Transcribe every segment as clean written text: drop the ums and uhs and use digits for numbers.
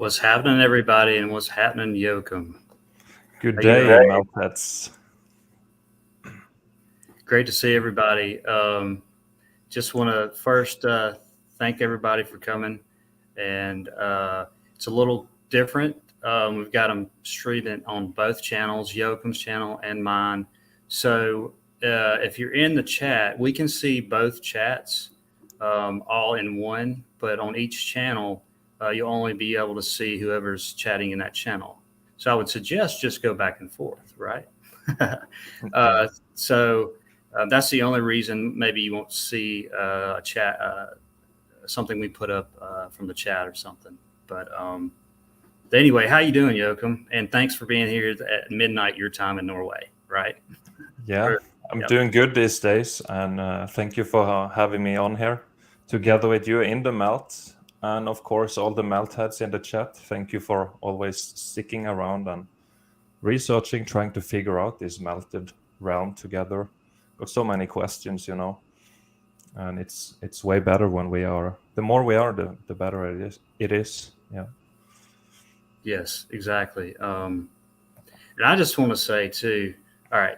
What's happening, everybody, and what's happening, Yoakum? Good How you day, doing? Meltets. Great to see everybody. Just want to first thank everybody for coming, and it's a little different. We've got them streaming on both channels, Yoakum's channel and mine. So if you're in the chat, we can see both chats all in one, but on each channel, you'll only be able to see whoever's chatting in that channel. So I would suggest just go back and forth, right? Yeah. So that's the only reason maybe you won't see a chat, something we put up from the chat or something. But anyway, how you doing, Joachim? And thanks for being here at midnight your time in Norway, right? Yeah, I'm Yep. doing good these days, and thank you for having me on here together with you in the melt. And of course, all the melt heads in the chat. Thank you for always sticking around and researching, trying to figure out this melted realm together. Got so many questions, and it's way better when we are. The more we are, the better it is. It is, yeah. Yes, exactly. And I just want to say too. All right,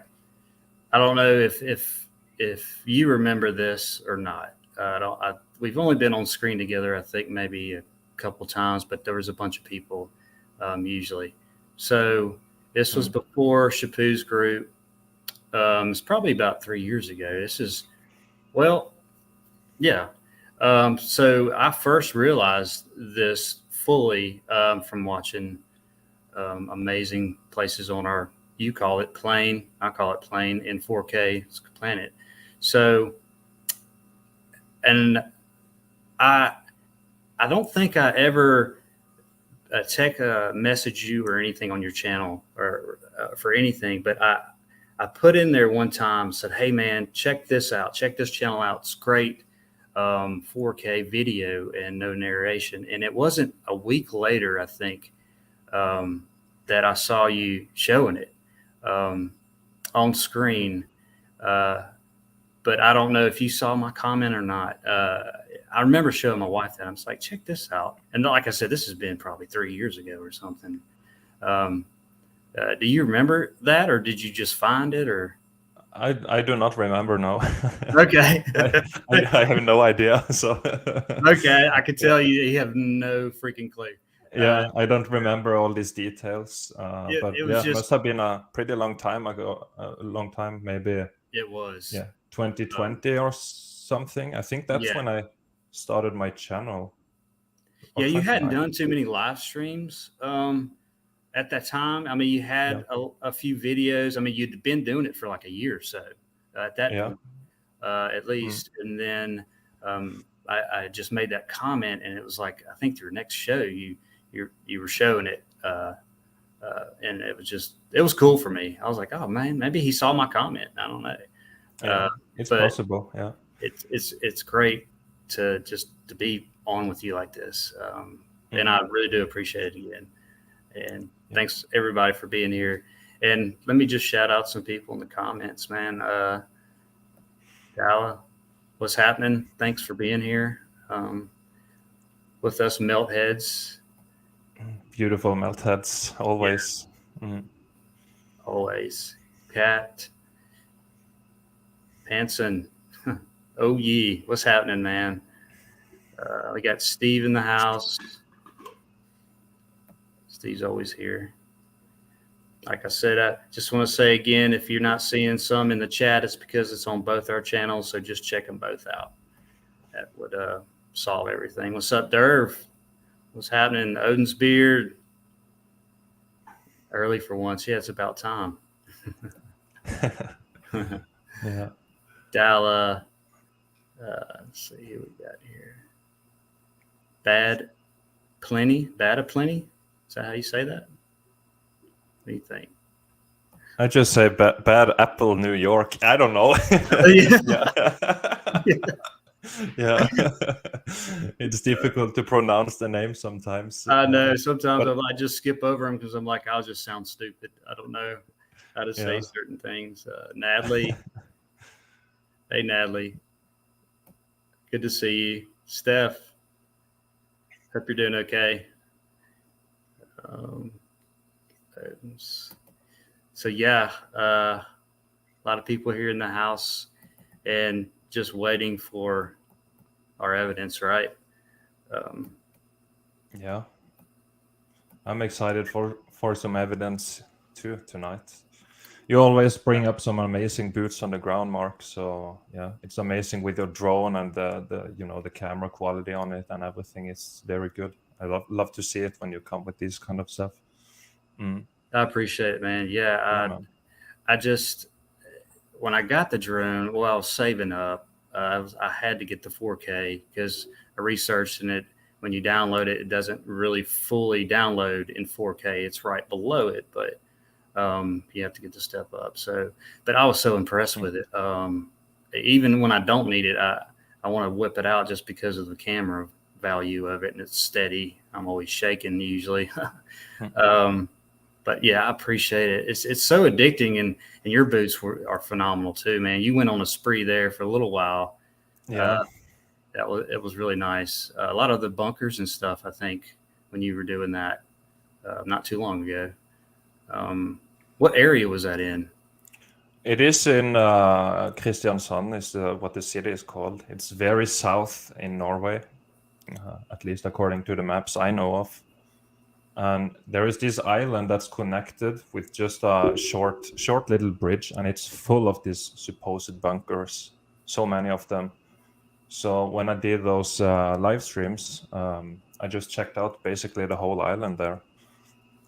I don't know if you remember this or not. We've only been on screen together, I think maybe a couple times, but there was a bunch of people usually. So this was before Shapu's group. It's probably about 3 years ago. Well, yeah. So I first realized this fully from watching amazing places on our, you call it plane, I call it plane in 4K, it's planet. So, and I I don't think I ever tech message you or anything on your channel or for anything, but I put in there one time, said, hey man, check this out, check this channel out, it's great. 4K video and no narration. And it wasn't a week later, I think, that I saw you showing it on screen. But I don't know if you saw my comment or not. I remember showing my wife that. I'm just like, check this out. And like I said, this has been probably 3 years ago or something. Um, do you remember that, or did you just find it, or? I do not remember now. Okay. I have no idea. So Okay, I could tell you have no freaking clue. Yeah, I don't remember all these details. But It was yeah, just, must have been a pretty long time ago. A long time, maybe. it was. Yeah, 2020 or something. I think that's Yeah. when I started my channel. Or Yeah, you hadn't 29. done too many live streams at that time. I mean, you Yeah. had a few videos. I mean, you'd been doing it for like a year or so at that Yeah. point, at least. And then I just made that comment, and it was like, I think your next show, you were showing it, and it was cool for me. I was like, oh man, maybe he saw my comment. I don't know, Yeah, it's but possible. Yeah. it's great to be on with you like this, and I really do appreciate it again. And Yeah. thanks everybody for being here. And let me just shout out some people in the comments, man. Dala, what's happening? Thanks for being here with us, Meltheads. Beautiful melt heads, always. Always. Pat, Panson, oh ye, what's happening, man? We got Steve in the house. Steve's always here. Like I said, I just want to say again, if you're not seeing some in the chat, it's because it's on both our channels. So just check them both out. That would solve everything. What's up, Derv? What's happening? Odin's beard. Early for once. Yeah, it's about time. Yeah. Dalla. Let's see who we got here. Bad Plenty. Bad a Plenty. Is that how you say that? What do you think? I just say bad apple, New York. I don't know. Yeah. Yeah. It's difficult to pronounce the name sometimes. I know. Sometimes But I just skip over them because I'm like, I'll just sound stupid. I don't know how to say yeah. certain things. Natalie. Hey, Natalie. Good to see you. Steph. Hope you're doing okay. Um, so yeah, a lot of people here in the house and just waiting for our evidence, right? Um, Yeah, I'm excited for some evidence too tonight. You always bring up some amazing boots on the ground, Mark. So yeah, it's amazing with your drone and the camera quality on it and everything is very good. I love to see it when you come with this kind of stuff. Mm. I appreciate it, man. Yeah, Yeah, man. I just when I got the drone, well, I was saving up. I had to get the 4K because I researched and it. When you download it, it doesn't really fully download in 4K. It's right below it, but you have to get the step up. So, but I was so impressed Mm. with it. Even when I don't need it, I want to whip it out just because of the camera value of it, and it's steady. I'm always shaking usually. Mm. um, but yeah, I appreciate it. It's so addicting, and your boots are phenomenal too, man. You went on a spree there for a little while. Yeah. Uh, it was really nice. A lot of the bunkers and stuff. I think when you were doing that not too long ago. Um, what area was that in? It is in Kristiansand, is what the city is called. It's very south in Norway, at least according to the maps I know of. And there is this island that's connected with just a short little bridge, and it's full of these supposed bunkers. So many of them. So when I did those live streams, I just checked out basically the whole island there,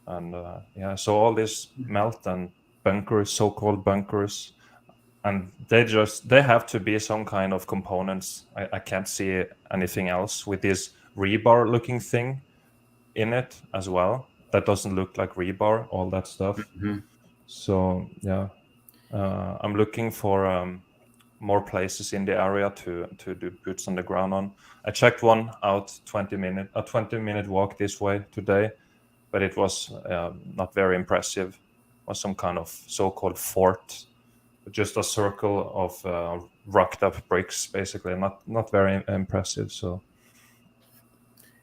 and yeah, so all this melt and bunkers, so-called bunkers, and they have to be some kind of components. I can't see anything else with this rebar looking thing in it as well. That doesn't look like rebar, all that stuff. Mm-hmm. So yeah, I'm looking for more places in the area to do boots on the ground on. I checked one out 20-minute walk this way today, but it was not very impressive. It was some kind of so-called fort, just a circle of rocked up bricks, basically. Not very impressive. So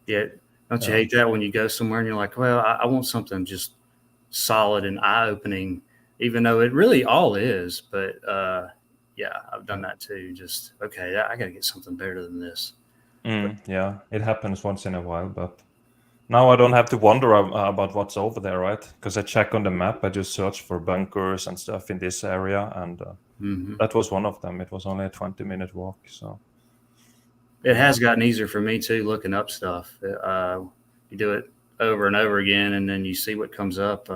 Yeah, don't you yeah, hate that when you go somewhere and you're like, well, I want something just solid and eye opening, even though it really all is. But yeah, I've done that too. Just okay, I got to get something better than this. But yeah, it happens once in a while, but now I don't have to wonder about what's over there, right? Because I check on the map, I just search for bunkers and stuff in this area, and mm-hmm. that was one of them. It was only a 20-minute walk, so It yeah, has gotten easier for me too, looking up stuff. You do it over and over again, and then you see what comes up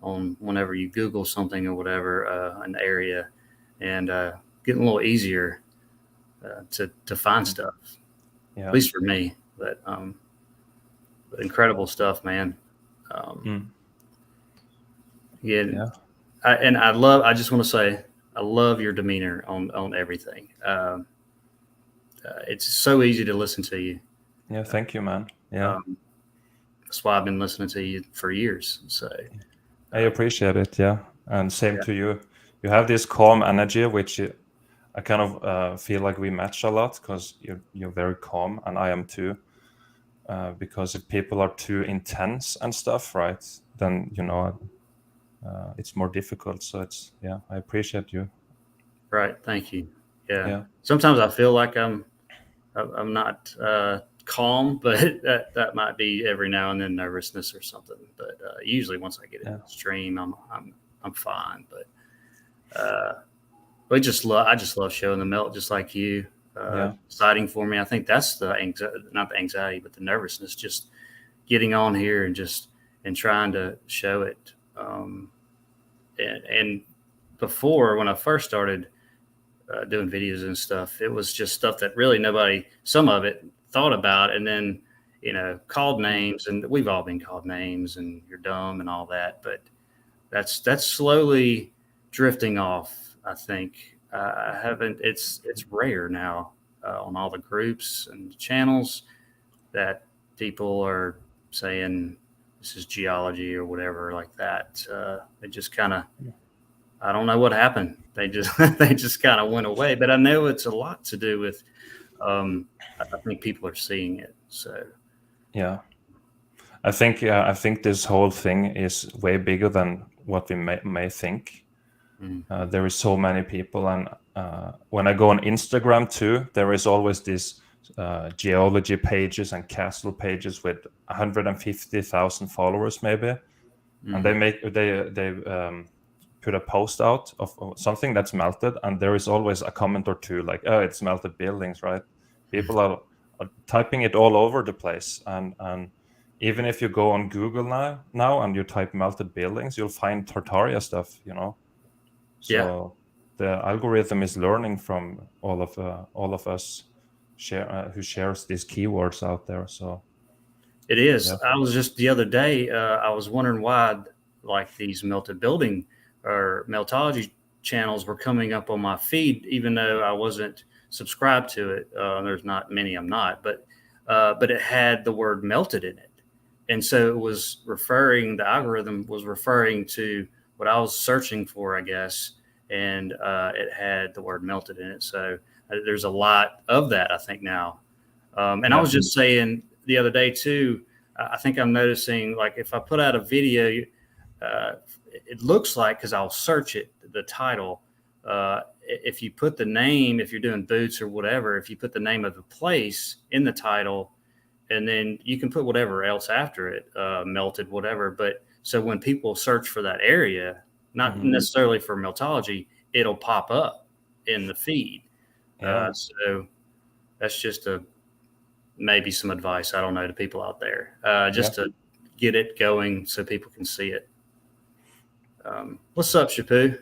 on whenever you Google something or whatever, an area, and getting a little easier to find Mm. stuff. At yeah, least for me. But incredible stuff, man. Um, mm. yeah, Yeah, and I love. I just want to say, I love your demeanor on everything. It's so easy to listen to you. yeah. Thank you, man. Yeah, Um, that's why I've been listening to you for years. So, I um, appreciate it. Yeah, and same yeah, to you. You have this calm energy, which I kind of feel like we match a lot because you're very calm, and I am too. Because if people are too intense and stuff, right, then it's more difficult. So it's yeah, I appreciate you. right. Thank you. Yeah. Yeah, Sometimes I feel like I'm not calm, but that might be every now and then nervousness or something. But usually once I get in yeah, the stream, I'm fine. But we just love I just love showing the melt just like you. yeah, Exciting for me. I think that's the anxiety, not the anxiety, but the nervousness. Just getting on here and trying to show it. And before when I first started doing videos and stuff. It was just stuff that really nobody, some of it, thought about, and then called mm, names, and we've all been called names, and you're dumb and all that. But that's slowly drifting off. I think I haven't. It's rare now on all the groups and channels that people are saying this is geology or whatever like that. It just kind of I don't know what happened. They just they just kind of went away. But I know it's a lot to do with. I think people are seeing it. So yeah. I think this whole thing is way bigger than what we may think. There is so many people, and when I go on Instagram too, there is always these geology pages and castle pages with 150,000 followers maybe, and they put a post out of something that's melted, and there is always a comment or two like, "Oh, it's melted buildings," right? People are typing it all over the place, and even if you go on Google now and you type melted buildings, you'll find Tartaria stuff, you know. So the algorithm is learning from all of us who shares these keywords out there. So It is. yeah. I was just the other day, I was wondering why like these melted building or meltology channels were coming up on my feed, even though I wasn't subscribed to it. There's not many I'm not, but it had the word melted in it. And so it was the algorithm was referring to what I was searching for, I guess. And it had the word melted in it. So there's a lot of that, I think, now. And I was just saying the other day too, I think I'm noticing, like, if I put out a video, it looks like, because I'll search it, the title, if you put the name, if you're doing boots or whatever, if you put the name of the place in the title, and then you can put whatever else after it, melted, whatever. But so when people search for that area, not necessarily for meltology, it'll pop up in the feed. So that's just maybe some advice, I don't know, to people out there, just to get it going so people can see it. What's up, Shapu?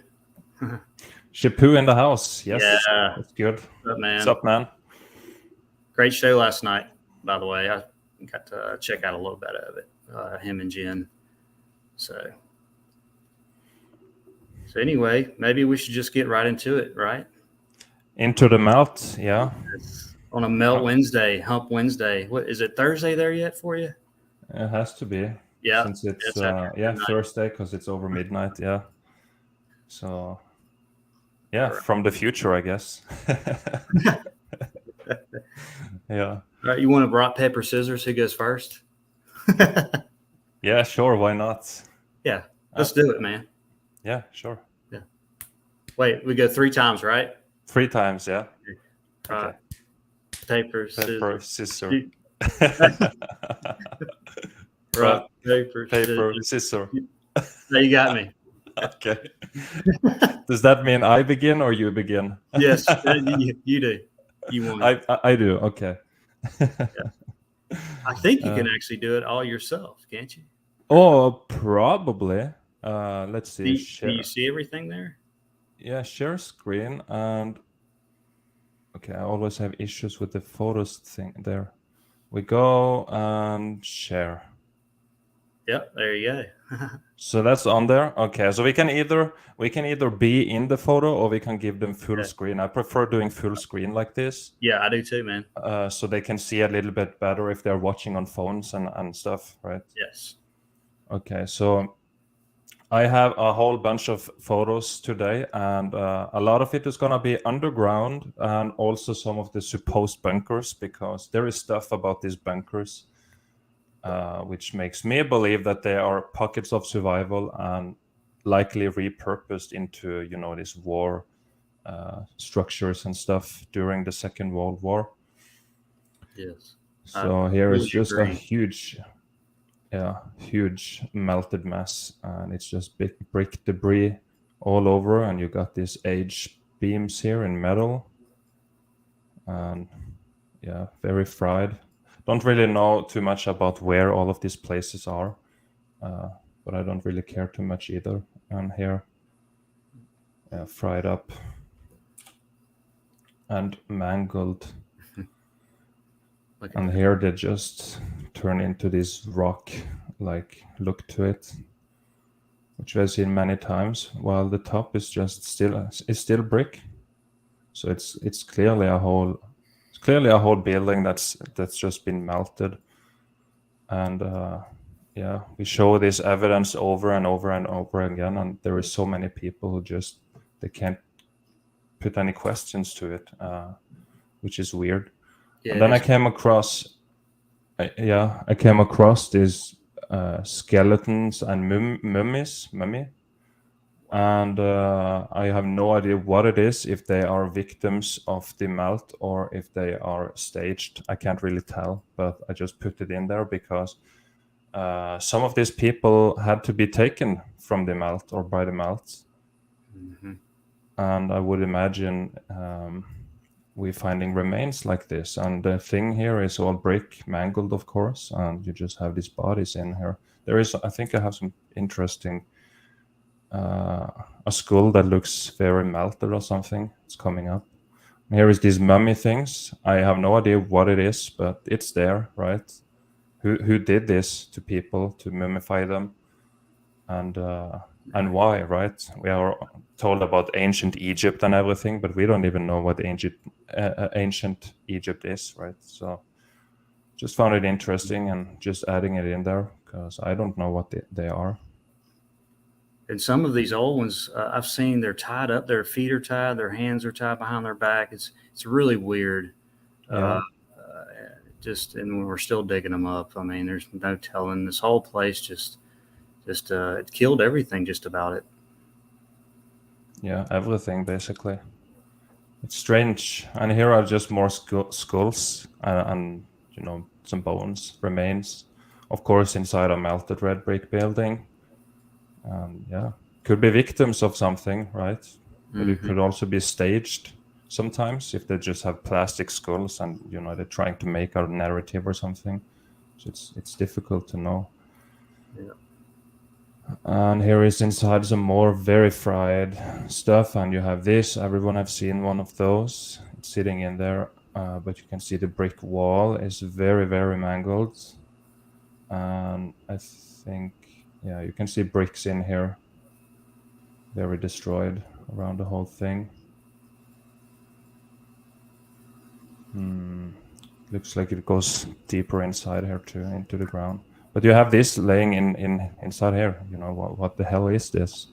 Shapu in the house. Yes, yeah, that's good. What's up, man? What's up, man? Great show last night, by the way. I got to check out a little bit of it, him and Jen. So anyway, maybe we should just get right into it, right? Into the melt, yeah. On a Melt Wednesday, Hump Wednesday. What is it, Thursday there yet for you? It has to be. Yeah. Since it's Thursday, because it's over midnight, yeah. So yeah, from the future, I guess. Yeah. All right, you want to rock, paper, scissors? Who goes first? Yeah, sure. Why not? Yeah, let's do it, man. Yeah, sure. Yeah. Wait, we go 3 times, right? 3 times, yeah. Okay. Paper, scissors. Rock, paper, scissors. Now you got me. Okay. Does that mean I begin or you begin? Yes, you do. You won. I do. Okay. I think you can actually do it all yourself, can't you? Oh, probably. Let's see. Do you see everything there? Yeah, share screen. And okay, I always have issues with the photos thing there. We go and share. Yep, there you go. So that's on there. Okay, so we can either be in the photo or we can give them full screen. I prefer doing full screen like this. Yeah, I do too, man. So they can see a little bit better if they're watching on phones and stuff, right? Yes. Okay, so I have a whole bunch of photos today, and a lot of it is gonna be underground, and also some of the supposed bunkers, because there is stuff about these bunkers which makes me believe that they are pockets of survival and likely repurposed into, you know, these war structures and stuff during the Second World War. Yes. So here is just a huge melted mess, and it's just big brick debris all over, and you got these H beams here in metal, and yeah, very fried. Don't really know too much about where all of these places are, but I don't really care too much either. And here, fried up and mangled. And here they just turn into this rock-like look to it, which I've seen many times. While the top is just still brick, so it's clearly a whole building that's just been melted. And yeah, we show this evidence over and over and over again, and there is so many people who just they can't put any questions to it, which is weird. Yeah, and then I came across this skeletons and mummy, and I have no idea what it is, if they are victims of the melt or if they are staged. I can't really tell, but I just put it in there because some of these people had to be taken from the melt or by the melt. Mm-hmm. And I would imagine we finding remains like this. And the thing here is all brick, mangled, of course, and you just have these bodies in here. There is, I think I have some interesting, a skull that looks very melted or something. It's coming up. Here is these mummy things. I have no idea what it is, but it's there, right? Who did this to people to mummify them? And why, right? We are told about ancient Egypt and everything, but we don't even know what ancient Egypt is, right? So just found it interesting and just adding it in there because I don't know what they are. And some of these old ones, I've seen they're tied up. Their feet are tied. Their hands are tied behind their back. It's really weird. Yeah, Just and we're still digging them up. I mean, there's no telling. This whole place just it killed everything just about it. yeah, everything basically. It's strange. And here are just more skulls and some bones remains, of course, inside a melted red brick building. Yeah, could be victims of something, right? But it Mm-hmm. could also be staged sometimes if they just have plastic skulls and they're trying to make a narrative or something. So it's difficult to know. Yeah. And here is inside some more very fried stuff, and you have this. Everyone have seen one of those. It's sitting in there, but you can see the brick wall is very, very mangled. And I think, yeah, you can see bricks in here, very destroyed around the whole thing. Looks like it goes deeper inside here too, into the ground. But you have this laying inside here. What the hell is this?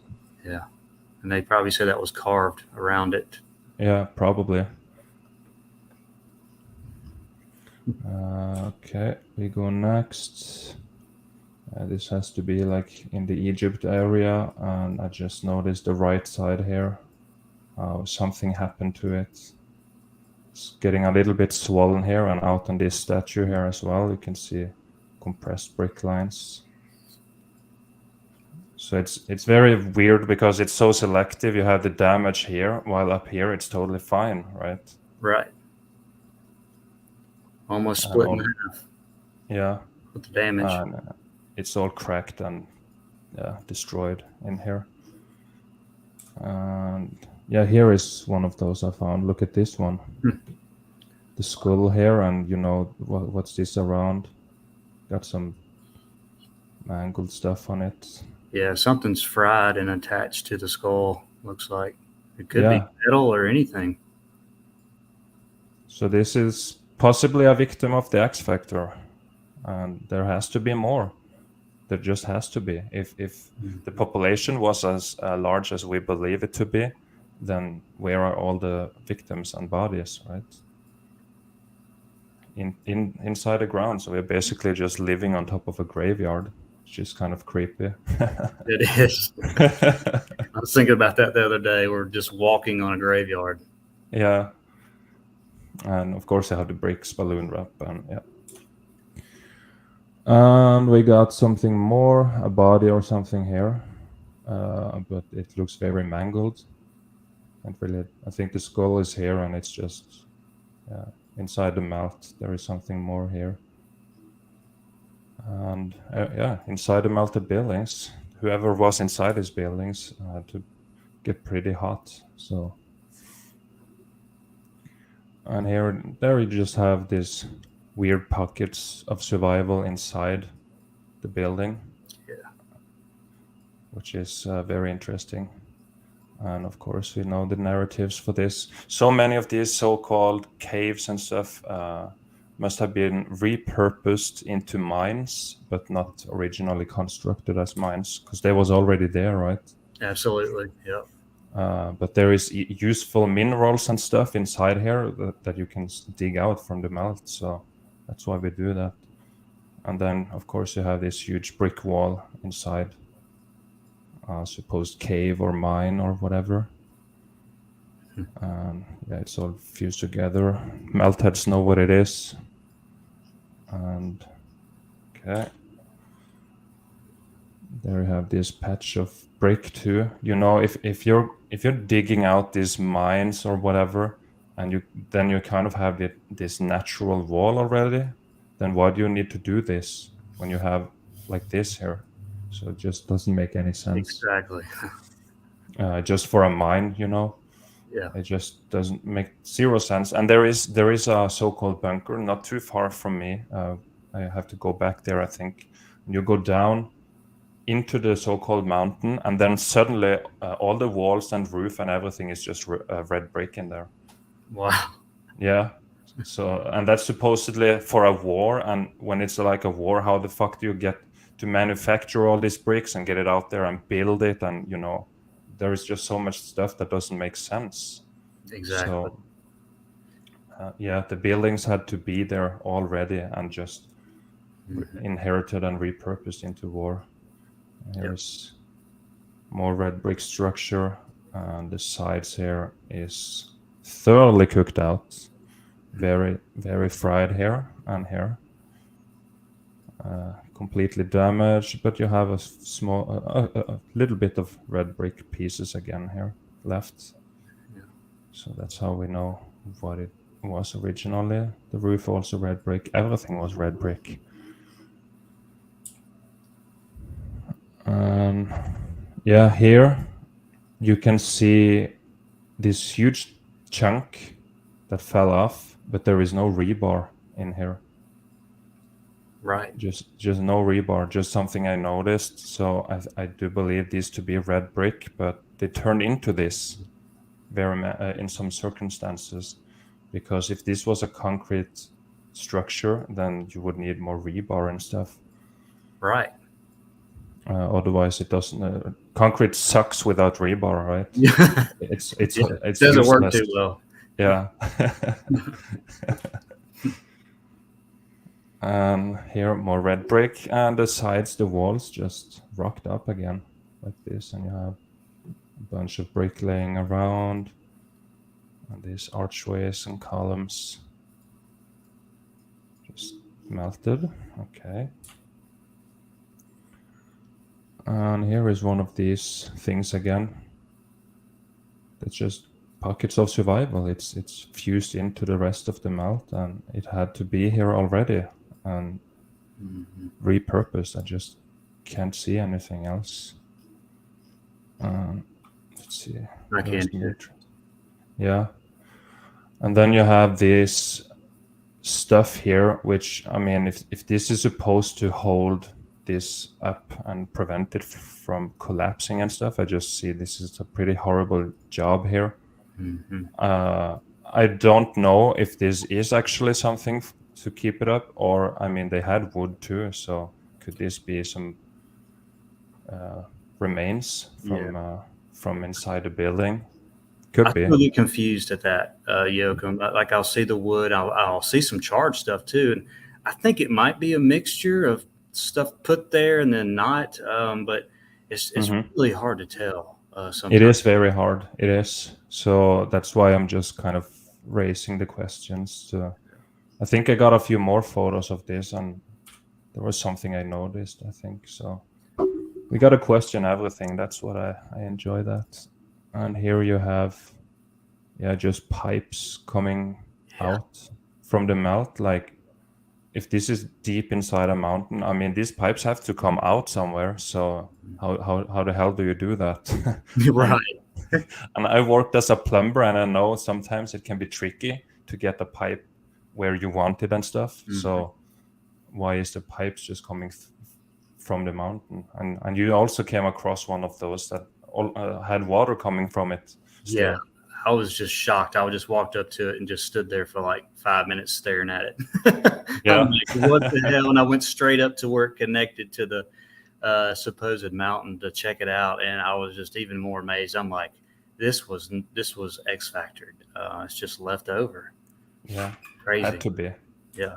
Yeah. And they probably said that was carved around it. Yeah, probably. Okay, we go next. This has to be like in the Egypt area, and I just noticed the right side here. Something happened to it. It's getting a little bit swollen here, and out on this statue here as well, you can see compressed brick lines. So it's very weird because it's so selective. You have the damage here, while up here it's totally fine, right? Right. Almost And split in half yeah, with the damage. and it's all cracked and destroyed in here. And yeah, here is one of those I found. Look at this one. The skull here, and what's this around? Got some mangled stuff on it. Yeah, something's fried and attached to the skull. Looks like it could be Yeah. metal or anything. So this is possibly a victim of the X Factor, and there has to be more. There just has to be. If the population was as large as we believe it to be, then where are all the victims and bodies, right? Inside the ground, so we're basically just living on top of a graveyard, which is kind of creepy. It is. I was thinking about that the other day. We're just walking on a graveyard. Yeah. And of course I have the bricks balloon wrap, and yeah. And we got something more, a body or something here, but it looks very mangled. And really, I think the skull is here, and it's just inside the mouth. There is something more here. And yeah, inside the melted buildings, whoever was inside these buildings had to get pretty hot. So, and there you just have these weird pockets of survival inside the building. Yeah. Which is very interesting. And of course, we know the narratives for this. So many of these so-called caves and stuff must have been repurposed into mines, but not originally constructed as mines, because they was already there, right? Absolutely. Yep. But there is useful minerals and stuff inside here that you can dig out from the melt. So that's why we do that. And then, of course, you have this huge brick wall inside, supposed cave or mine or whatever. Yeah, it's all fused together. Meltheads know what it is. And okay, there you have this patch of brick too. You know, if you're digging out these mines or whatever, and you kind of have this natural wall already, then why do you need to do this when you have like this here? So it just doesn't make any sense. Exactly. Just for a mine, you know, Yeah. it just doesn't make zero sense. And there is a so-called bunker not too far from me. I have to go back there, I think. And you go down into the so-called mountain, and then suddenly all the walls and roof and everything is just red brick in there. Wow. Yeah. So, and that's supposedly for a war. And when it's like a war, how the fuck do you get to manufacture all these bricks and get it out there and build it? And you know, there is just so much stuff that doesn't make sense. Exactly. So yeah, the buildings had to be there already and just inherited and repurposed into war. Here's more red brick structure, and the sides here is thoroughly cooked out, very very fried here and here. Completely damaged, but you have a small, a little bit of red brick pieces again here left. So that's how we know what it was originally. The roof also red brick. Everything was red brick. Yeah, here you can see this huge chunk that fell off, but there is no rebar in here. Right. Just no rebar, just something I noticed. So I do believe these to be red brick, but they turned into this in some circumstances, because if this was a concrete structure, then you would need more rebar and stuff. Right. Otherwise, it doesn't. Concrete sucks without rebar, right? Yeah. It's It doesn't work useless. too well. Yeah. Here more red brick, and the sides, the walls just rocked up again like this, and you have a bunch of brick laying around, and these archways and columns just melted. Okay. And here is one of these things again. It's just pockets of survival. It's fused into the rest of the melt, and it had to be here already and repurposed. I just can't see anything else. Let's see. I can't. Yeah. And then you have this stuff here, which, I mean, if this is supposed to hold this up and prevent it from collapsing and stuff, I just see this is a pretty horrible job here. I don't know if this is actually something to keep it up, or I mean, they had wood too, so could this be some remains from inside the building? Could be. I still get confused at that, Joachim. Like I'll see the wood, I'll see some charred stuff too, and I think it might be a mixture of stuff put there and then not. But it's really hard to tell. Sometimes. It is very hard. It is. So that's why I'm just kind of raising the questions. I think I got a few more photos of this, and there was something I noticed, I think. So we got to question everything. That's what I enjoy that. And here you have, just pipes coming out from the melt. Like, if this is deep inside a mountain, I mean, these pipes have to come out somewhere. So how the hell do you do that? Right. And I worked as a plumber, and I know sometimes it can be tricky to get the pipe where you want it and stuff. So why is the pipes just coming from the mountain? And you also came across one of those that had water coming from it still. Yeah, I was just shocked. I just walked up to it and just stood there for like 5 minutes staring at it. I'm like, what the hell? And I went straight up to where it connected to the supposed mountain to check it out, and I was just even more amazed. I'm like, this was X factored. It's just left over. Yeah, Crazy. had to be. Yeah.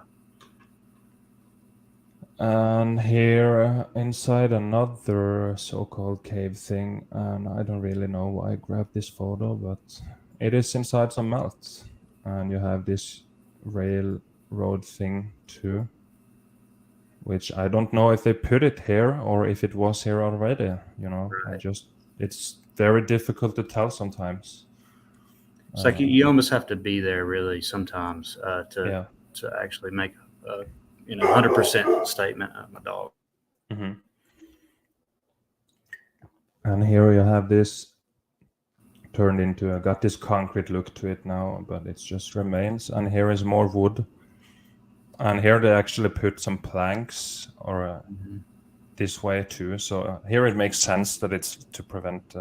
And here inside another so-called cave thing, and I don't really know why I grabbed this photo, but it is inside some melt. And you have this railroad thing too, which I don't know if they put it here or if it was here already. Right. It's very difficult to tell sometimes. It's like you almost have to be there really sometimes Yeah. to actually make a 100% statement of my dog. Hmm. And here you have this turned into got this concrete look to it now, but it's just remains. And here is more wood. And here they actually put some planks or Mhm. this way too. So here it makes sense that it's to prevent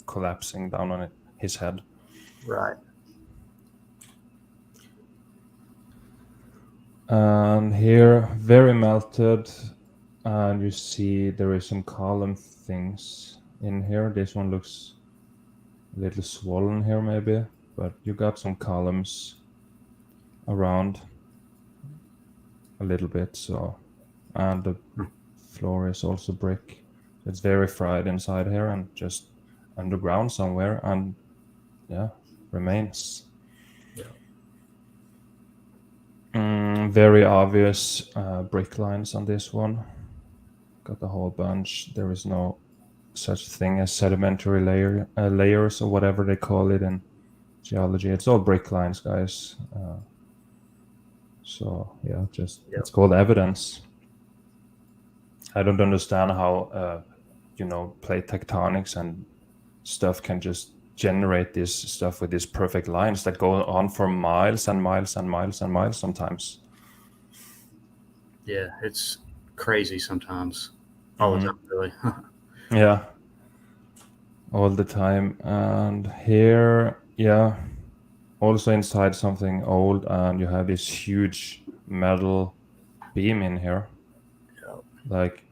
collapsing down on his head. Right. And here, very melted. And you see there is some column things in here. This one looks a little swollen here maybe, but you got some columns around a little bit. So, and the floor is also brick. It's very fried inside here and just underground somewhere, and yeah, remains. Yeah. Very obvious brick lines on this one. Got a whole bunch. There is no such thing as sedimentary layers or whatever they call it in geology. It's all brick lines, guys. So yeah, just Yep. it's called evidence. I don't understand how plate tectonics and stuff can just generate this stuff with these perfect lines that go on for miles and miles and miles and miles sometimes. Yeah. It's crazy sometimes. All the time, Mm-hmm. really. Yeah, all the time. And here, yeah, also inside something old, and you have this huge metal beam in here. Yeah. Like,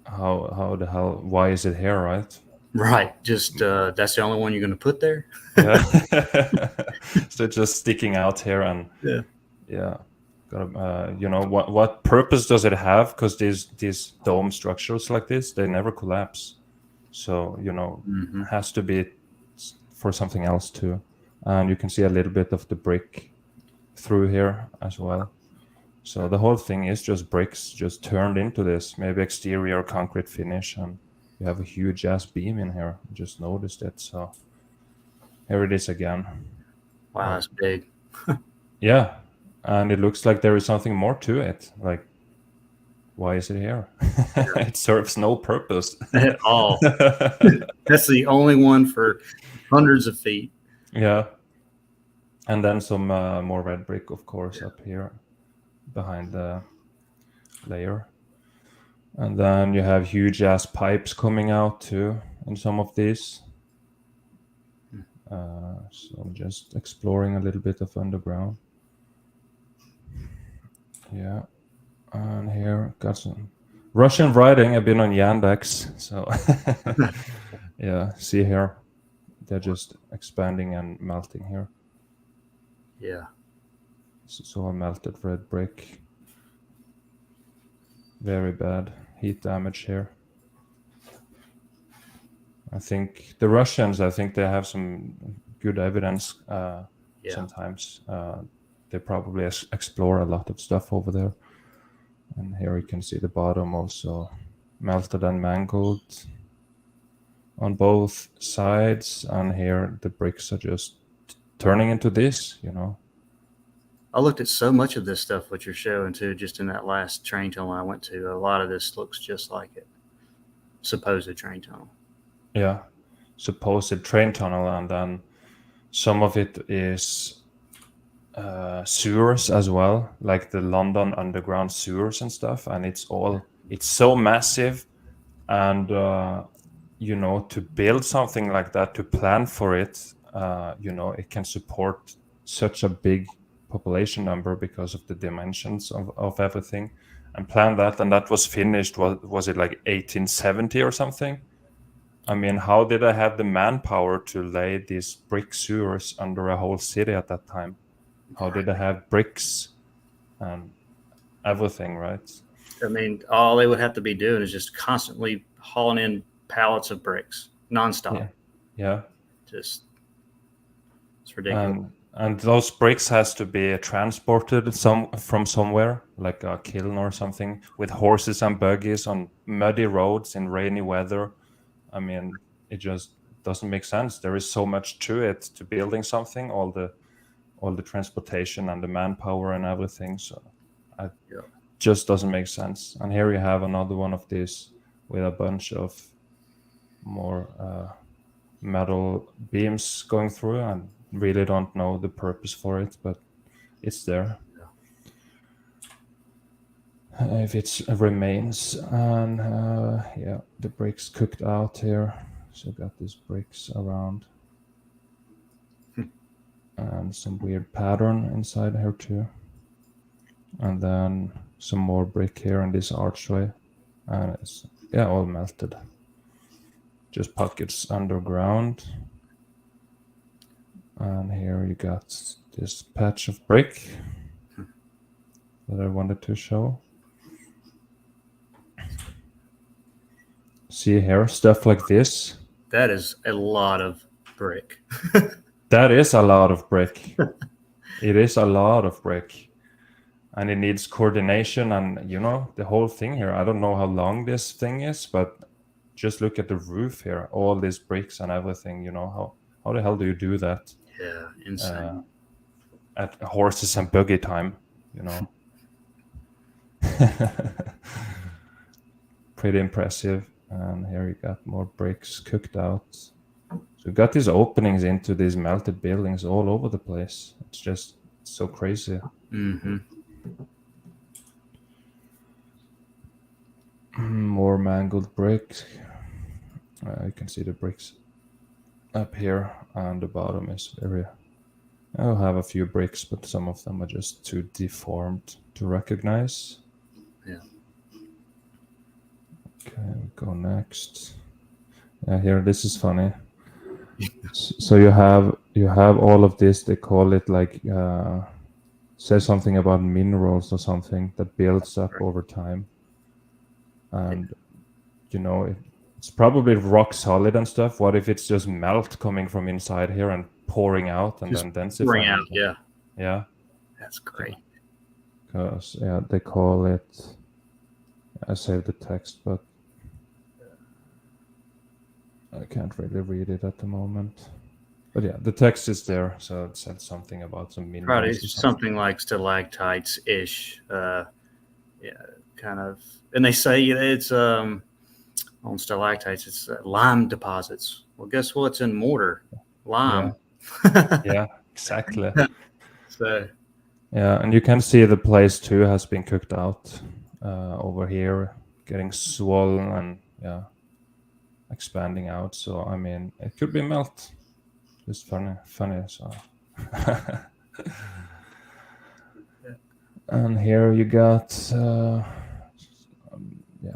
how the hell? Why is it here, right? Right. Just that's the only one you're going to put there. Yeah. So it's just sticking out here, and Yeah. yeah, what purpose does it have? Because these dome structures like this, they never collapse. So Hmm. has to be for something else too. And you can see a little bit of the brick through here as well. So the whole thing is just bricks just turned into this, maybe exterior concrete finish, and you have a huge ass beam in here. I just noticed it. So here it is again. Wow, Like, that's big. yeah, and it looks like there is something more to it. Like, why is it here? It serves no purpose. At all. That's the only one for hundreds of feet. Yeah, and then some more red brick, of course, Yeah. up here behind the layer. And then you have huge ass pipes coming out too in some of these. So I'm just exploring a little bit of underground. Yeah, and here got some Russian writing. I've been on Yandex, so yeah. See here, they're just expanding and melting here. Yeah. So a melted red brick. Very bad heat damage here. I think the Russians, I think they have some good evidence Yeah. sometimes. They probably explore a lot of stuff over there. And here you can see the bottom also melted and mangled on both sides. And here the bricks are just turning into this. I looked at so much of this stuff what you're showing too, just in that last train tunnel I went to. A lot of this looks just like it. Supposed train tunnel. Yeah, supposed train tunnel, and then some of it is sewers as well, like the London underground sewers and stuff. And it's so massive, and to build something like that, to plan for it, it can support such a big population number because of the dimensions of everything, and plan that. And that was finished, was it like 1870 or something? I mean, how did I have the manpower to lay these brick sewers under a whole city at that time? How did I have bricks and everything, right? I mean, all they would have to be doing is just constantly hauling in pallets of bricks nonstop. Yeah, yeah. Just it's ridiculous. And those bricks has to be transported from somewhere, like a kiln or something, with horses and buggies on muddy roads in rainy weather. I mean, it just doesn't make sense. There is so much to it, to building something, all the transportation and the manpower and everything. So it Yeah. just doesn't make sense. And here you have another one of these with a bunch of more metal beams going through, and really don't know the purpose for it, but it's there. If it's remains. And yeah, the bricks cooked out here, so got these bricks around and some weird pattern inside here too, and then some more brick here in this archway, and it's all melted, just pockets underground. And here you got this patch of brick that I wanted to show. See here, stuff like this. That is a lot of brick. That is a lot of brick. It is a lot of brick. And it needs coordination and, the whole thing here. I don't know how long this thing is, but just look at the roof here. All these bricks and everything, how the hell do you do that? Yeah, insane. At horses and buggy time, Pretty impressive. And here you got more bricks cooked out. So you got these openings into these melted buildings all over the place. It's just so crazy. Mm-hmm. More mangled bricks. You can see the bricks up here, and the bottom is very... I'll have a few bricks, but some of them are just too deformed to recognize. Yeah. Okay, we go next. Yeah, here, this is funny. So you have all of this. They call it like says something about minerals or something that builds up over time, and it's probably rock solid and stuff. What if it's just melt coming from inside here and pouring out and Just then pouring densifying? out. Yeah, Yeah, that's great. because they call it... I saved the text, but I can't really read it at the moment. But yeah, the text is there, so it said something about some minerals. Probably or something. something like stalactites ish. Yeah, kind of. And they say it's on stalactites, it's lime deposits. Well, guess what's in mortar? Lime. Yeah, exactly. So Yeah, and you can see the place too has been cooked out over here, getting swollen and expanding out. So I mean, it could be melt. Just funny. So. And here you got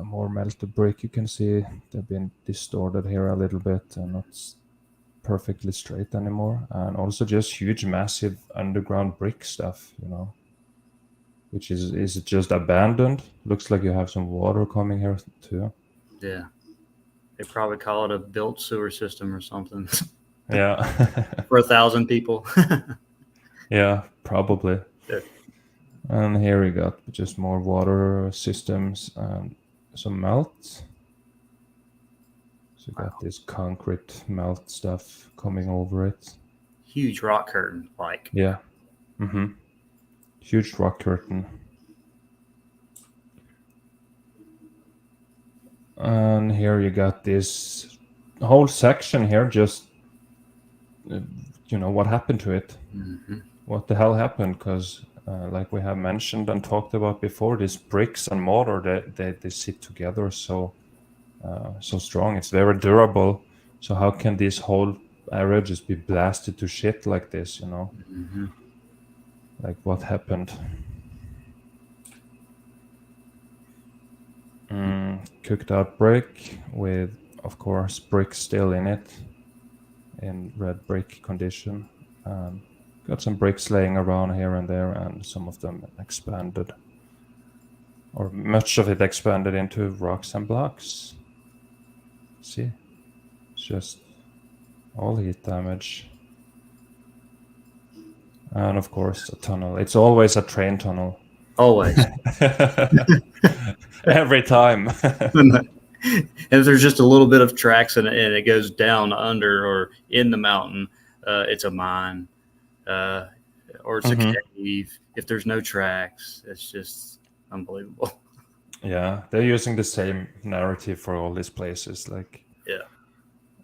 more melted brick. You can see they've been distorted here a little bit and not perfectly straight anymore. And also just huge, massive underground brick stuff, which is just abandoned. Looks like you have some water coming here too. yeah, they probably call it a built sewer system or something. Yeah. For 1,000 people. Yeah, probably. Yeah. And here we got just more water systems and some melt. So you got this concrete melt stuff coming over it. Huge rock curtain, like. Yeah. Mm-hmm. Huge rock curtain. And here you got this whole section here, just what happened to it. Mm-hmm. What the hell happened? Because like we have mentioned and talked about before, these bricks and mortar, they sit together so strong. It's very durable. So how can this whole area just be blasted to shit like this? Mm-hmm. Like what happened? Cooked out brick with, of course, brick still in it, in red brick condition. Got some bricks laying around here and there, and some of them expanded. or much of it expanded into rocks and blocks. See, it's just all heat damage. And of course, a tunnel. It's always a train tunnel. Always. Every time. If there's just a little bit of tracks and it goes down under or in the mountain, it's a mine, or it's a cave. If there's no tracks, it's just unbelievable. Yeah, they're using the same narrative for all these places. Like, Yeah.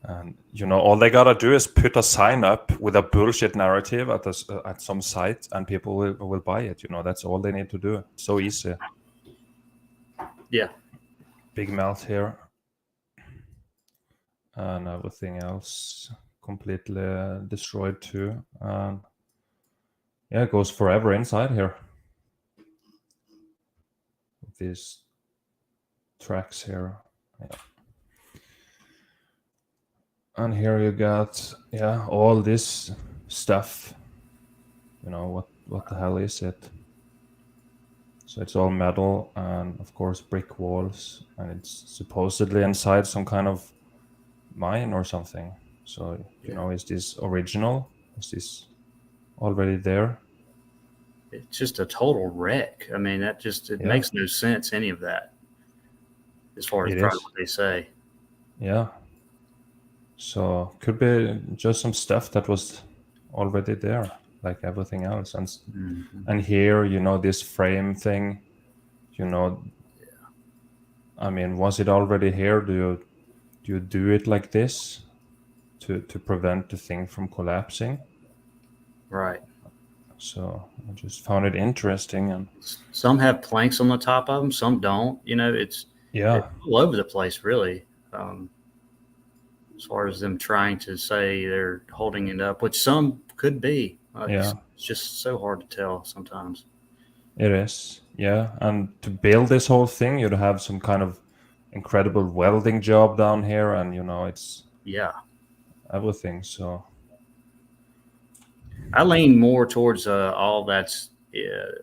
and all they gotta do is put a sign up with a bullshit narrative at some site, and people will buy it. That's all they need to do. It's so easy. Yeah. Big melt here, and everything else completely destroyed too. And yeah, it goes forever inside here. These tracks here. Yeah. And here you got all this stuff. What the hell is it? So it's all metal and of course brick walls, and it's supposedly inside some kind of mine or something. So is this original? Is this already there? It's just a total wreck. I mean, it makes no sense, any of that, as far as probably what they say. Yeah. So could be just some stuff that was already there, like everything else. And here, this frame thing, I mean, was it already here? Do you do it like this to prevent the thing from collapsing? Right. So I just found it interesting. And some have planks on the top of them, some don't. It's all over the place, really. As far as them trying to say they're holding it up, which some could be. It's just so hard to tell sometimes. It is, yeah. And to build this whole thing, you'd have some kind of incredible welding job down here, and it's everything. So I lean more towards all that's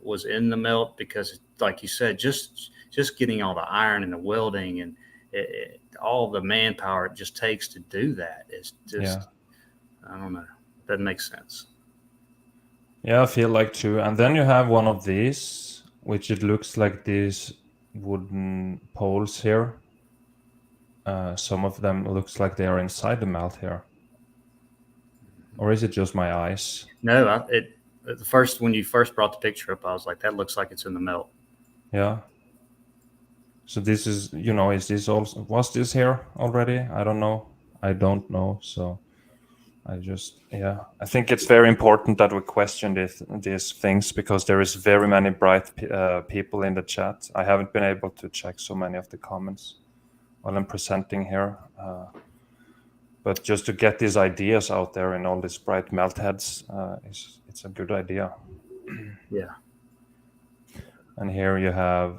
was in the melt, because, like you said, just getting all the iron and the welding and all the manpower it just takes to do that is just, I don't know, doesn't make sense. Yeah, I feel like too. And then you have one of these, which it looks like these wooden poles here. Some of them looks like they are inside the melt here. Or is it just my eyes? No, when you first brought the picture up, I was like, that looks like it's in the melt. Yeah. So this is, is this also, was this here already? I don't know. So I think it's very important that we question these things, because there is very many bright people in the chat. I haven't been able to check so many of the comments while I'm presenting here. But just to get these ideas out there in all these bright melt heads, it's a good idea. Yeah. And here you have,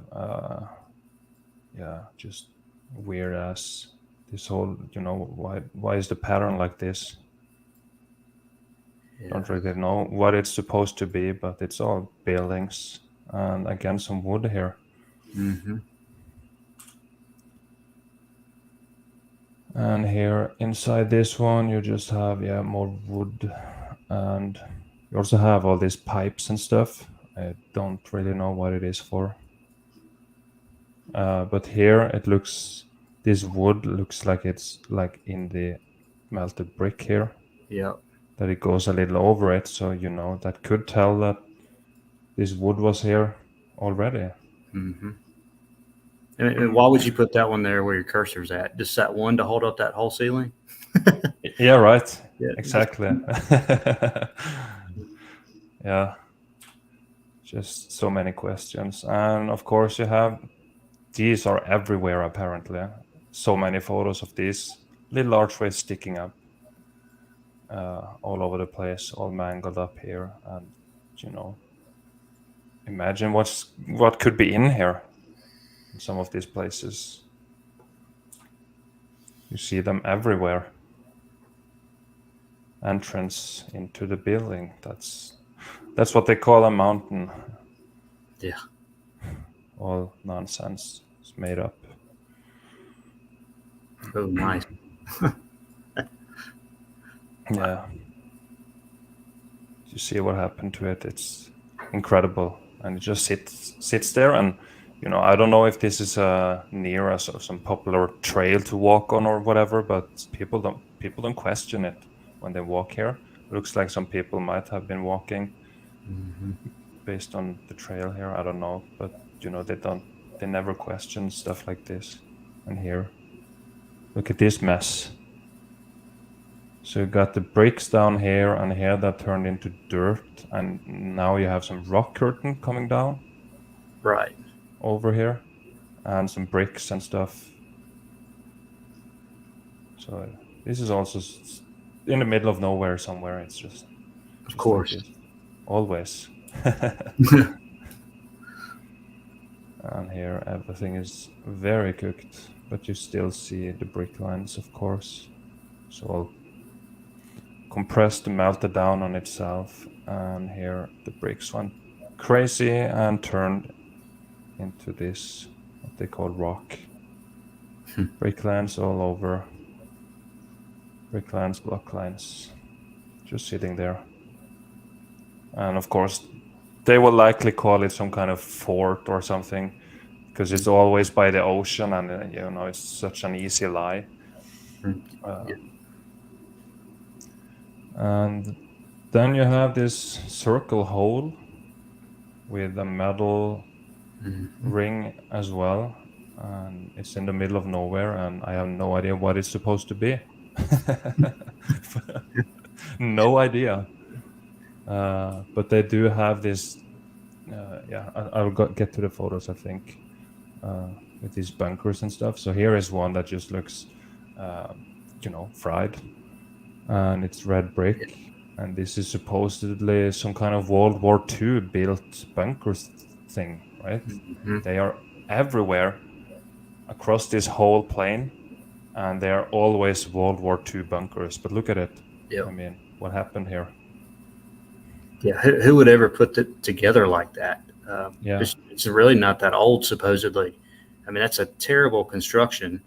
just weird ass. This whole, why is the pattern like this? Yeah. Don't really know what it's supposed to be, but it's all buildings, and again some wood here. Mm-hmm. And here inside this one, you just have more wood, and you also have all these pipes and stuff. I don't really know what it is for. But here this wood looks like it's like in the melted brick here. Yeah. That it goes a little over it, so that could tell that this wood was here already. Mm-hmm. And why would you put that one there where your cursor's at? Just that one to hold up that whole ceiling? Yeah, right. Yeah, exactly. Yeah. Just so many questions. And of course, these are everywhere apparently. So many photos of these little archways sticking up all over the place, all mangled up here. And, imagine what could be in here in some of these places. You see them everywhere. Entrance into the building. That's what they call a mountain. Yeah. all nonsense. It's made up. Oh, nice. Yeah. You see what happened to it. It's incredible, and it just sits there. And I don't know if this is near us or some popular trail to walk on or whatever, but people don't question it when they walk here. Looks like some people might have been walking Hmm. based on the trail here. I don't know, but they never question stuff like this. And here, look at this mess. So you got the bricks down here and here that turned into dirt, and now you have some rock curtain coming down Right. over here, and some bricks and stuff. So this is also in the middle of nowhere somewhere. It's Of just like course. this, always. And here everything is very cooked, but you still see the brick lines, of course. So I'll compress the melted down on itself, and here the bricks went crazy and turned into this what they call rock. Brick lines all over. Brick lines, block lines, just sitting there. And of course, they will likely call it some kind of fort or something because it's always by the ocean, and it's such an easy lie. Uh, Yeah. and then you have this circle hole with a metal Mhm. ring as well, and it's in the middle of nowhere, and I have no idea what it's supposed to be. No idea. But they do have this. Yeah, I'll get to the photos, I think, with these bunkers and stuff. So here is one that just looks, fried, and it's red Yeah. brick. And this is supposedly some kind of World War II built bunkers thing, right? Mhm. They are everywhere across this whole plain, and they are always World War II bunkers. But look at it. Yeah. I mean, what happened here? Yeah. Who would ever put it together like that? Yeah. It's really not that old, supposedly. I mean, that's a terrible construction.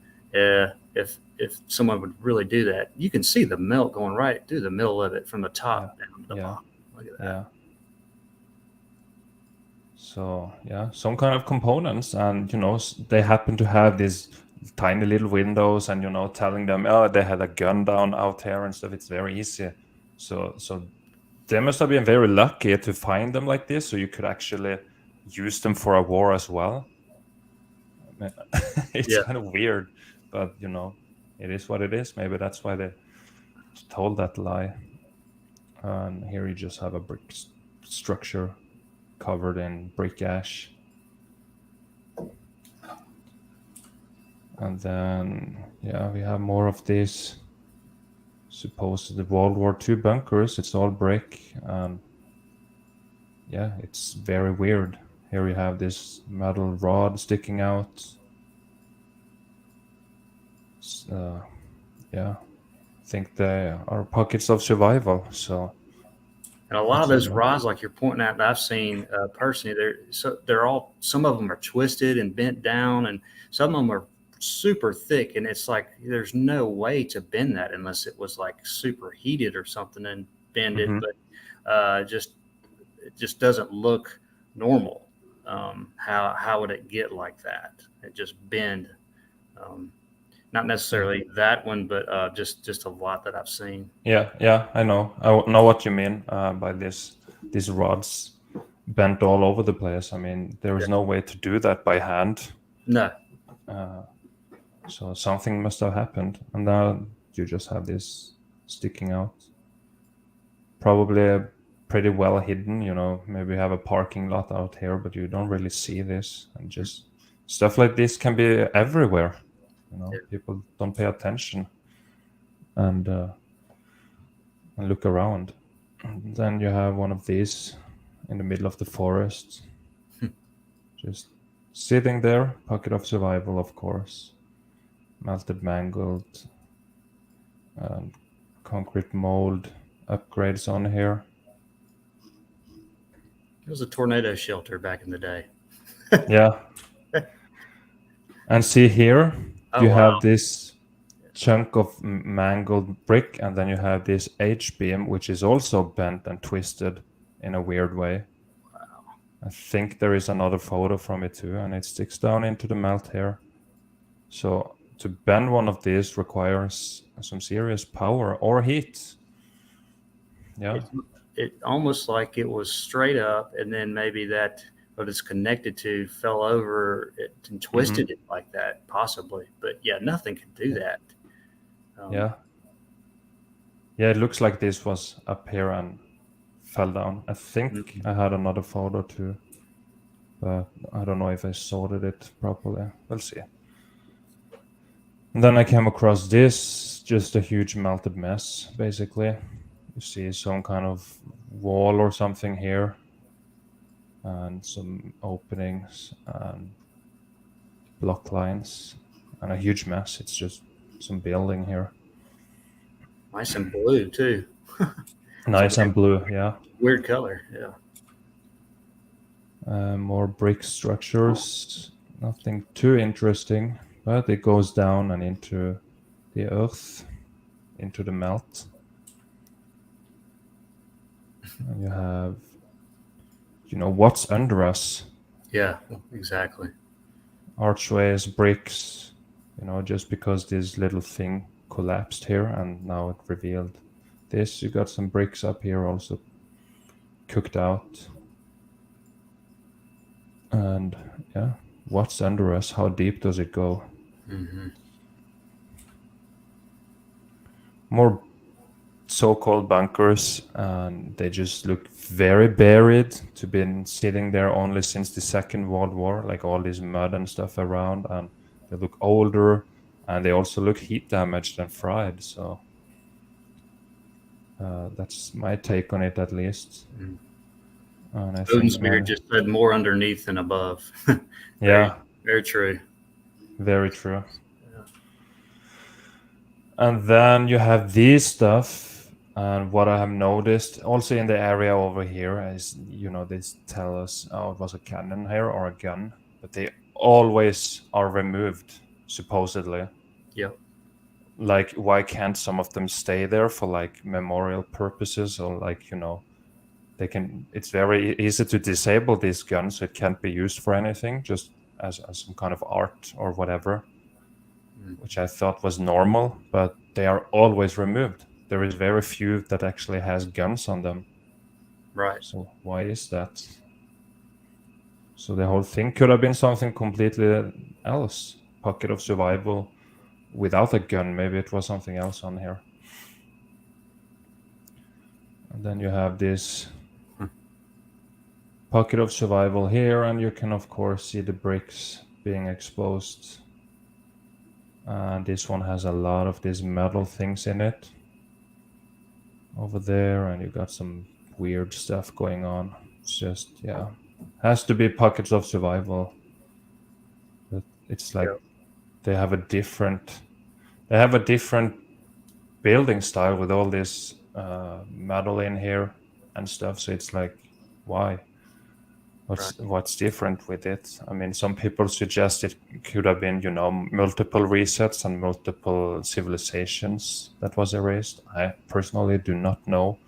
If someone would really do that, you can see the melt going right through the middle of it from the Yeah. top down to the Yeah. bottom. Look at that. Yeah. So yeah, some kind of components, and they happen to have these tiny little windows, and telling them, oh, they had a gun down out here and stuff. It's very easy. So they must have been very lucky to find them like this, so you could actually use them for a war as well. I mean, it's Yeah. kind of weird, but it is what it is. Maybe that's why they told that lie. And here you just have a brick structure covered in brick ash. And then, yeah, we have more of these supposed World War II bunkers. It's all brick. And yeah, it's very weird. Here you have this metal rod sticking out. Uh, yeah, I think they are pockets of survival. So And a lot of it's in those there. rods, like you're pointing out, that I've seen personally, they're all, some of them are twisted and bent down, and some of them are super thick. And it's like there's no way to bend that unless it was like super heated or something and bend it. Hmm. But just it just doesn't look normal. How would it get like that? It just bend. Um, Not Yeah. necessarily that one, but just a lot that I've seen. Yeah, yeah, I know. I know what you mean by these rods bent all over the place. I mean, there Yeah. is no way to do that by hand. No. Uh, so something must have happened, and now you just have this sticking out. Probably pretty well hidden. Maybe you have a parking lot out here, but you don't really see this. And just stuff like this can be everywhere. Yeah. People don't pay attention and look around. And then you have one of these in the middle of the forest, just sitting there. Pocket of survival, of course. Melted mangled and concrete mold upgrades on here. It was a tornado shelter back in the day. Yeah. And see here, Oh you wow. have this chunk of mangled brick, and then you have this H-beam, which is also bent and twisted in a weird way. I think there is another photo from it too, and it sticks down into the melt here. So to bend one of these requires some serious power or heat. Yeah. It's it almost like it was straight up, and then maybe that what it's connected to fell over it and Hmm. twisted it like that, possibly. But yeah, nothing can do that. Um, Yeah. Yeah, it looks like this was up here and fell down. I think I mhm. had another photo too, but I don't know if I sorted it properly. We'll see. And then I came across this, just a huge melted mess, basically. You see some kind of wall or something here, and some openings and block lines, and a huge mess. It's just some building here. Nice and blue too. It's a Nice and blue, yeah. weird color. Yeah. More brick structures, nothing too interesting, but it goes down and into the earth, into the melt. And you have, what's under us. Yeah. Exactly. Archways, bricks, just because this little thing collapsed here and now it revealed this. You got some bricks up here also cooked out. And yeah, what's under us? How deep does it go? Hmm. More so-called bunkers, and they just look very buried to been sitting there only since the Second World War, like all this mud and stuff around, and they look older, and they also look heat damaged and fried. So that's my take on it, at least. Mm. And I Odin think Spirit then, just said more underneath than above. very, yeah, very true. very true. Yeah. And then you have these stuff. And what I have noticed also in the area over here is, they tell us, oh, it was a cannon here or a gun, but they always are removed, supposedly. Yep. Like, why can't some of them stay there for like memorial purposes, or like, it's very easy to disable these guns, so it can't be used for anything, just as some kind of art or whatever, Mm. which I thought was normal, but they are always removed. There is very few that actually has guns on them. Right. So why is that? So the whole thing could have been something completely else. Pocket of survival without a gun. Maybe it was something else on here. And then you have this Hmm. pocket of survival here, and you can of course see the bricks being exposed. And this one has a lot of these metal things in it over there, and you got some weird stuff going on. It's just, yeah, has to be pockets of survival. But it's like Yep. they have a different they have a different building style with all this metal in here and stuff. So it's like, why? Right. What's different with it? I mean, some people suggest it could have been, multiple resets and multiple civilizations that was erased. I personally do not know,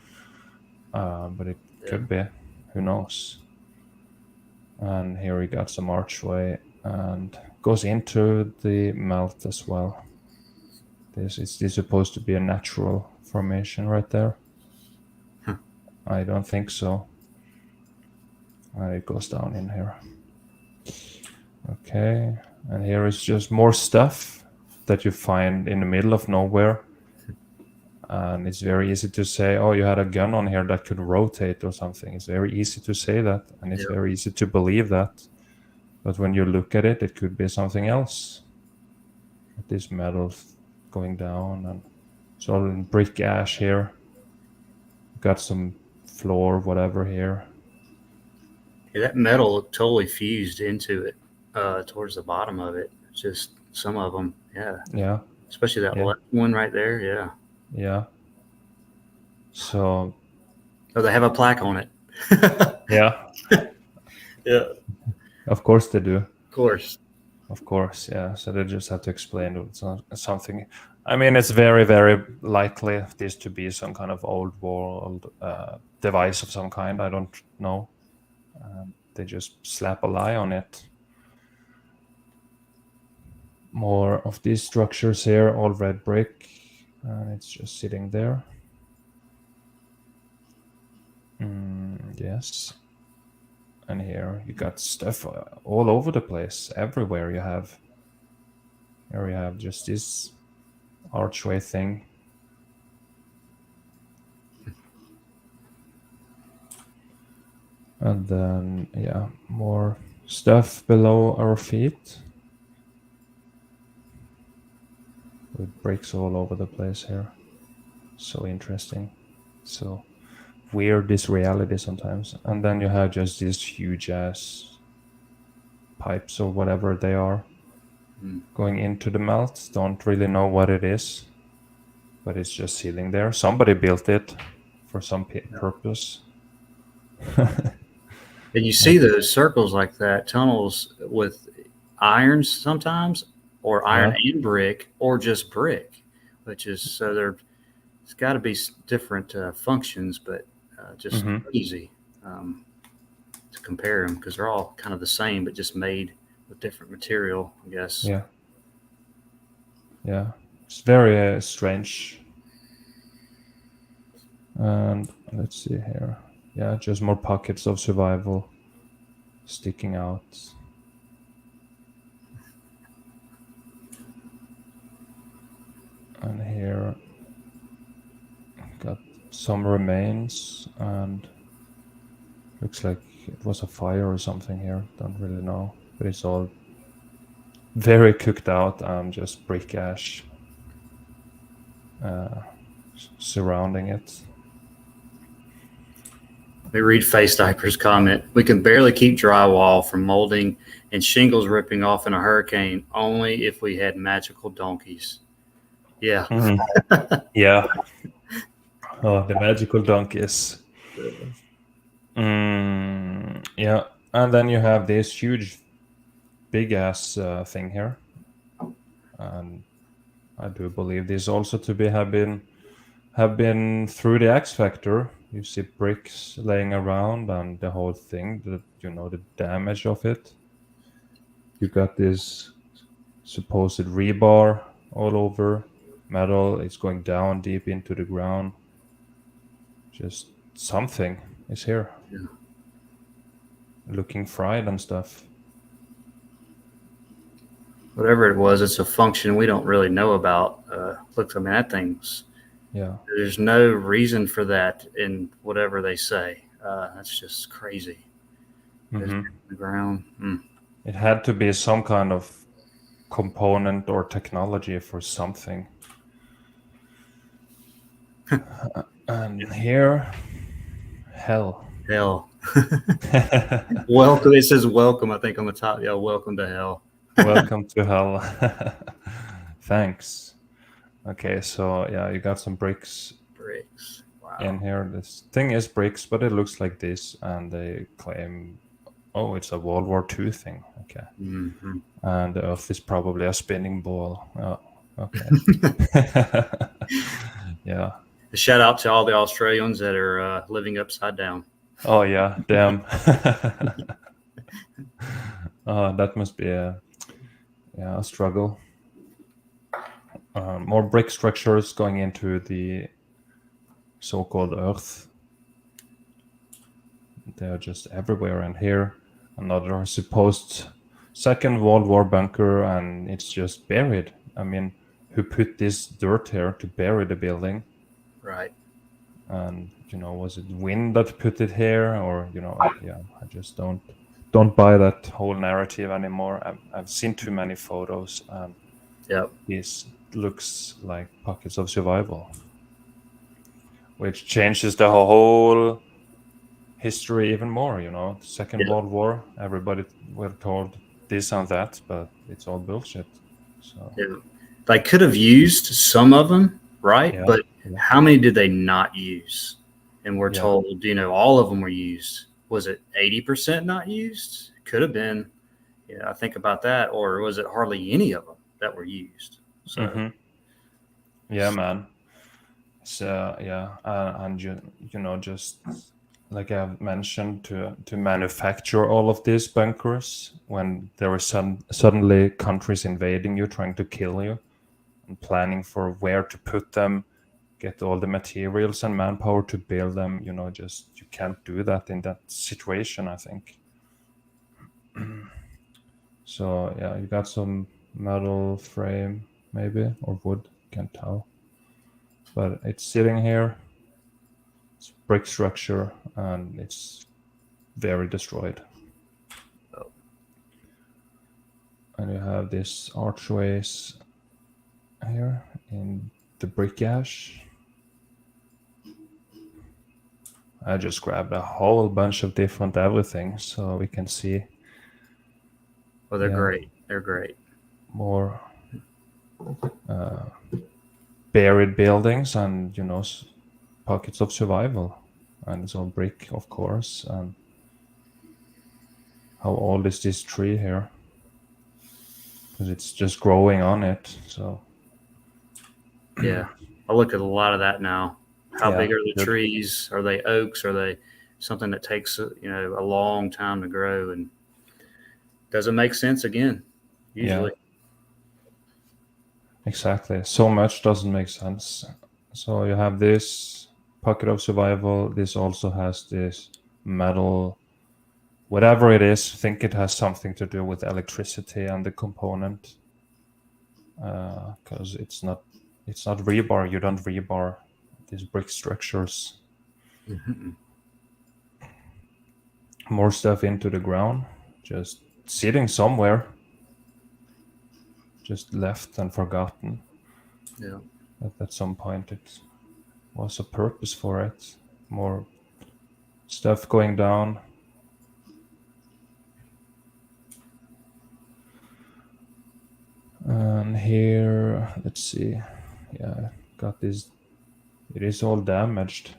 but it Yeah. could be. Who knows? And here we got some archway and goes into the melt as well. This supposed to be a natural formation right there? Hmm. I don't think so. It goes down in here. Okay, and here is just more stuff that you find in the middle of nowhere. And it's very easy to say, oh, you had a gun on here that could rotate or something. It's very easy to say that, and it's Yep. very easy to believe that. But when you look at it, it could be something else. This metal going down, and it's all in brick ash here. Got some floor, whatever here. Yeah, that metal totally fused into it towards the bottom of it. Just some of them. Yeah. Yeah, Especially that yeah, left one right there. Yeah. yeah. So Oh, they have a plaque on it. yeah, Yeah. Of course they do. Of course. Of course, yeah. So they just have to explain something. I mean, it's very, very likely this to be some kind of old world device of some kind. I don't know. They just slap a lie on it. More of these structures here, all red brick, and it's just sitting there. Yes. And here you got stuff all over the place. Everywhere you have. Here you have just this archway thing. And then, yeah, more stuff below our feet. With bricks all over the place here. So interesting. So weird, this reality sometimes. And then you have just these huge ass pipes or whatever they are going into the melt. Don't really know what it is, but it's just sitting there. Somebody built it for some purpose. And you see those circles like that, tunnels with irons sometimes, or iron and brick, or just brick, which is so there. It's got to be different functions, but just easy to compare them because they're all kind of the same, but just made with different material, I guess. Yeah. Yeah. It's very strange. And let's see here. Yeah, just more pockets of survival sticking out. And here got some remains, and looks like it was a fire or something here. Don't really know, but it's all very cooked out and just brick ash surrounding it. Let me read Face Diaper's comment. We can barely keep drywall from molding and shingles ripping off in a hurricane, only if we had magical donkeys. Yeah. Yeah. Oh, the magical donkeys. Yeah. And then you have this huge, big ass thing here. And I do believe this also to be have been through the X Factor. You see bricks laying around and the whole thing, the damage of it. You got this supposed rebar all over, metal. It's going down deep into the ground. Just something is here. Yeah. Looking fried and stuff. Whatever it was, it's a function we don't really know about. Look, I mean, that thing's. Yeah. There's no reason for that in whatever they say. That's just crazy. The ground. It had to be some kind of component or technology for something. And here, hell. Welcome. It says welcome, I think, on the top. Yeah, welcome to hell. Welcome to hell. Thanks. Okay, so yeah, you got some bricks. Wow. In here. This thing is bricks, but it looks like this, and they claim, oh, it's a World War II thing. Okay. And the Earth is probably a spinning ball. Oh, okay. Yeah. A shout out to all the Australians that are living upside down. Oh yeah, damn. That must be a struggle. More brick structures going into the so-called Earth. They're just everywhere. And here, another supposed Second World War bunker, and it's just buried. I mean, who put this dirt here to bury the building? Right. And was it wind that put it here, or I just don't buy that whole narrative anymore. I've seen too many photos, and this looks like pockets of survival, which changes the whole history even more. The Second World War, everybody were told this and that, but it's all bullshit. So they could have used some of them, right? Yeah. But how many did they not use? And we're told, all of them were used. Was it 80% not used? Could have been. Yeah, I think about that. Or was it hardly any of them that were used? So, Yeah, man. So yeah, and just like I've mentioned, to manufacture all of these bunkers when there were suddenly countries invading you, trying to kill you, and planning for where to put them, get all the materials and manpower to build them. Just you can't do that in that situation, I think. So yeah, you got some metal frame maybe or wood, can't tell, but it's sitting here. It's brick structure and it's very destroyed. oh, And you have this archways here in the brick ash. I just grabbed a whole bunch of different everything so we can see. well, they're Yeah, great. They're great. more buried buildings and pockets of survival, and it's all brick, of course. And how old is this tree here? Because it's just growing on it. So Yeah, I look at a lot of that now. How yeah, big are the good. trees? Are they oaks? Are they something that takes a long time to grow? And does it make sense again? Yeah, Usually, exactly. So much doesn't make sense. So you have this pocket of survival. This also has this metal, whatever it is. I think it has something to do with electricity and the component. Because it's not rebar. You don't rebar these brick structures. Mhm. More stuff into the ground, just sitting somewhere, just left and forgotten. Yeah, At some point, it was a purpose for it. More stuff going down. And here, let's see. Yeah, got this. It is all damaged.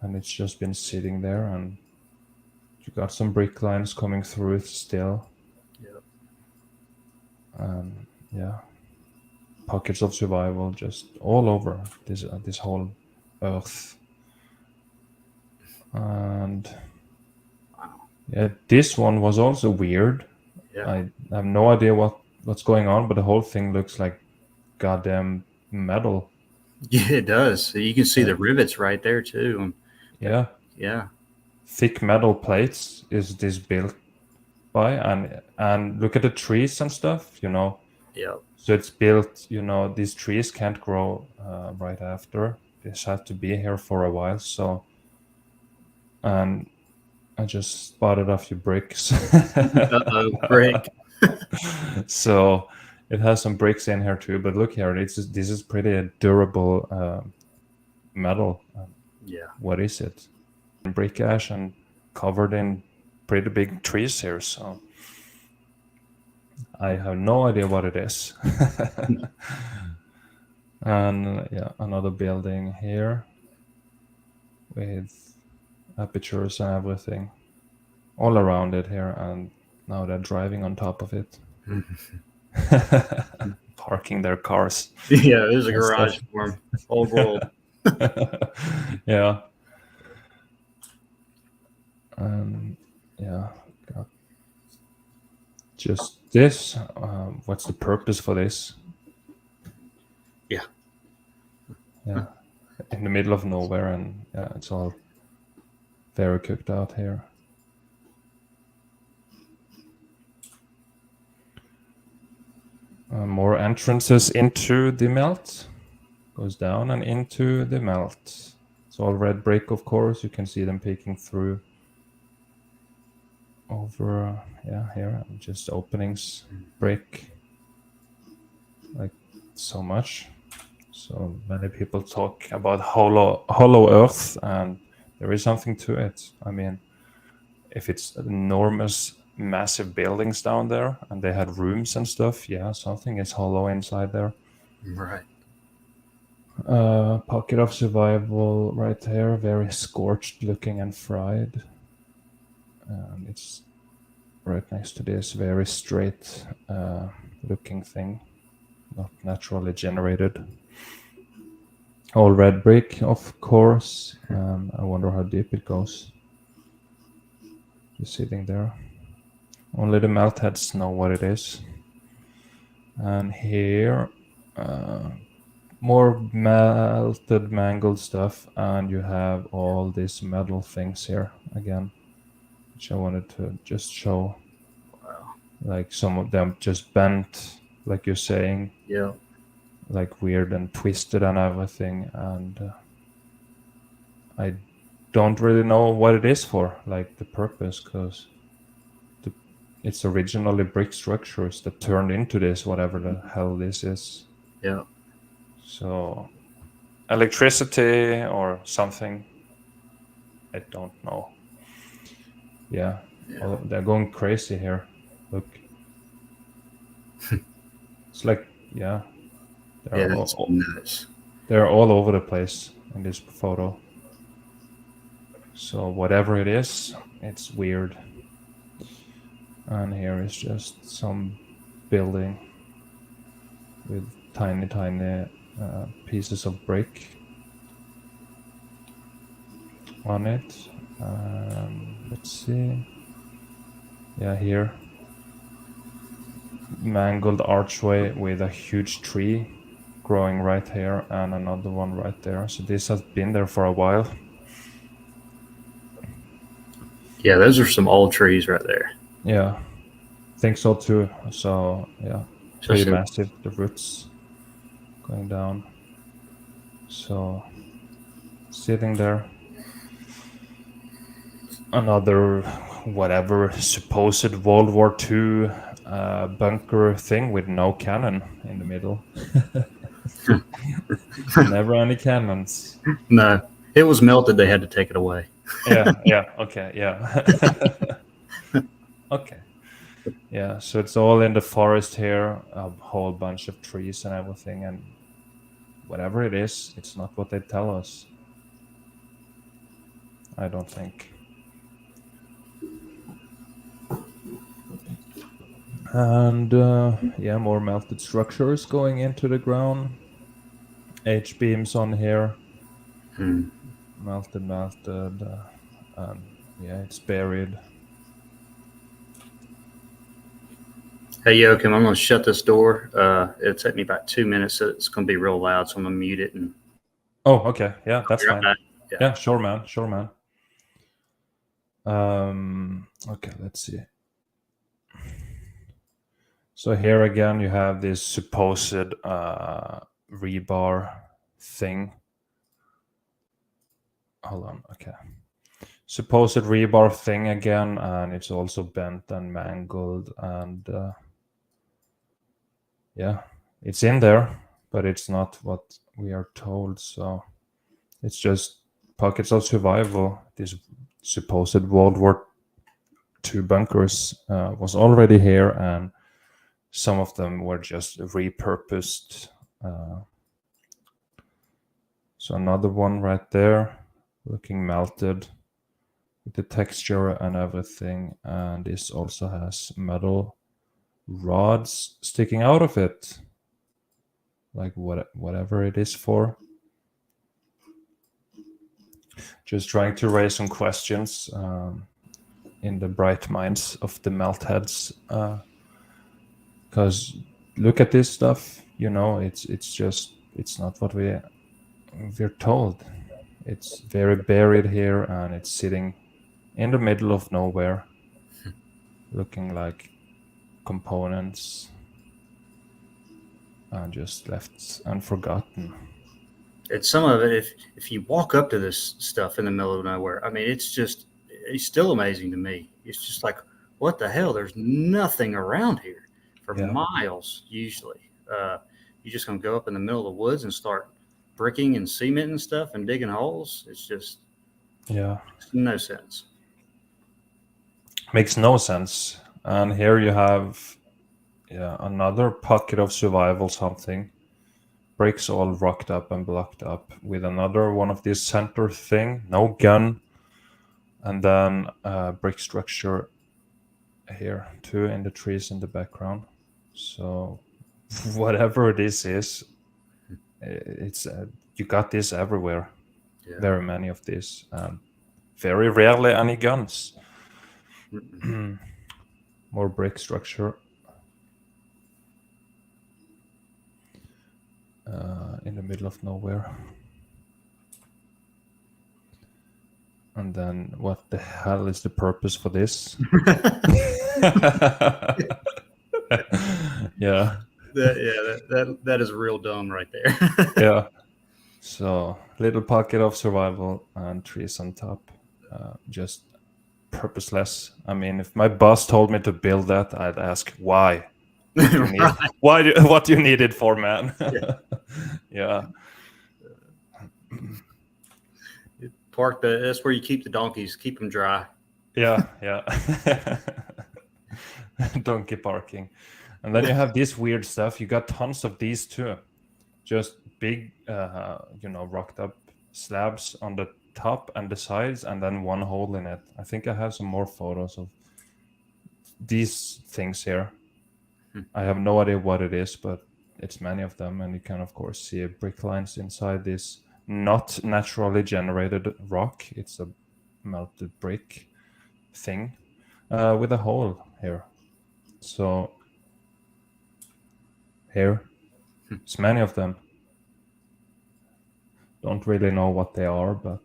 And it's just been sitting there. And you got some brick lines coming through it still. yeah, And yeah, pockets of survival just all over this whole earth. And wow, yeah, this one was also weird. yeah, I have no idea what's going on, but the whole thing looks like goddamn metal. yeah. It does. So you can see Yeah, the rivets right there too. yeah. Yeah, Thick metal plates is this built by, and look at the trees and stuff. yeah, So it's built. These trees can't grow right after. This had to be here for a while. So, and I just spotted a few bricks. uh-oh, brick. So it has some bricks in here too. But look here, this is pretty durable metal. Yeah, What is it? Brick ash and covered in pretty big trees here. So I have no idea what it is. And yeah, another building here with apertures and everything all around it here. And now they're driving on top of it, parking their cars yeah. There's a and stuff. garage for him. Old world. Yeah. And yeah, got just this. What's the purpose for this? Yeah, Yeah, in the middle of nowhere, and yeah, it's all very cooked out here. More entrances into the melt. Goes down and into the melt. It's all red brick, of course. You can see them peeking through over, yeah, here, and just openings, brick, like so much. So many people talk about hollow earth, and there is something to it. I mean, if it's enormous, massive buildings down there and they had rooms and stuff, yeah, something is hollow inside there. right. Pocket of survival right here, very scorched looking and fried. and it's right next to this very straight looking thing, not naturally generated. All red brick, of course. I wonder how deep it goes. Just sitting there. Only the melt heads know what it is. And here, more melted, mangled stuff, and you have all these metal things here again, which I wanted to just show. Wow. Like some of them just bent, like you're saying, Yeah. like weird and twisted and everything. And I don't really know what it is for, like the purpose, because it's originally brick structures that turned into this, whatever the hell this is. Yeah. So electricity or something, I don't know. Yeah. Oh, they're going crazy here. Look. It's like, yeah, Yeah, that's nuts. they're all over the place in this photo. So whatever it is, it's weird. And here is just some building with tiny, tiny pieces of brick on it. Let's see. Yeah, here. Mangled archway with a huge tree growing right here and another one right there. So this has been there for a while. Yeah, those are some old trees right there. Yeah, think so too. So yeah, pretty Especially, massive, the roots going down. So sitting there, another whatever supposed World War II bunker thing with no cannon in the middle. Never any cannons. no, it was melted. They had to take it away. Yeah, okay, yeah. Okay. Yeah, so it's all in the forest here, a whole bunch of trees and everything, and whatever it is, it's not what they tell us. I don't think. And yeah, more melted structures going into the ground. H beams on here. Hmm. Melted, and yeah, it's buried. Hey, Joachim, I'm going to shut this door. It'll take me about 2 minutes. So it's going to be real loud, so I'm going to mute it. And Oh, okay. Yeah, that's be right fine. back. Yeah. Yeah, sure, man. Sure, man. Okay, let's see. So here again, you have this supposed rebar thing. Hold on. Okay. Supposed rebar thing again, and it's also bent and mangled, and yeah, it's in there, but it's not what we are told. So it's just pockets of survival. This supposed World War II bunkers was already here, and some of them were just repurposed. So another one right there, looking melted with the texture and everything. And this also has metal rods sticking out of it, like whatever it is for. Just trying to raise some questions in the bright minds of the melt heads, because look at this stuff. It's not what we're told. It's very buried here, and it's sitting in the middle of nowhere, looking like components and just left and forgotten. It's some of it. If you walk up to this stuff in the middle of nowhere, I mean, it's still amazing to me. It's just like, what the hell? There's nothing around here for miles usually. You're just going to go up in the middle of the woods and start bricking and cementing stuff and digging holes. It's just no sense. Makes no sense. And here you have another pocket of survival, something. Bricks all rocked up and blocked up with another one of this center thing. No gun. And then brick structure here too in the trees in the background. So whatever this is, it's you got this everywhere. Yeah. Very many of these. Very rarely any guns. More brick structure. In the middle of nowhere. And then what the hell is the purpose for this? Yeah. That is real dumb right there. Yeah. So little pocket of survival and trees on top. Just purposeless. I mean, if my boss told me to build that, I'd ask why. What do you need? Right. What do you need it for, man? Yeah. Yeah. Park the. That's where you keep the donkeys. Keep them dry. Yeah. Yeah. Donkey parking. And then you have this weird stuff. You got tons of these too. Just big, rocked up slabs on the top and the sides, and then one hole in it. I think I have some more photos of these things here. I have no idea what it is, but it's many of them, and you can of course see brick lines inside this not naturally generated rock. It's a melted brick thing with a hole here. So here, it's many of them. Don't really know what they are, but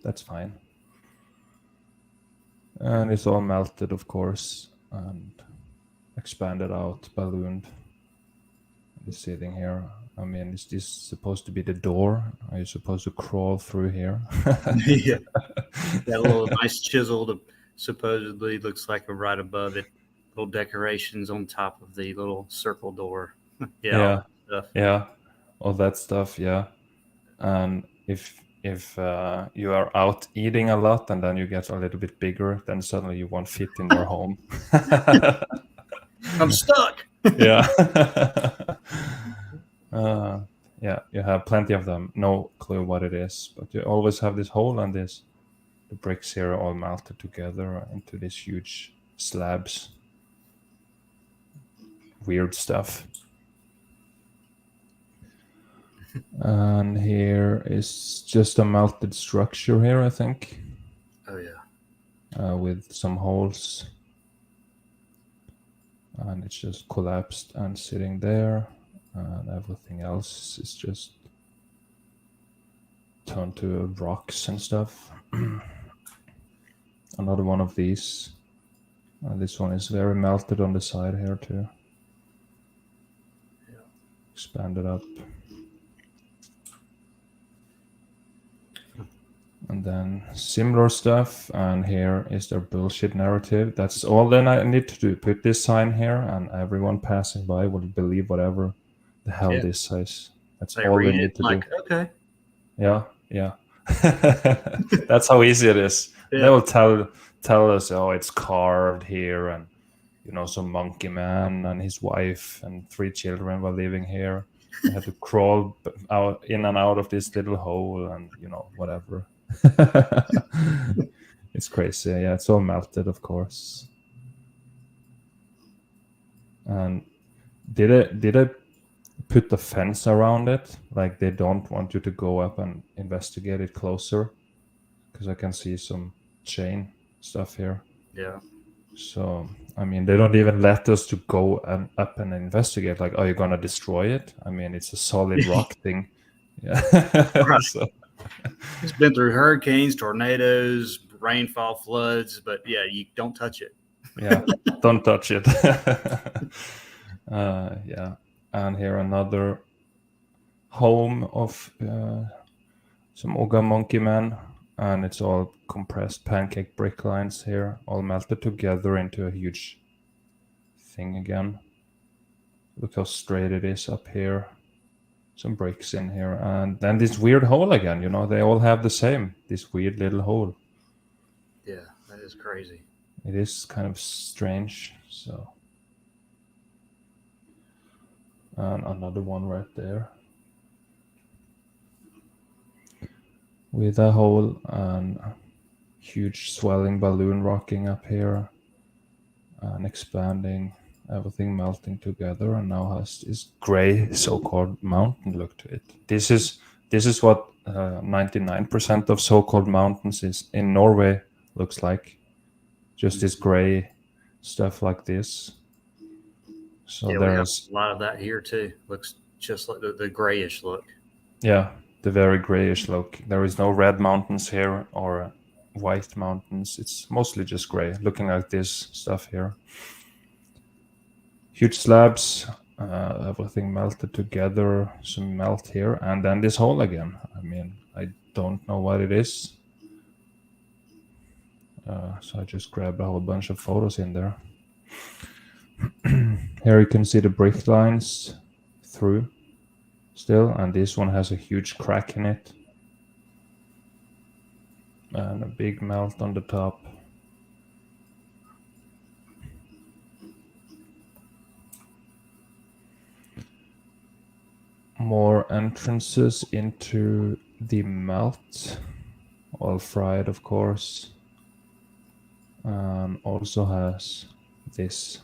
that's fine. And it's all melted, of course, and expanded out, ballooned. It's sitting here. I mean, is this supposed to be the door? Are you supposed to crawl through here? Yeah. That little nice chiseled, supposedly looks like a right above it. Little decorations on top of the little circle door. Yeah. All Yeah, that stuff. yeah, all that stuff. Yeah, and if you are out eating a lot and then you get a little bit bigger, then suddenly you won't fit in your home. I'm stuck. Yeah. Yeah, you have plenty of them. No clue what it is, but you always have this hole and this. The bricks here are all melted together into these huge slabs. Weird stuff. And here is just a melted structure here, I think, Oh yeah. with some holes. And it's just collapsed and sitting there. And everything else is just turned to rocks and stuff. Another one of these. This one is very melted on the side here too. Yeah. Expanded up. And then similar stuff, and here is their bullshit narrative. That's all then I need to do. Put this sign here, and everyone passing by will believe whatever the hell Yeah. this says. That's They all they read need it to like, do. okay. Yeah, yeah. That's how easy it is. Yeah. They will tell us, oh, it's carved here, and some monkey man and his wife and 3 children were living here. They had to crawl out in and out of this little hole, and whatever. It's crazy. Yeah, it's all melted, of course. And did I put the fence around it? Like they don't want you to go up and investigate it closer, because I can see some chain stuff here. Yeah. So I mean, they don't even let us to go up and investigate. Like, are you gonna destroy it? I mean, it's a solid rock thing. Yeah. Right. So, It's been through hurricanes, tornadoes, rainfall, floods, but yeah, you don't touch it. yeah, don't touch it. Yeah, and here another home of some Oga monkey man, and it's all compressed pancake brick lines here, all melted together into a huge thing again. Look how straight it is up here. Some bricks in here, and then this weird hole again. They all have the same, this weird little hole. Yeah, that is crazy. It is kind of strange. So, and another one right there with a hole, and Huge swelling balloon rocking up here and expanding, everything melting together, and now has this gray so-called mountain look to it. This is what 99% of so-called mountains is in Norway looks like. Just this gray stuff like this. So Yeah, we have there's a lot of that here too. Looks just like the grayish look. the very grayish look. There is no red mountains here or white mountains. It's mostly just gray, looking like this stuff here. Huge slabs, everything melted together, some melt here, and then this hole again. I mean, I don't know what it is. So I just grabbed a whole bunch of photos in there. Here you can see the brick lines through still, and this one has a huge crack in it. And a big melt on the top. More entrances into the melt, all fried, of course. And also has this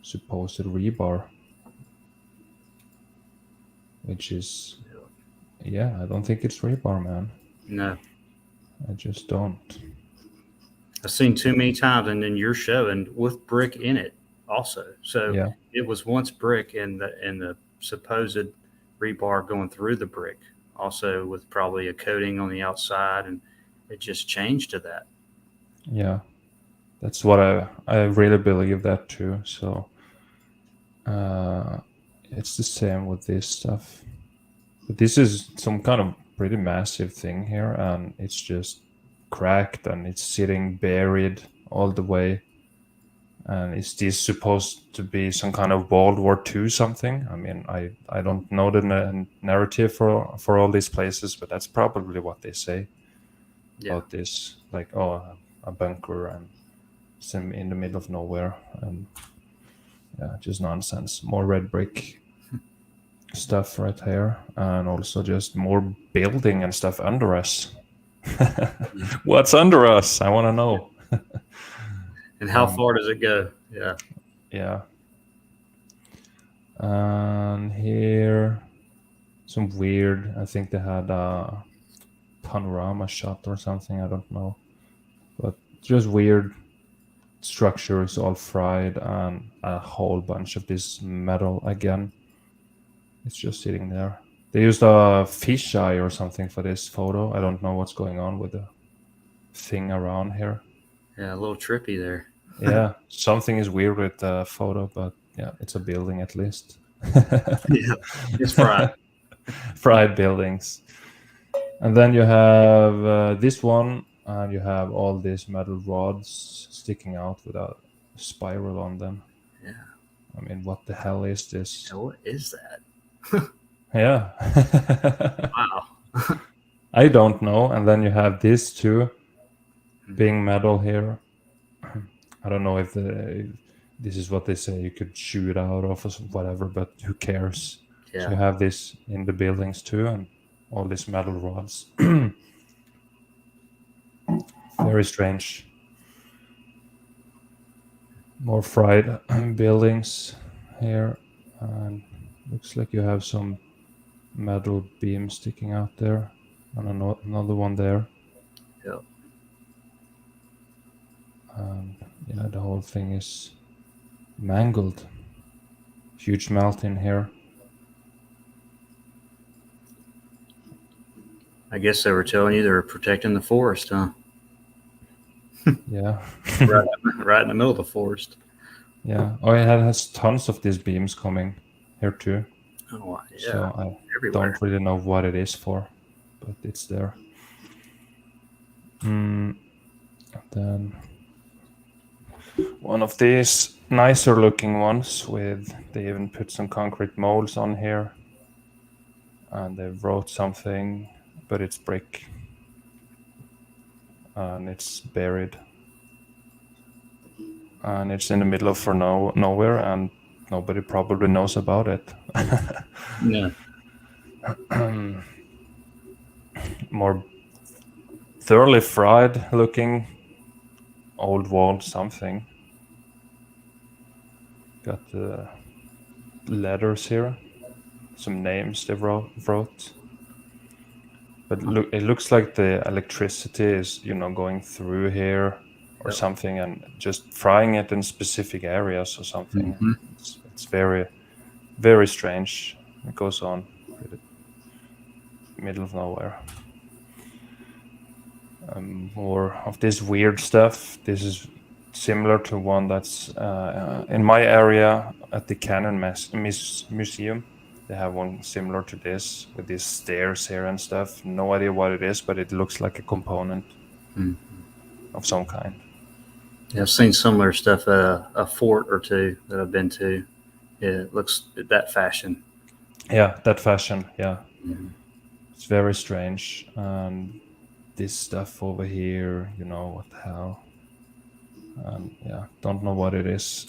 supposed rebar, which is, I don't think it's rebar, man. No, I just don't. I've seen too many times, and then you're showing with brick in it also. So Yeah, it was once brick, and the supposed rebar going through the brick, also with probably a coating on the outside, and it just changed to that. yeah. That's what I really believe that too. So it's the same with this stuff. But this is some kind of pretty massive thing here, and it's just cracked and it's sitting buried all the way. And is this supposed to be some kind of World War II something? I mean, I don't know the narrative for all these places, but that's probably what they say about this. Like, oh, a bunker and some in the middle of nowhere, and just nonsense. More red brick stuff right here, and also just more building and stuff under us. What's under us? I want to know. And how far does it go? Yeah. Yeah. And here, some weird. I think they had a panorama shot or something. I don't know, but just weird structures all fried and a whole bunch of this metal again. It's just sitting there. They used a fisheye or something for this photo. I don't know what's going on with the thing around here. Yeah, a little trippy there. Yeah, something is weird with the photo, but yeah, it's a building at least. Yeah, it's fried. Fried buildings. And then you have this one, and you have all these metal rods sticking out with a spiral on them. Yeah. I mean, what the hell is this? So what is that? Yeah. Wow. I don't know. And then you have this too, being metal here. I don't know if this is what they say you could shoot out of or whatever, but who cares? Yeah. So you have this in the buildings too, and all these metal rods. Very strange. More fried buildings here, and looks like you have some metal beams sticking out there, and another one there. Yep. And yeah, the whole thing is mangled. Huge melt in here. I guess they were telling you they were protecting the forest, huh? Yeah. right in the middle of the forest. Yeah. Oh, it has tons of these beams coming here too. Oh, yeah. So I Everywhere. don't really know what it is for, but it's there. Then one of these nicer looking ones they even put some concrete molds on here, and they wrote something, but it's brick and it's buried, and it's in the middle of nowhere, and nobody probably knows about it. Yeah. More thoroughly fried looking old wall something. Got the letters here, some names they wrote. But look, it looks like the electricity is, going through here or Yep. something and just frying it in specific areas or something. Hmm. It's very, very strange. It goes on in the middle of nowhere. More of this weird stuff. This is similar to one that's in my area at the Cannon Museum. They have one similar to this with these stairs here and stuff. No idea what it is, but it looks like a component of some kind. Yeah, I've seen similar stuff at a fort or two that I've been to. It looks that fashion. Yeah, that fashion. Yeah, Mhm. it's very strange. And this stuff over here, what the hell? And yeah, don't know what it is,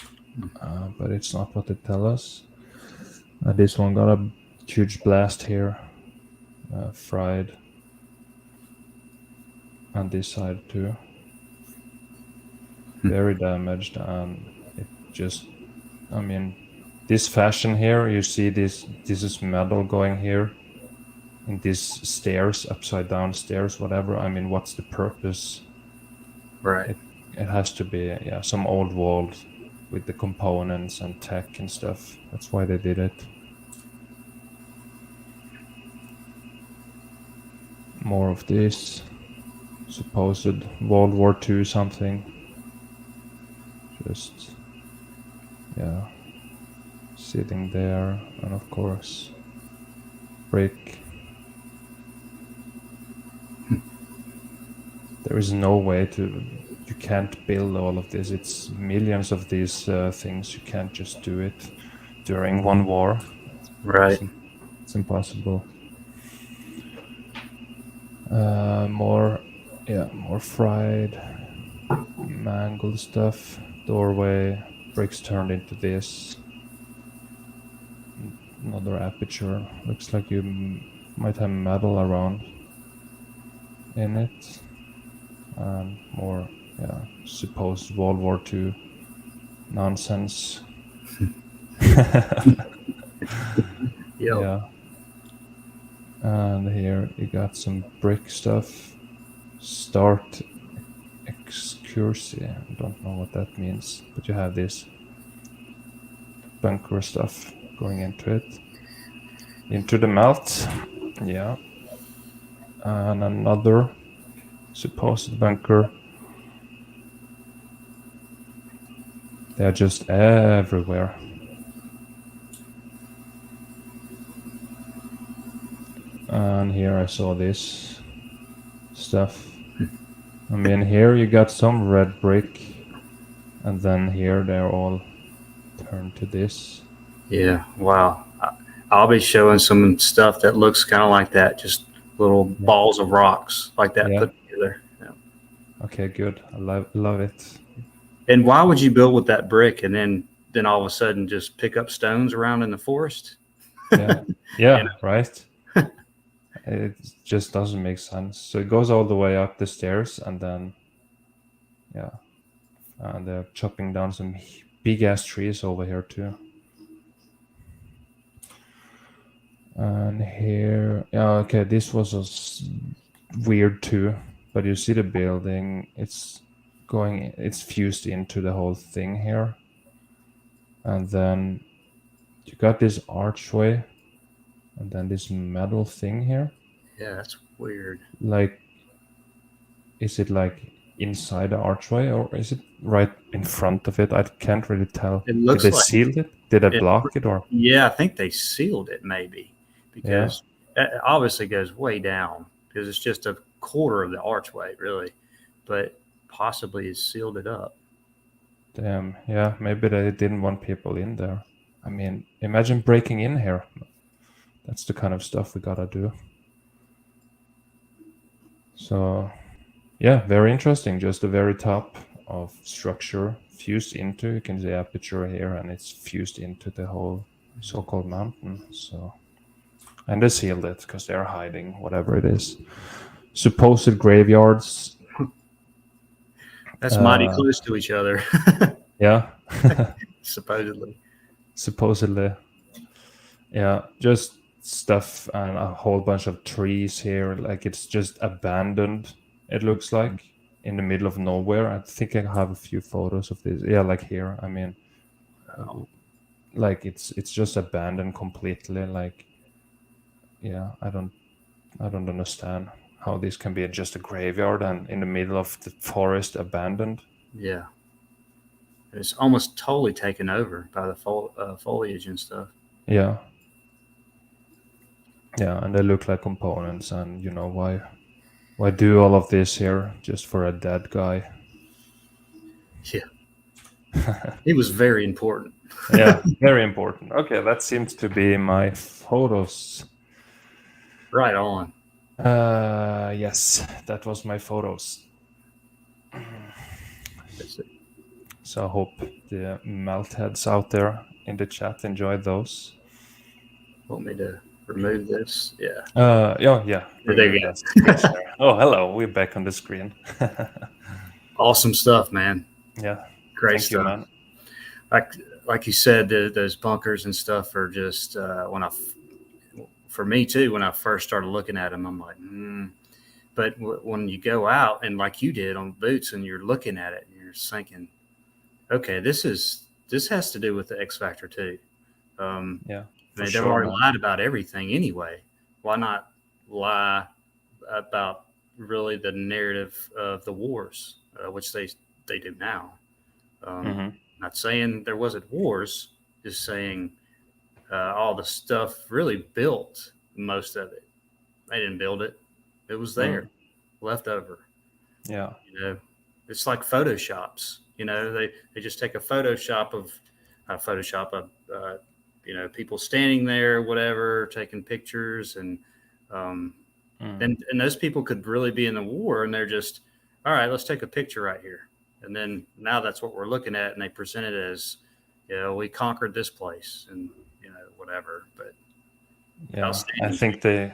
but it's not what they tell us. This one got a huge blast here, fried, and this side too. Very damaged, and it just, I mean, this fashion here, you see this is metal going here in these stairs, upside down stairs, whatever. I mean, what's the purpose? Right. It has to be, yeah, some old wall with the components and tech and stuff. That's why they did it. More of this supposed World War II something. Just, yeah, sitting there, and of course, brick. There is no way to. You can't build all of this. It's millions of these things. You can't just do it during one war. Right. It's, it's impossible. More, yeah, more fried, mangled stuff. Doorway, bricks turned into this. Another aperture. Looks like you might have metal around in it. And more, yeah, supposed World War II nonsense. Yep. Yeah. And here you got some brick stuff. Start excursion. I don't know what that means, but you have this bunker stuff going into it. Into the melt. Yeah. And another supposed bunker. They're just everywhere. And here I saw this stuff. I mean, here you got some red brick, and then here they're all turned to this. Yeah. Wow. I'll be showing some stuff that looks kind of like that, just little Yeah. balls of rocks like that Yeah. put together. Yeah. Okay, good. I love it. And why would you build with that brick and then all of a sudden just pick up stones around in the forest? Yeah. You Yeah, right. It just doesn't make sense. So it goes all the way up the stairs, and then, yeah, and they're chopping down some big ass trees over here too. And here, yeah, okay, this was weird too. But you see the building; it's fused into the whole thing here, and then you got this archway, and then this metal thing here. Yeah, that's weird. Like, is it like inside the archway, or is it right in front of it? I can't really tell. It Did they looks like seal it? Did they it. block it, or Yeah, I think they sealed it maybe yeah? because it obviously goes way down because it's just a quarter of the archway, really, but possibly it's sealed it up. Damn, yeah, maybe they didn't want people in there. I mean, imagine breaking in here. That's the kind of stuff we gotta do. So, yeah, very interesting. Just the very top of structure fused into. You can see aperture here, and it's fused into the whole so-called mountain. So, and they sealed it because they're hiding whatever it is. supposed graveyards. That's mighty close to each other, Yeah, supposedly. supposedly. Yeah, just stuff and a whole bunch of trees here. Like it's just abandoned. It looks like in the middle of nowhere. I think I have a few photos of this. Yeah, like here. I mean, Oh, like it's just abandoned completely. Like, yeah, I don't understand how this can be just a graveyard and in the middle of the forest abandoned. yeah. It's almost totally taken over by the foliage and stuff. Yeah, yeah, and they look like components. And why do all of this here just for a dead guy? Yeah. It was very important. Yeah, very important. Okay, that seems to be my photos. Right on. Yes, that was my photos. That's it. So I hope the melt heads out there in the chat enjoyed those. Want me to remove this? Yeah. Yeah, yeah. There you Remove go. that screen share. Oh, hello. We're back on the screen. Awesome stuff, man. Yeah. Great Thank you, stuff. man. Like you said, those bunkers and stuff are just for me too. When I first started looking at them, I'm like, But when you go out and like you did on boots, and you're looking at it, and you're thinking, okay, this has to do with the X Factor too. Yeah, I for mean, they've sure, already man. lied about everything anyway. Why not lie about really the narrative of the wars, which they do now? Mm-hmm. Not saying there wasn't wars, just saying all the stuff really built most of it. They didn't build it; it was there, Mm. left over. Yeah. You know, it's like photoshops. They just take a Photoshop of people standing there, whatever, taking pictures, and um, Mm. and those people could really be in the war, and they're just, all right, let's take a picture right here, and then now that's what we're looking at, and they present it as, we conquered this place, and whatever, but Yeah. outstanding.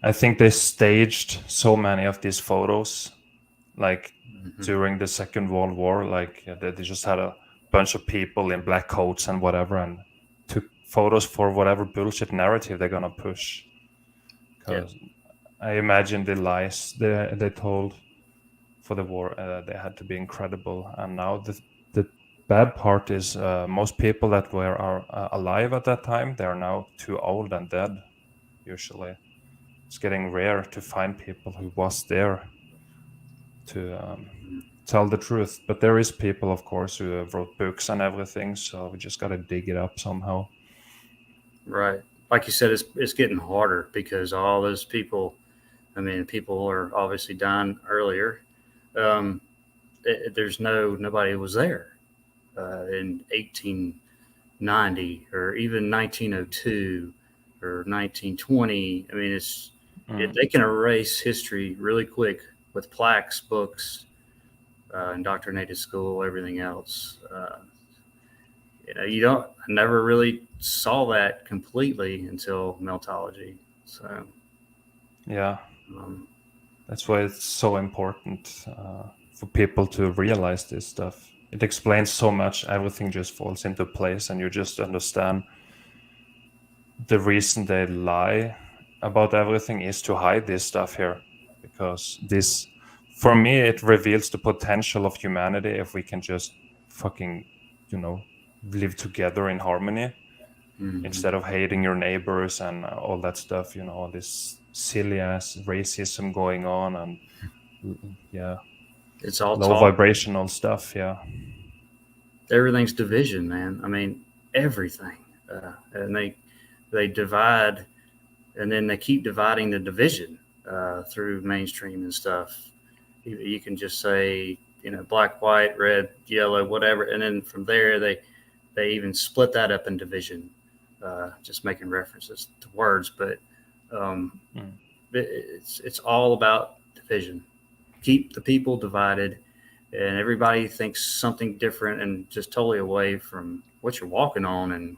I think they staged so many of these photos like Mm-hmm. during the Second World War. Like they just had a bunch of people in black coats and whatever, and took photos for whatever bullshit narrative they're gonna push. Yeah, Because I imagine the lies they told for the war, they had to be incredible. And now the bad part is most people that were are alive at that time, they are now too old and dead. Usually, it's getting rare to find people who was there to tell the truth. But there is people, of course, who wrote books and everything. So we just gotta dig it up somehow. right. Like you said, it's getting harder because all those people. I mean, people are obviously dying earlier. Um, there's nobody was there in 1890 or even 1902 or 1920. I mean, Mm. they can erase history really quick with plaques, books, indoctrinated school, everything else. I never really saw that completely until meltology. So, Yeah, um, that's why it's so important for people to realize this stuff. It explains so much. Everything just falls into place, and you just understand the reason they lie about everything is to hide this stuff here. Because this, for me, it reveals the potential of humanity if we can just fucking, you know, live together in harmony mhm. instead of hating your neighbors and all that stuff, all this silly ass racism going on and yeah, It's all low talk. vibrational stuff. Yeah. Everything's division, man. I mean, everything, and they divide, and then they keep dividing the division through mainstream and stuff. You can just say, black, white, red, yellow, whatever, and then from there they even split that up in division, just making references to words, but um, Mm. it's all about division. Keep the people divided, and everybody thinks something different and just totally away from what you're walking on and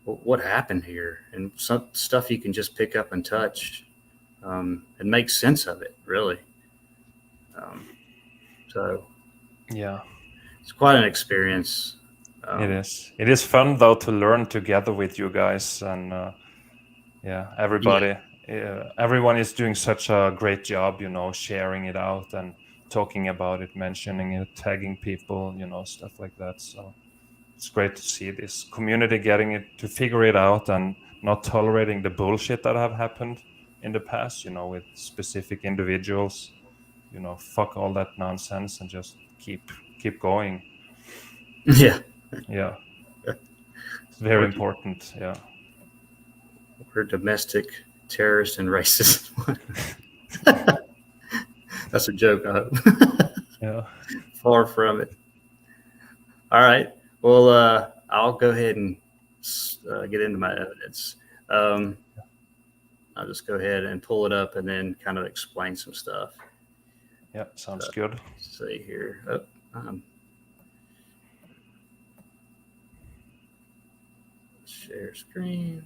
what happened here, and some stuff you can just pick up and touch. and make sense of it, really. So Yeah, it's quite an experience. it is. It is fun though to learn together with you guys, and yeah, Yeah, everybody, everyone is doing such a great job, sharing it out and talking about it, mentioning it, tagging people, stuff like that. So it's great to see this community getting it to figure it out and not tolerating the bullshit that have happened in the past, with specific individuals. Fuck all that nonsense and just keep going. yeah. Yeah, it's very We're, important. Yeah. we're domestic terrorists and racists. That's a joke, I hope. Yeah. Far from it. All right. Well, I'll go ahead and get into my evidence. Um, I'll just go ahead and pull it up and then kind of explain some stuff. Yeah, sounds good. Let's see here. Oh, share screen.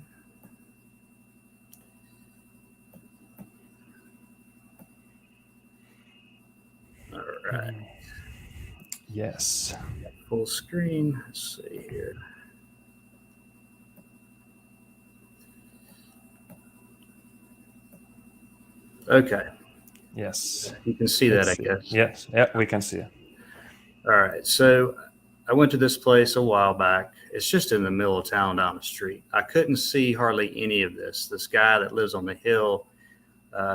All right. Yes. Full screen. Let's see here. Okay. Yes. You can see Let's that, I see. guess. Yes. Yeah, we can see it. All right. So I went to this place a while back. It's just in the middle of town down the street. I couldn't see hardly any of this. This guy that lives on the hill,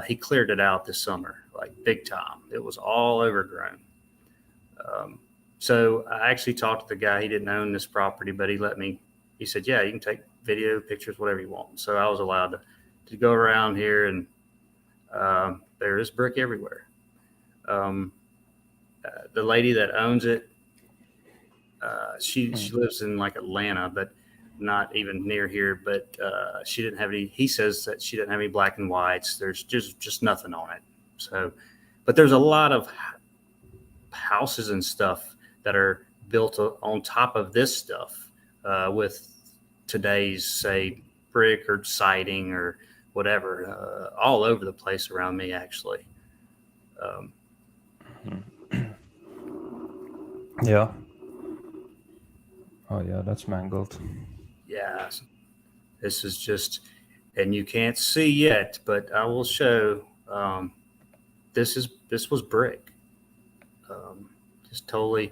he cleared it out this summer, like big time. It was all overgrown. Um, so I actually talked to the guy. He didn't own this property, but he let me. He said, "Yeah, you can take video, pictures, whatever you want." So I was allowed to go around here, and there is brick everywhere. Um, the lady that owns it, she lives in like Atlanta, but not even near here. But she didn't have any. He says that she didn't have any black and whites. There's just nothing on it. So, but there's a lot of houses and stuff that are built on top of this stuff with today's, say, brick or siding or whatever, all over the place around me, actually. Um, Yeah. Oh yeah, that's mangled. yeah, this is just, and you can't see yet, but I will show. This was brick, um, just totally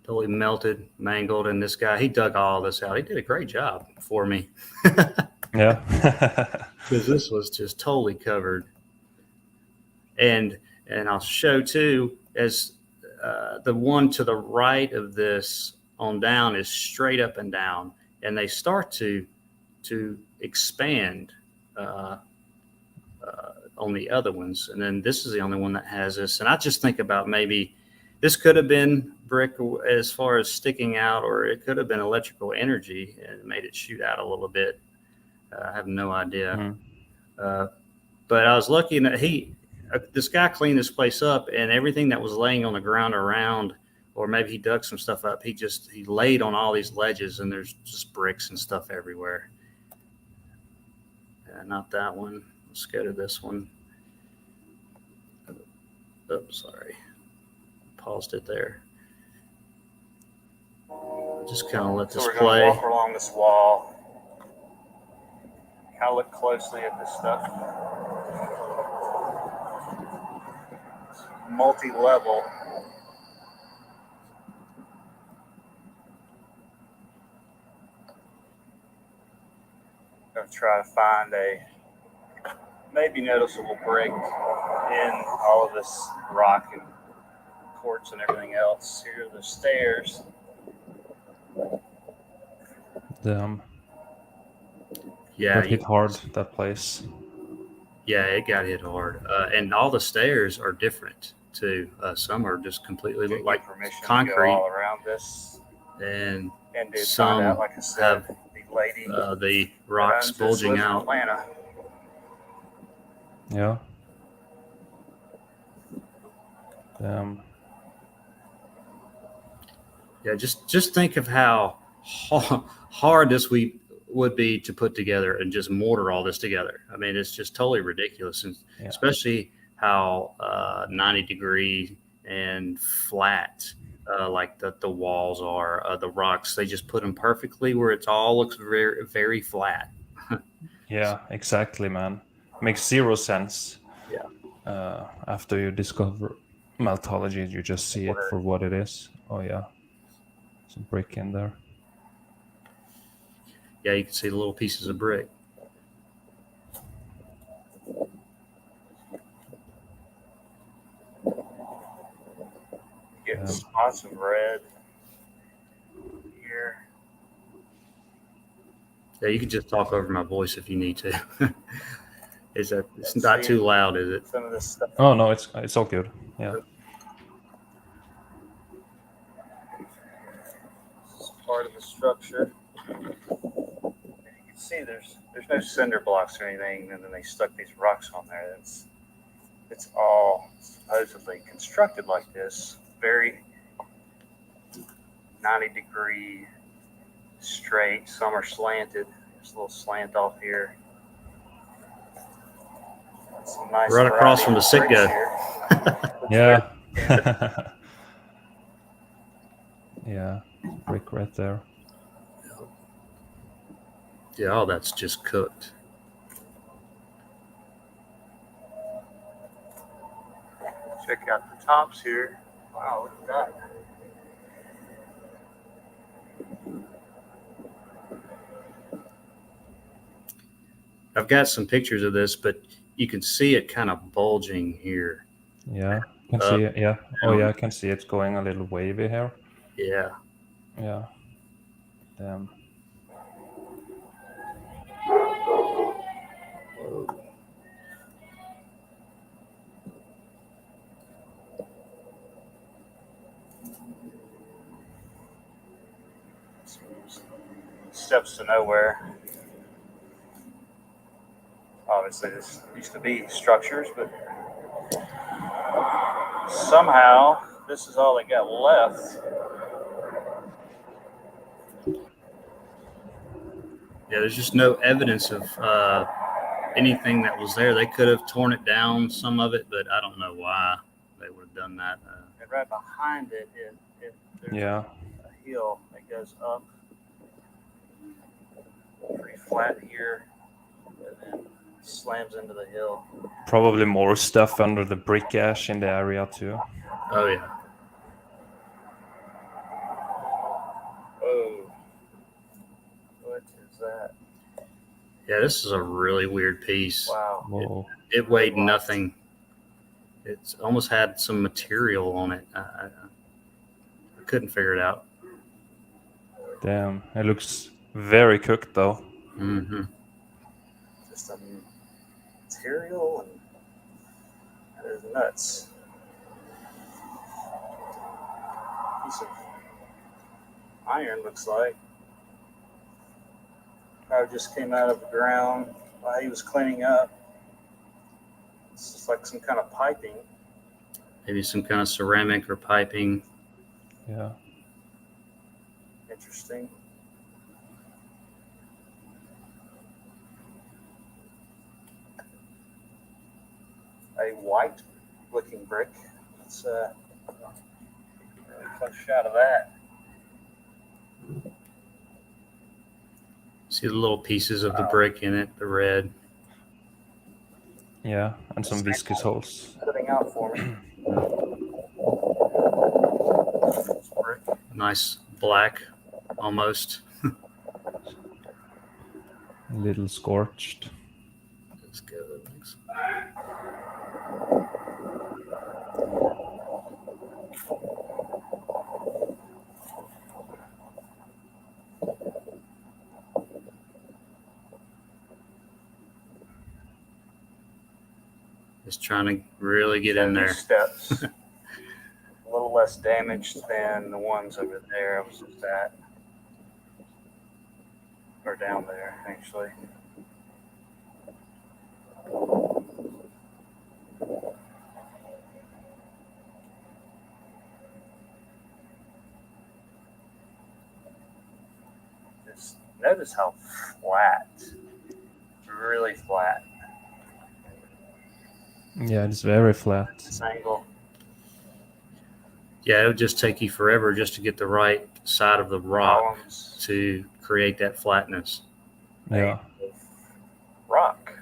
melted, mangled. And this guy, he dug all this out. He did a great job for me. Yeah. Because this was just totally covered. And I'll show too, as the one to the right of this on down is straight up and down, and they start to expand on the other ones, and then this is the only one that has this. And I just think about maybe this could have been brick as far as sticking out, or it could have been electrical energy and made it shoot out a little bit. I have no idea. Mm. But I was lucky that this guy cleaned this place up, and everything that was laying on the ground around, or maybe he dug some stuff up. He laid on all these ledges, and there's just bricks and stuff everywhere. Not that one. Let's go to this one. Oops, sorry. Paused it there. Just kind of let this play. So we're going to walk along this wall. Kind of look closely at this stuff. It's multi-level. I'm going to try to find a maybe noticeable break in all of this rock and quartz and everything else. Here are the stairs. Damn. Yeah, Got hit hard, that place. Yeah, it got hit hard. And all the stairs are different too. Some are just completely look like concrete. To go all around this. And some out, like I said, have the rocks bulging out. Atlanta. Yeah. Damn. Yeah, just think of how hard this would be to put together and just mortar all this together. I mean, it's just totally ridiculous, and especially how 90-degree and flat like the walls are, the rocks. They just put them perfectly where it all looks very, very flat. Yeah, exactly, man. Makes zero sense. Yeah. After you discover maltology, you just see it for what it is. Oh yeah, some brick in there. Yeah, you can see the little pieces of brick. Getting spots of red here. Yeah, you can just talk over my voice if you need to. It's not too loud, is it? Some of this stuff. Oh no, it's all good. Yeah. This is part of the structure. You can see there's no cinder blocks or anything, and then they stuck these rocks on there. It's all supposedly constructed like this, very 90-degree straight. Some are slanted. There's a little slant off here. Some nice right across from the sick guy. Yeah. Yeah, brick right there. Yeah, all that's just cooked. Check out the tops here. Wow, look at that. I've got some pictures of this, but you can see it kind of bulging here. Yeah, I can see it. Yeah. Oh yeah, I can see it's going a little wavy here. Yeah. Yeah. Damn. Steps to nowhere. Obviously, this used to be structures, but somehow this is all they got left. Yeah, there's just no evidence of anything that was there. They could have torn it down, some of it, but I don't know why they would have done that. And right behind it, there's a hill that goes up. Pretty flat here, and then slams into the hill. Probably more stuff under the brick ash in the area too. Oh yeah. Oh, what is that? Yeah, this is a really weird piece. Wow. Whoa. It weighed nothing. It's almost had some material on it. I couldn't figure it out. Damn, it looks very cooked though. Mm-hmm. Just a material, and that is nuts. Piece of iron looks like. Probably just came out of the ground while he was cleaning up. It's just like some kind of piping. Maybe some kind of ceramic or piping. Yeah. Interesting. A white looking brick. It's a really close shot of that. See the little pieces of the brick in it, the red. Yeah, and some viscous holes. Putting out for me. Brick. Nice black, almost. A little scorched. That's good. Thanks. Just trying to really get in there. Steps. A little less damaged than the ones over there I was just at. Or down there, actually. notice how flat, really flat. Yeah, it's very flat. This angle. Yeah, it would just take you forever just to get the right side of the rock Columns to create that flatness. Yeah, made of rock.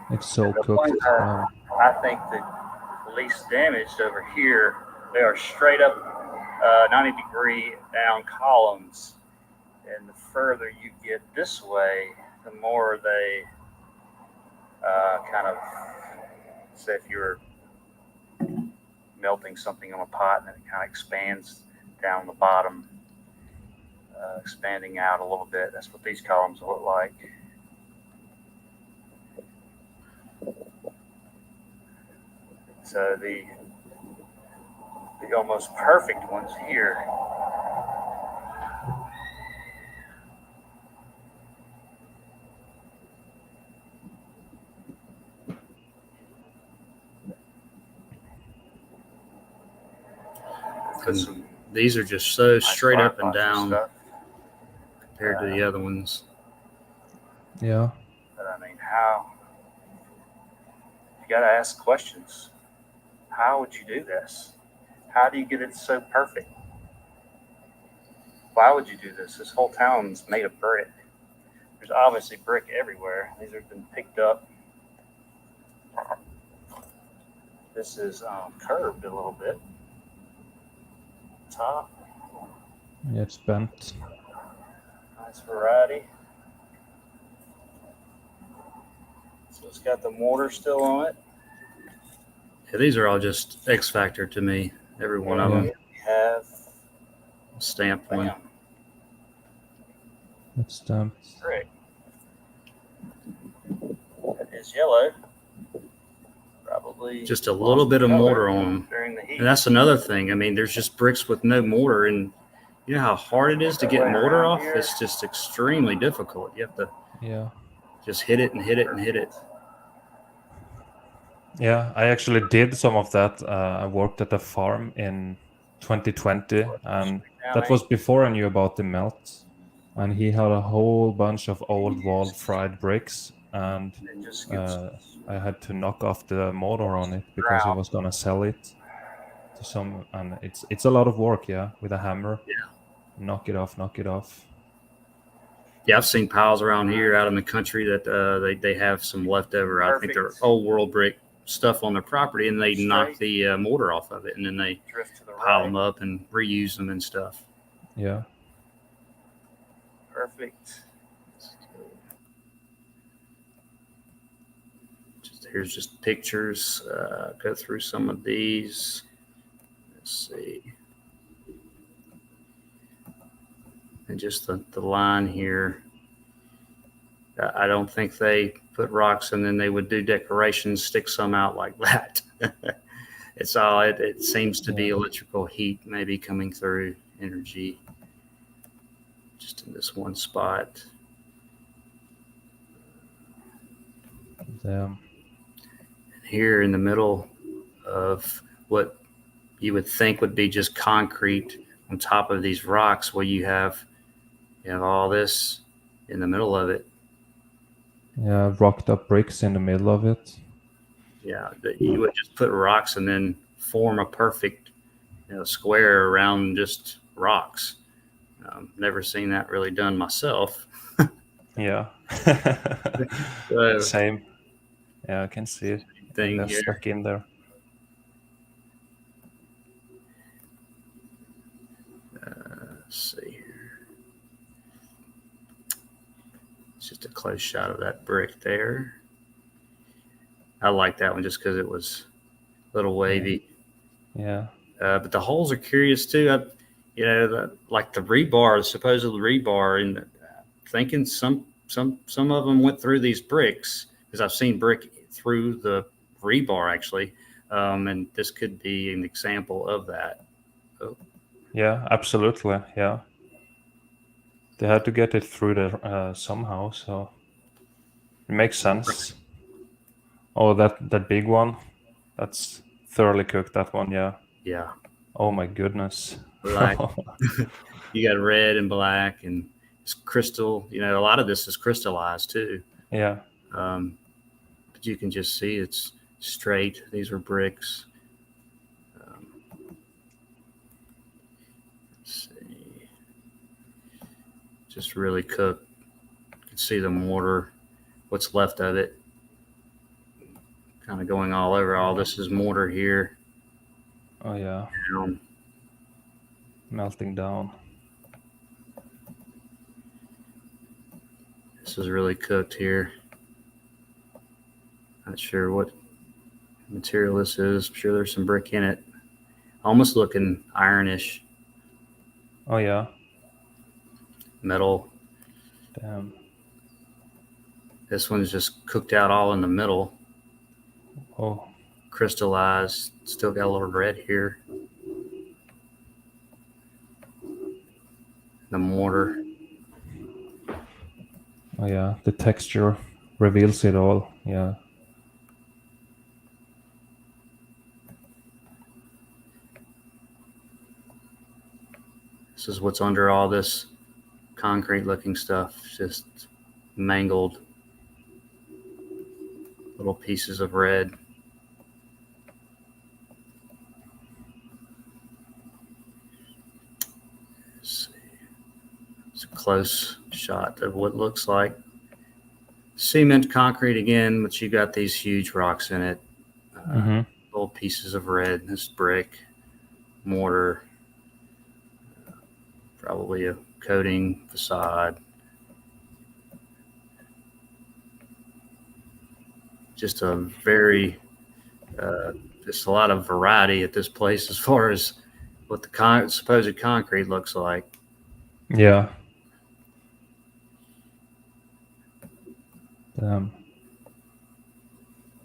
it's so The cooked. ones I think the least damaged over here, they are straight up 90-degree down columns. And the further you get this way, the more they kind of, say if you're melting something on a pot and it kind of expands down the bottom, expanding out a little bit. That's what these columns look like. So the almost perfect ones here. These are just so straight up and nice down stuff. compared to the other ones. Yeah, But I mean, how? You got to ask questions. How would you do this? How do you get it so perfect? Why would you do this? This whole town's made of brick. There's obviously brick everywhere. These have been picked up. This is curved a little bit. Top. yeah, it's bent. Nice variety. So it's got the mortar still on it. Yeah, these are all just X Factor to me. Every one of them. We have Stamped one. bam, It's stamped. brick. That is yellow. Probably Just a little bit of mortar on them. during the heat. And that's another thing. I mean, there's just bricks with no mortar, and you know how hard it is to get mortar off? It's just extremely difficult. You have to Yeah. just hit it and hit it and hit it. Yeah, I actually did some of that. I worked at a farm in 2020, and that was before I knew about the melt. And he had a whole bunch of old wall fried bricks, and It just gets I had to knock off the mortar on it because he was gonna sell it to some, and it's a lot of work, yeah, with a hammer. Yeah. Knock it off, knock it off. Yeah, I've seen piles around here out in the country that they have some leftover. I think they're old world brick stuff on their property, and they knock the mortar off of it, and then they drift to the pile right. them up and reuse them and stuff. Yeah. Perfect. Here's just pictures. Go through some of these. Let's see. And just the line here. I don't think they put rocks and then they would do decorations, stick some out like that. It's all, it seems to be electrical heat maybe coming through, energy, just in this one spot. Damn. Here in the middle of what you would think would be just concrete on top of these rocks, where you have all this in the middle of it. Yeah, rocked up bricks in the middle of it. Yeah, that you would just put rocks and then form a perfect square around just rocks. Never seen that really done myself. Yeah. So, Same. Yeah, I can see it. thing They're here. stuck in there. Let's see here. It's just a close shot of that brick there. I like that one just because it was a little wavy. Yeah. But the holes are curious too. Like the rebar, the supposed rebar, and thinking some of them went through these bricks, because I've seen brick through the rebar actually, and this could be an example of that. Oh. Yeah, absolutely. Yeah. They had to get it through there somehow, so it makes sense. Oh, that big one, that's thoroughly cooked, that one, yeah. Yeah. Oh my goodness. Black. You got red and black and it's crystal. You know, a lot of this is crystallized too. Yeah. But you can just see it's straight. These are bricks. Let's see. Just really cooked. You can see the mortar, what's left of it, kind of going all over. All this is mortar here. Oh yeah. Melting down. This is really cooked here. Not sure what material this is. I'm sure there's some brick in it. Almost looking ironish. Oh yeah. Metal. Damn. This one's just cooked out all in the middle. Oh. Crystallized. Still got a little red here. The mortar. Oh yeah. The texture reveals it all. Yeah. This is what's under all this concrete looking stuff. Just mangled little pieces of red. Let's see. It's a close shot of what looks like cement concrete again, but you got these huge rocks in it. Little pieces of red. This brick, mortar, probably a coating facade. Just a very, just a lot of variety at this place as far as what the supposed concrete looks like. Yeah. Damn.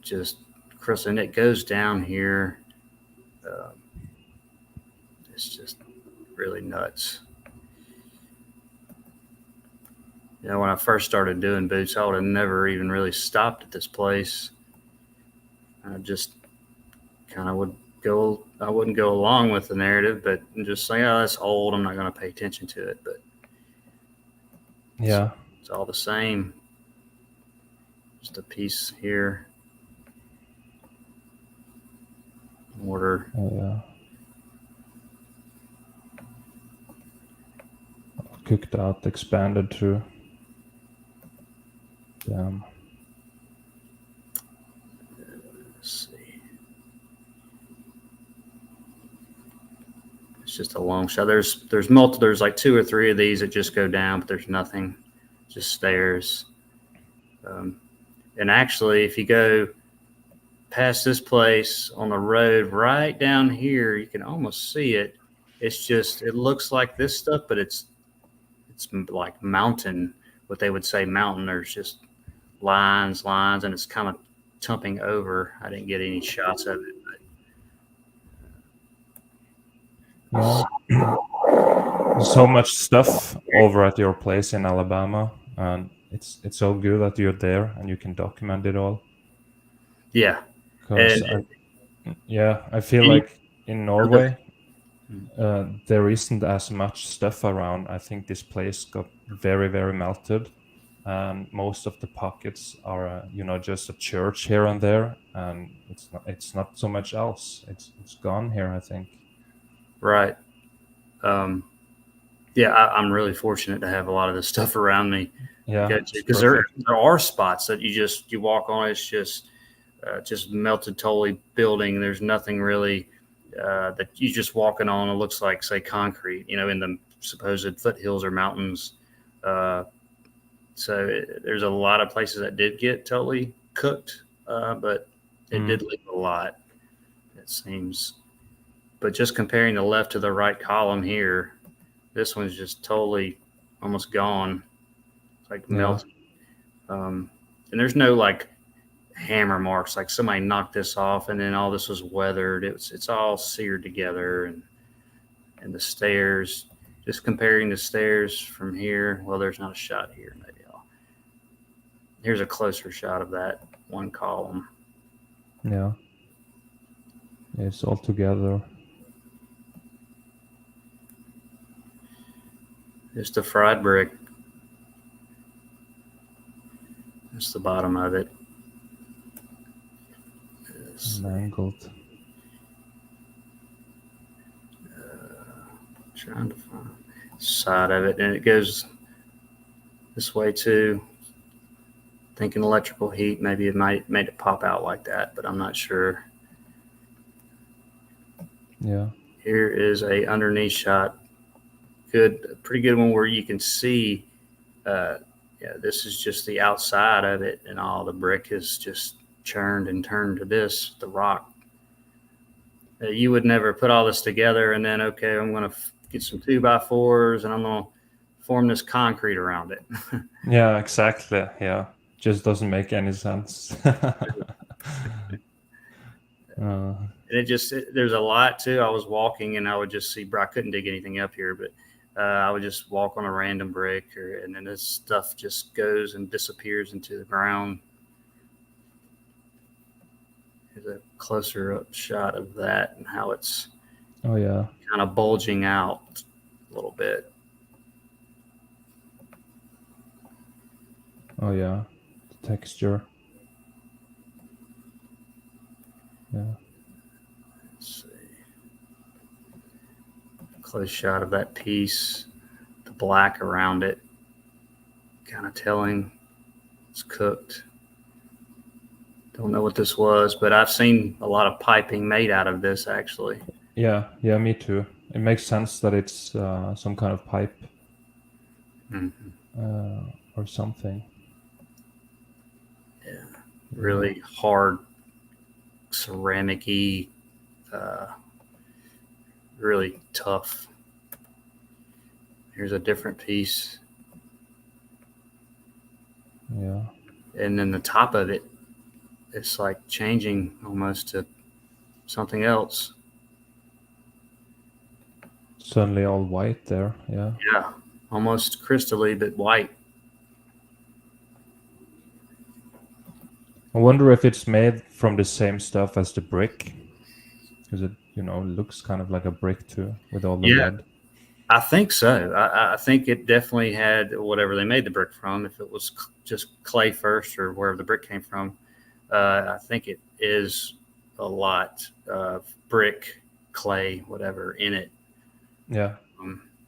Just crystal, and it goes down here. It's just really nuts. You know, when I first started doing boots, I would have never even really stopped at this place. I just kind of I wouldn't go along with the narrative, but just say, oh, that's old. I'm not going to pay attention to it. But yeah, it's all the same. Just a piece here. Mortar. Oh yeah. Cooked out, expanded too. Damn. Let's see. It's just a long shot. There's multiple. There's like 2 or 3 of these that just go down, but there's nothing. Just stairs. And actually, if you go past this place on the road right down here, you can almost see it. It's just, it looks like this stuff, but it's like mountain, what they would say mountain. There's just lines, and it's kind of tumping over. I didn't get any shots of it. But... Yeah. So much stuff over at your place in Alabama, and it's so good that you're there and you can document it all. Yeah. I feel like in Norway, there isn't as much stuff around. I think this place got very, very melted, and most of the pockets are, just a church here and there, and it's not so much else. It's gone here, I think. Right. I'm really fortunate to have a lot of this stuff around me. Yeah, because there are spots that you walk on. It's just melted totally building. There's nothing really that you just walking on. It looks like, say, concrete, in the supposed foothills or mountains. So there's a lot of places that did get totally cooked, but it did leave a lot, it seems. But just comparing the left to the right column here, this one's just totally almost gone. It's like melted. And there's no like hammer marks, like somebody knocked this off and then all this was weathered. It's all seared together. And the stairs, just comparing the stairs from here, well, there's not a shot here. Maybe here's a closer shot of that one column. Yeah. It's all together. Just a fried brick. That's the bottom of it. Mangled. Trying to find the side of it, and it goes this way too. Thinking electrical heat, maybe it might made it pop out like that, but I'm not sure. Yeah. Here is a underneath shot. Pretty good one where you can see. Yeah, this is just the outside of it, and all the brick is just churned and turned to this, the rock. You would never put all this together and then, okay, I'm going to get some 2x4s and I'm going to form this concrete around it. Yeah, exactly. Yeah. Just doesn't make any sense. And there's a lot too. I was walking and I would just see, I couldn't dig anything up here, but I would just walk on a random brick, and then this stuff just goes and disappears into the ground. Here's a closer up shot of that and how it's Oh yeah. kind of bulging out a little bit. Oh yeah. The texture. Yeah. Let's see. Close shot of that piece, the black around it, kind of telling it's cooked. Don't know what this was, but I've seen a lot of piping made out of this actually. Yeah, me too. It makes sense that it's some kind of pipe or something. Yeah, really hard, ceramic-y, really tough. Here's a different piece. Yeah. And then the top of it, it's like changing almost to something else. Suddenly all white there. Yeah. Yeah, almost crystally, but white. I wonder if it's made from the same stuff as the brick, because it, looks kind of like a brick too, with all the red. I think so. I think it definitely had whatever they made the brick from. If it was just clay first or wherever the brick came from, I think it is a lot of brick, clay, whatever in it. Yeah.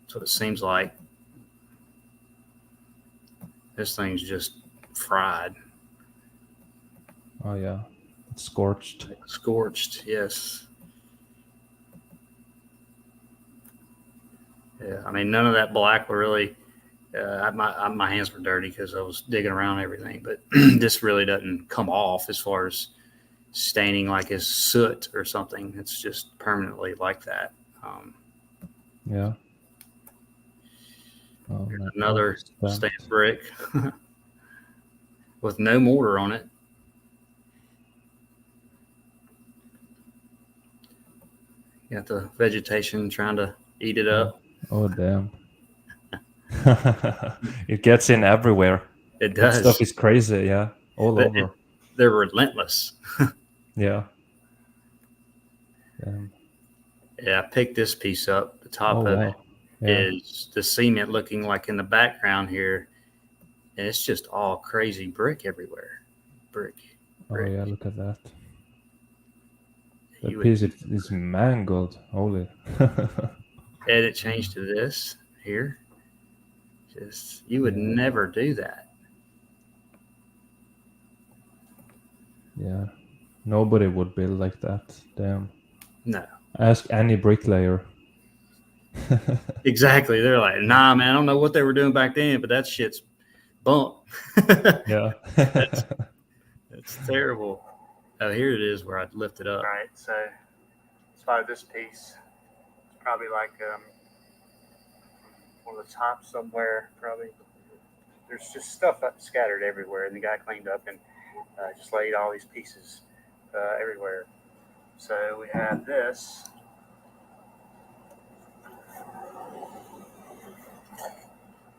That's what it seems like. This thing's just fried. Oh yeah, it's scorched. Scorched, yes. Yeah, I mean, none of that black were really. My hands were dirty because I was digging around everything, but this really doesn't come off as far as staining like as soot or something. It's just permanently like that. Yeah. Oh, Another stamped brick with no mortar on it. Got the vegetation trying to eat it up. Oh damn. It gets in everywhere. It does. That stuff is crazy, yeah. All over. They're relentless. Yeah. Yeah, I picked this piece up. The top of it is the cement looking like in the background here. And it's just all crazy brick everywhere. Brick. Oh yeah, look at that. That piece is mangled. Holy. And it changed to this here. Just, you would never do that. Yeah. Nobody would build like that. Damn. No. Ask any bricklayer. Exactly. They're like, nah, man, I don't know what they were doing back then, but that shit's bunk. Yeah. That's terrible. Oh, here it is where I lift it up. All right, so let's find this piece. It's probably like on the top somewhere, probably. There's just stuff scattered everywhere, and the guy cleaned up and just laid all these pieces everywhere. So we have this.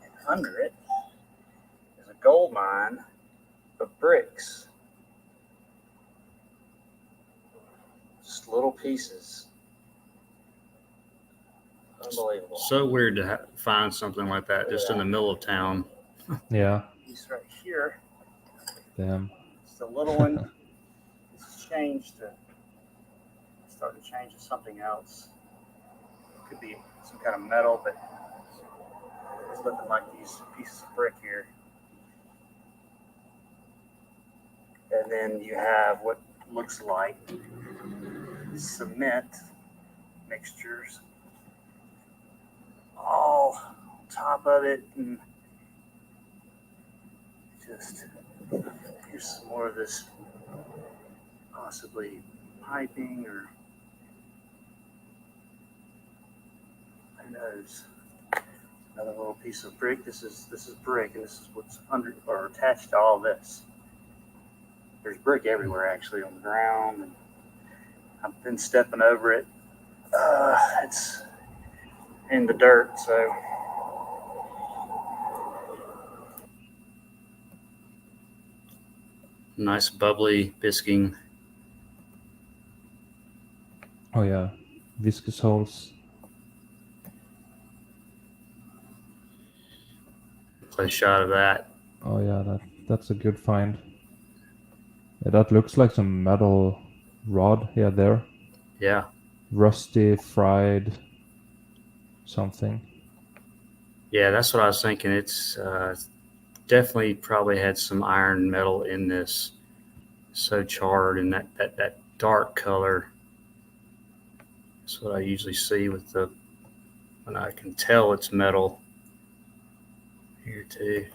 And under it is a gold mine of bricks. Just little pieces Unbelievable. So weird to find something like that just in the middle of town. Yeah. Piece right here. Damn. It's the little one. It's changed to starting to change to something else. Could be some kind of metal, but it's looking like these pieces of brick here. And then you have what looks like cement mixtures all on top of it, and just here's some more of this possibly piping, or who knows. Another little piece of brick. This is brick, and this is what's under or attached to all this. There's brick everywhere, actually, on the ground, and I've been stepping over it. It's in the dirt, so Nice bubbly bisking. Oh yeah, viscous holes. Play a shot of that. Oh yeah, that's a good find. Yeah, that looks like some metal rod. Yeah, there. Yeah. Rusty, fried, something. Yeah, that's what I was thinking. It's definitely probably had some iron metal in this. So charred, and that dark color. That's what I usually see with when I can tell it's metal. Here too.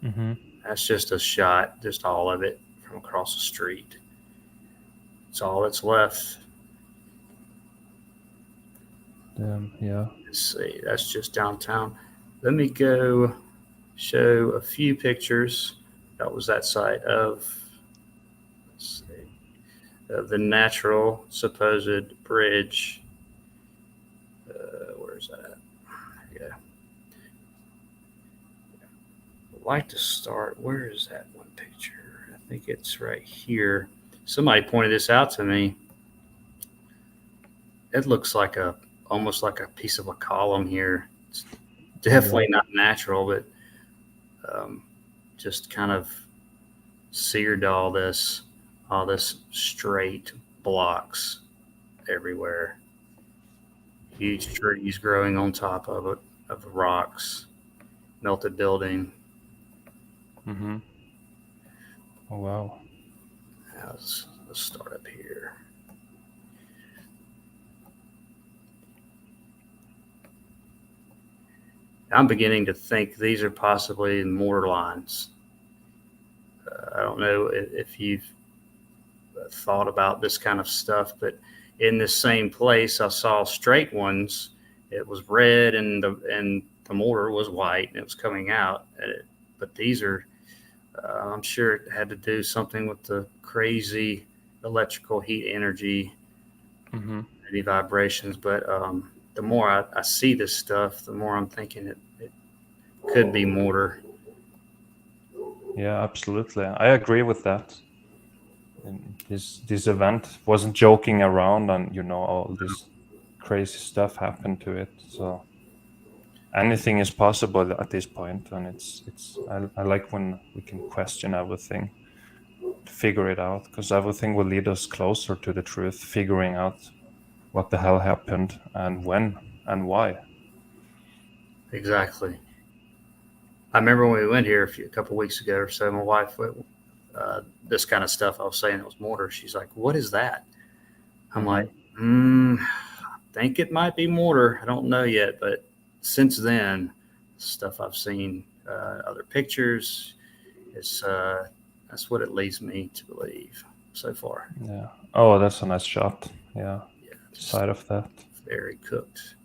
Mm-hmm. That's just a shot, just all of it from across the street. It's all that's left. Damn, yeah. Let's see, that's just downtown. Let me go show a few pictures. That was that site of, let's see, of the natural supposed bridge. Where's that? There you go. I'd like to start. Where is that one picture? I think it's right here. Somebody pointed this out to me. It looks like almost like a piece of a column here. It's definitely not natural, but just kind of seared all this straight blocks everywhere. Huge trees growing on top of it, of the rocks, melted building. Mm-hmm. Oh wow. Let's start up here. I'm beginning to think these are possibly mortar lines. I don't know if you've thought about this kind of stuff, but in this same place, I saw straight ones. It was red, and the mortar was white, and it was coming out. But these are, I'm sure it had to do something with the crazy electrical heat energy, maybe vibrations. But the more I see this stuff, the more I'm thinking it could be mortar. Yeah, absolutely. I agree with that. And this event wasn't joking around, and all this crazy stuff happened to it. So anything is possible at this point, and I like when we can question everything, figure it out, because everything will lead us closer to the truth, figuring out what the hell happened and when and why. Exactly. I remember when we went here a couple of weeks ago or so, my wife, this kind of stuff, I was saying it was mortar. She's like, "What is that?" I'm like, I think it might be mortar. I don't know yet, but since then, stuff I've seen, other pictures, that's what it leads me to believe so far. Yeah. Oh, that's a nice shot. Yeah. Just Side of that. very cooked,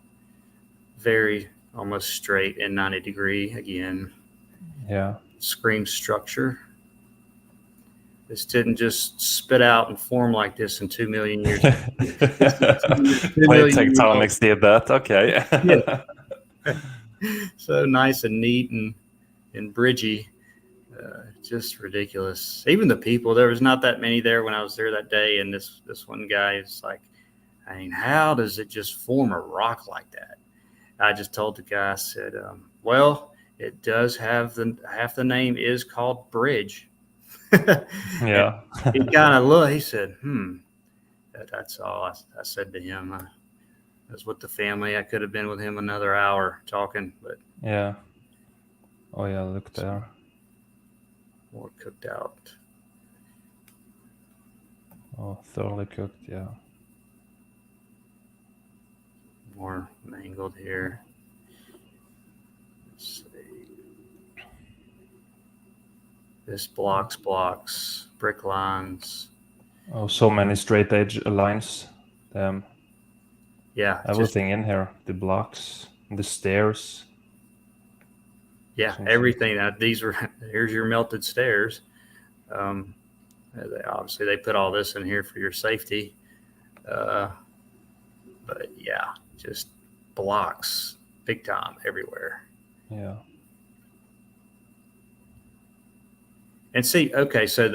very almost straight and 90 degree again. Yeah. Scream structure. This didn't just spit out and form like this in 2 million years. Plate tectonics did that. Okay. Yeah. So nice and neat and bridgy. Just ridiculous. Even the people, there was not that many there when I was there that day. And this one guy is like, I mean, how does it just form a rock like that? I just told the guy, I said, well, it does have half the name is called bridge. And Yeah. he kind of looked, he said, that's all I said to him. I was with the family. I could have been with him another hour talking, but Yeah. Oh yeah, look there. more cooked out. Oh, thoroughly cooked, yeah. More mangled here. Let's see. This blocks, brick lines. Oh, so many straight edge lines. Yeah, Everything in here. The blocks, the stairs. yeah, Seems everything. These were here's your melted stairs. Obviously they put all this in here for your safety, but yeah, just blocks, big time everywhere. Yeah. And see, okay, so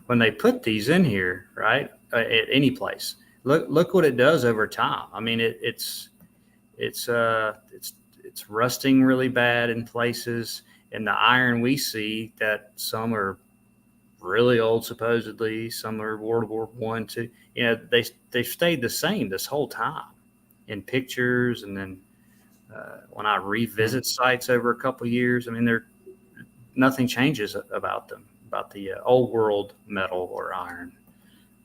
when they put these in here, right, at any place, look what it does over time. I mean, it's rusting really bad in places, and the iron we see that some are really old, supposedly, some are World War I, II. You know, they've stayed the same this whole time in pictures, and then when I revisit sites over a couple of years, I mean, nothing changes about them, about the old world metal or iron.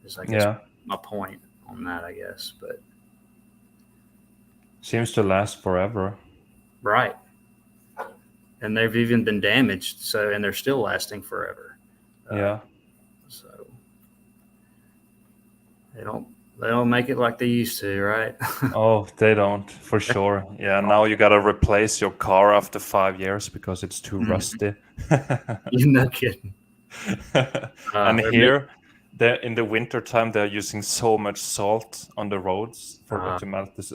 Is, I guess, Yeah. my point on that, I guess. But Seems to last forever. right, and they've even been damaged, so, and they're still lasting forever. Yeah. So they don't make it like they used to, right? Oh, they don't, for sure. Yeah, now you gotta replace your car after 5 years because it's too rusty. You're not kidding. And here, in the winter time, they're using so much salt on the roads to melt this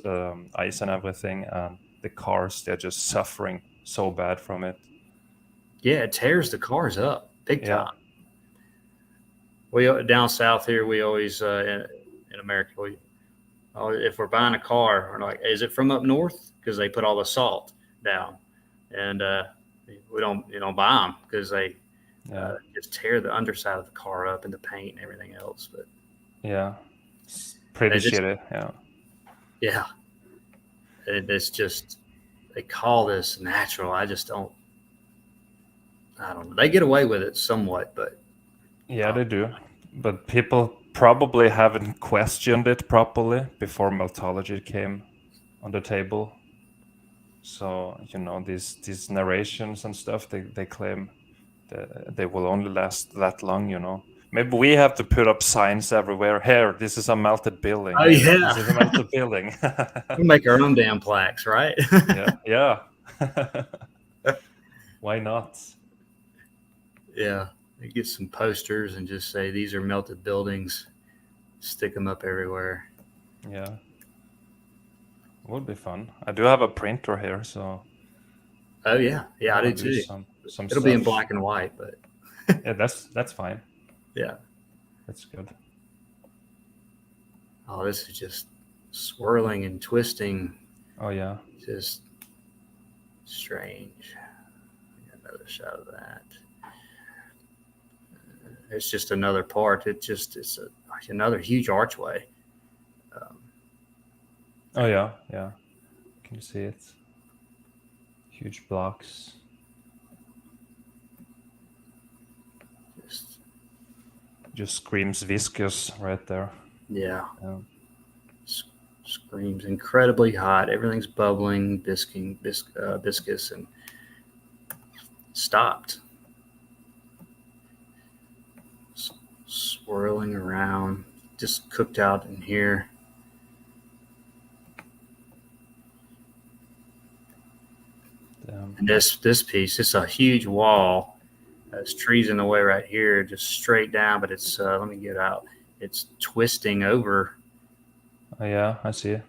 ice and everything, and the cars, they're just suffering so bad from it. Yeah, it tears the cars up big Yeah. time. We down south here, we always in America, if we're buying a car, we're like, is it from up north? Because they put all the salt down, and we don't buy them because they just tear the underside of the car up and the paint and everything else. But yeah, it's pretty shitty. Yeah, it's just they call this natural. I don't know. They get away with it somewhat, but yeah, they do. But people probably haven't questioned it properly before meltology came on the table. So, these narrations and stuff, they claim that they will only last that long. Maybe we have to put up signs everywhere. Here, this is a melted building. Oh, Here, yeah. this is a melted building. we make our own damn plaques, right? Yeah. Why not? Yeah, you get some posters and just say these are melted buildings. Stick them up everywhere. Yeah, would be fun. I do have a printer here, so. Oh yeah, I do too. Some It'll stuff. be in black and white, but yeah, that's fine. Yeah, that's good. Oh, this is just swirling and twisting. Oh yeah, just strange. Another shot of that. It's just another part. It's another huge archway. Oh yeah. Can you see it? Huge blocks. Just screams viscous right there. Yeah. Screams incredibly hot. Everything's bubbling, viscous, and stopped. Swirling around, just cooked out in here. And this piece, it's a huge wall. There's trees in the way right here, just straight down, but it's, let me get out. It's twisting over. Oh yeah, I see it.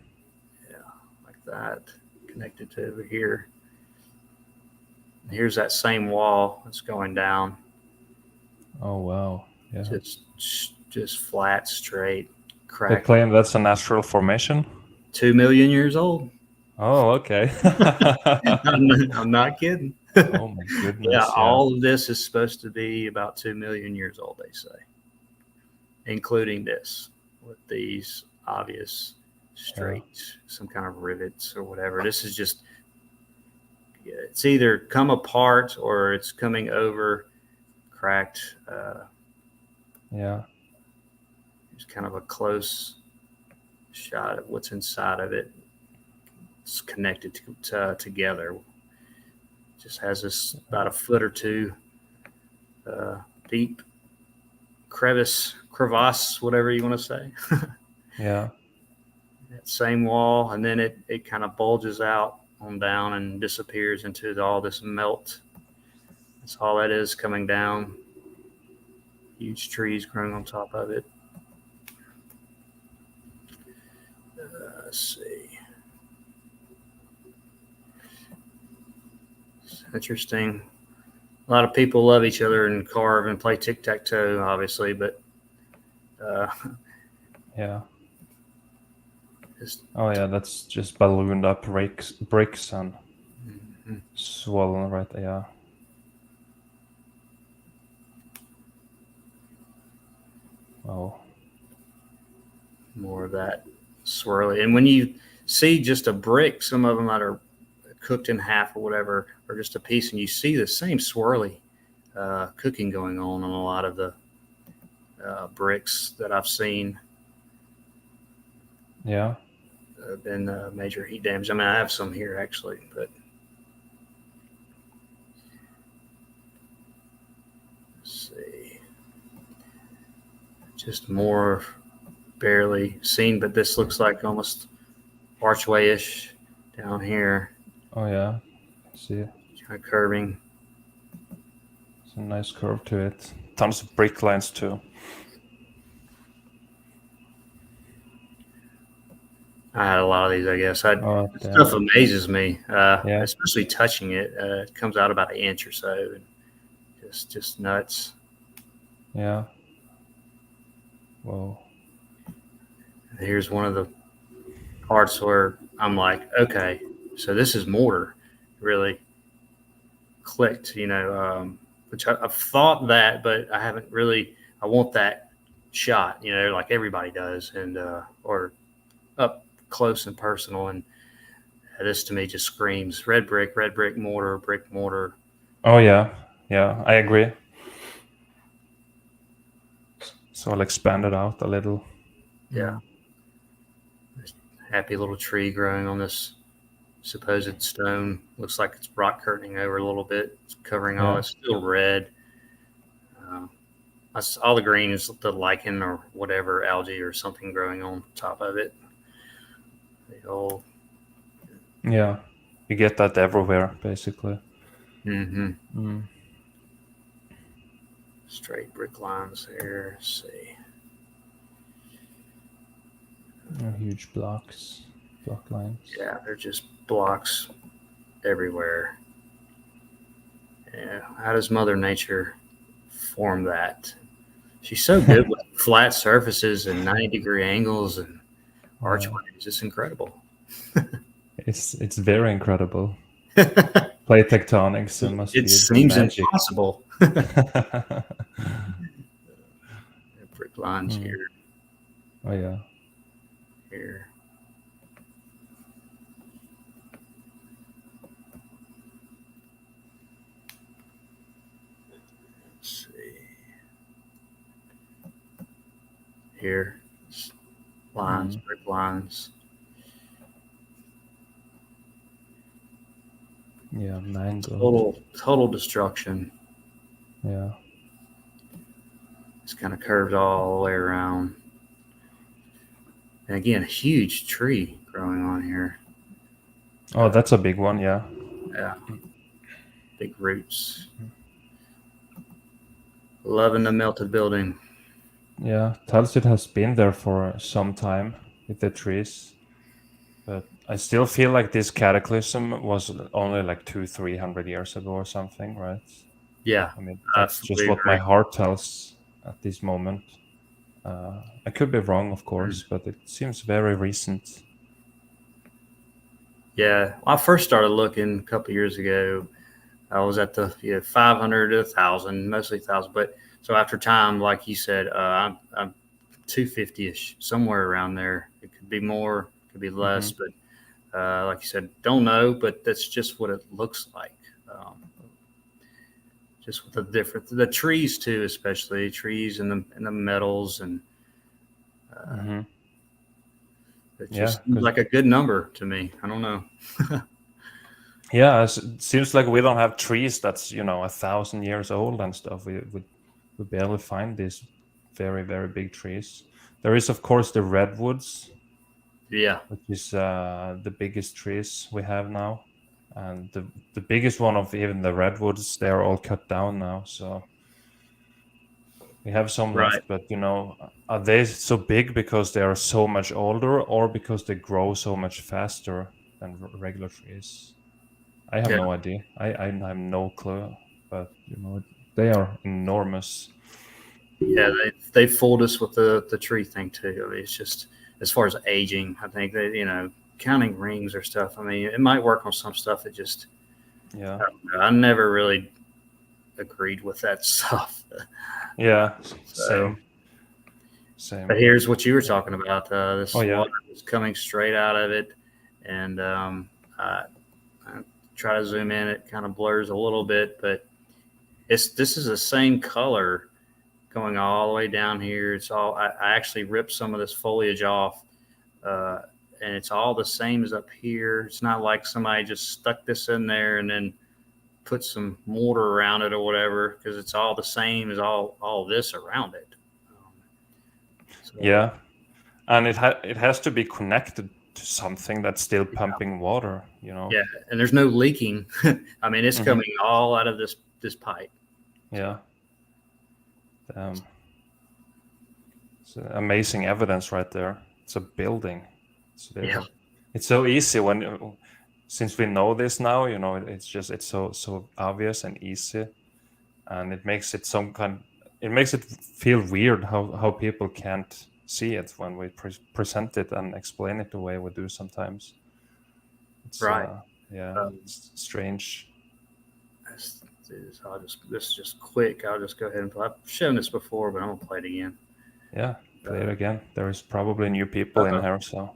Yeah, like that, connected to over here. And here's that same wall that's going down. Oh wow, yeah. Just flat, straight, They cracked. claim that's a natural formation. 2 million years old. Oh, okay. I'm not kidding. Oh my Yeah, goodness. Yeah. all of this is supposed to be about 2 million years old, they say, including this with these obvious straight, some kind of rivets or whatever. This is just, it's either come apart or it's coming over, cracked. Yeah. It's kind of a close shot of what's inside of it. It's connected together. Just has this about a foot or two deep crevasse, whatever you want to say. Yeah. That same wall, and then it kind of bulges out on down and disappears into all this melt. That's all that is coming down. Huge trees growing on top of it. Let's see. It's interesting. A lot of people love each other and carve and play tic-tac-toe, obviously, but Yeah. just, Oh yeah, that's just ballooned up bricks and swollen right there. Yeah. Oh. more of that swirly. And when you see just a brick, some of them that are cooked in half or whatever, or just a piece, and you see the same swirly cooking going on a lot of the bricks that I've seen. Yeah. Been major heat damage. I mean, I have some here actually, but let's see, just more barely seen. But this looks like almost archway-ish down here. Oh yeah. See, Kind of curving. it's a nice curve to it. Tons of brick lines too. I had a lot of these, I guess. Oh, Stuff amazes me, Yeah. especially touching it. It comes out about an inch or so, and just nuts. Yeah. Whoa. Here's one of the parts where I'm like, okay, so this is mortar. Really clicked, which I've thought that, but I haven't really. I want that shot, like everybody does, and or up close and personal. And this to me just screams red brick, mortar, brick mortar. Oh yeah. Yeah, I agree. So I'll expand it out a little. Yeah. Happy little tree growing on this supposed stone. Looks like it's rock curtaining over a little bit. It's covering all. Yeah. It's still red. All the green is the lichen or whatever algae or something growing on top of it. The old. Yeah. You get that everywhere, basically. Mm-hmm. Straight brick lines here. Let's see. Huge block lines. Yeah, they're just blocks everywhere. Yeah, how does Mother Nature form that? She's so good with flat surfaces and 90-degree angles and archways. It's incredible. It's very incredible. Plate tectonics. It seems impossible. Brick lines here. Oh yeah. Here. Let's see. Here. Lines, brick lines. Yeah, mango. Total destruction. Yeah. It's kind of curved all the way around. And again, a huge tree growing on here. Oh, that's a big one, yeah. Yeah. Big roots. Loving the melted building. Yeah, tells it has been there for some time with the trees. But I still feel like this cataclysm was only like 200-300 years ago or something, right? Yeah. I mean, that's just what my heart tells at this moment. I could be wrong, of course, but it seems very recent. Yeah, when I first started looking a couple years ago, I was at the 500 to 1,000, mostly 1,000. But so after time, like you said, I'm 250ish, somewhere around there. It could be more, could be less, but like you said, don't know. But that's just what it looks like. Just with the trees too, especially trees and the metals, and it just seems like a good number to me. I don't know. Yeah, it seems like we don't have trees that's 1,000 years old and stuff. We barely find these very, very big trees. There is, of course, the redwoods. Yeah, which is the biggest trees we have now, and the biggest one of even the redwoods, they're all cut down now. So we have some right. left, but are they so big because they are so much older, or because they grow so much faster than regular trees? I have Yeah. no idea. I have no clue, but they are enormous. Yeah, they fooled us with the tree thing too. I mean, it's just as far as aging, I think that counting rings or stuff. I mean, it might work on some stuff. It just I never really agreed with that stuff. Yeah, So, same. But here's what you were talking about. This yeah. water is coming straight out of it, and I try to zoom in. It kind of blurs a little bit, but this is the same color going all the way down here. It's all I actually ripped some of this foliage off, and it's all the same as up here. It's not like somebody just stuck this in there and then put some mortar around it or whatever, because it's all the same as all this around it. Yeah, and it has to be connected to something that's still pumping water. Yeah, and there's no leaking. I mean, it's coming all out of this pipe. Yeah. It's amazing evidence right there. It's a building. It's so easy since we know this now. It's so obvious and easy, and it makes it it makes it feel weird how people can't see it when we present it and explain it the way we do sometimes. It's, right. It's strange. This is just quick. I'll just go ahead and play. I've shown this before, but I'm gonna play it again. Yeah, play it again. There is probably new people in here, so.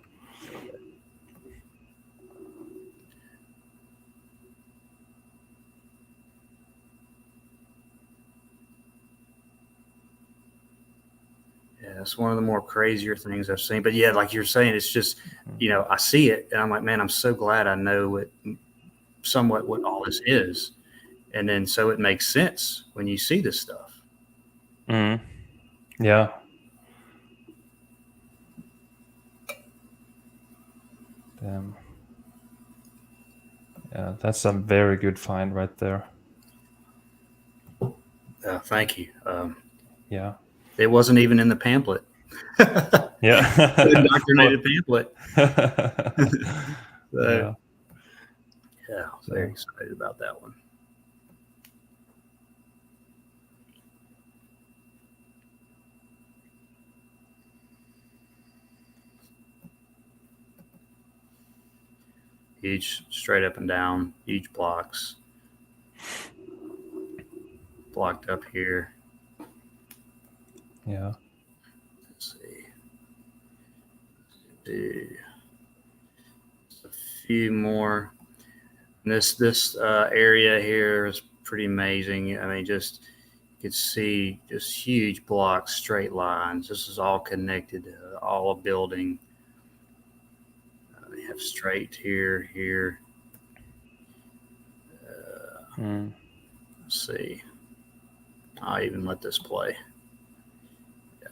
Yeah, it's one of the more crazier things I've seen. But yeah, like you're saying, it's just I see it and I'm like, man, I'm so glad I know somewhat what all this is, and then so it makes sense when you see this stuff. Yeah. Yeah, that's a very good find right there. Thank you. Yeah. It wasn't even in the pamphlet. Yeah. The indoctrinated pamphlet. Yeah. Yeah, I was very excited about that one. Huge, straight up and down, huge blocks. Blocked up here. Yeah. Let's see. Do a few more. And this area here is pretty amazing. I mean, just you could see just huge blocks, straight lines. This is all connected, all a building. You have straight here. Let's see. I'll even let this play. Yeah.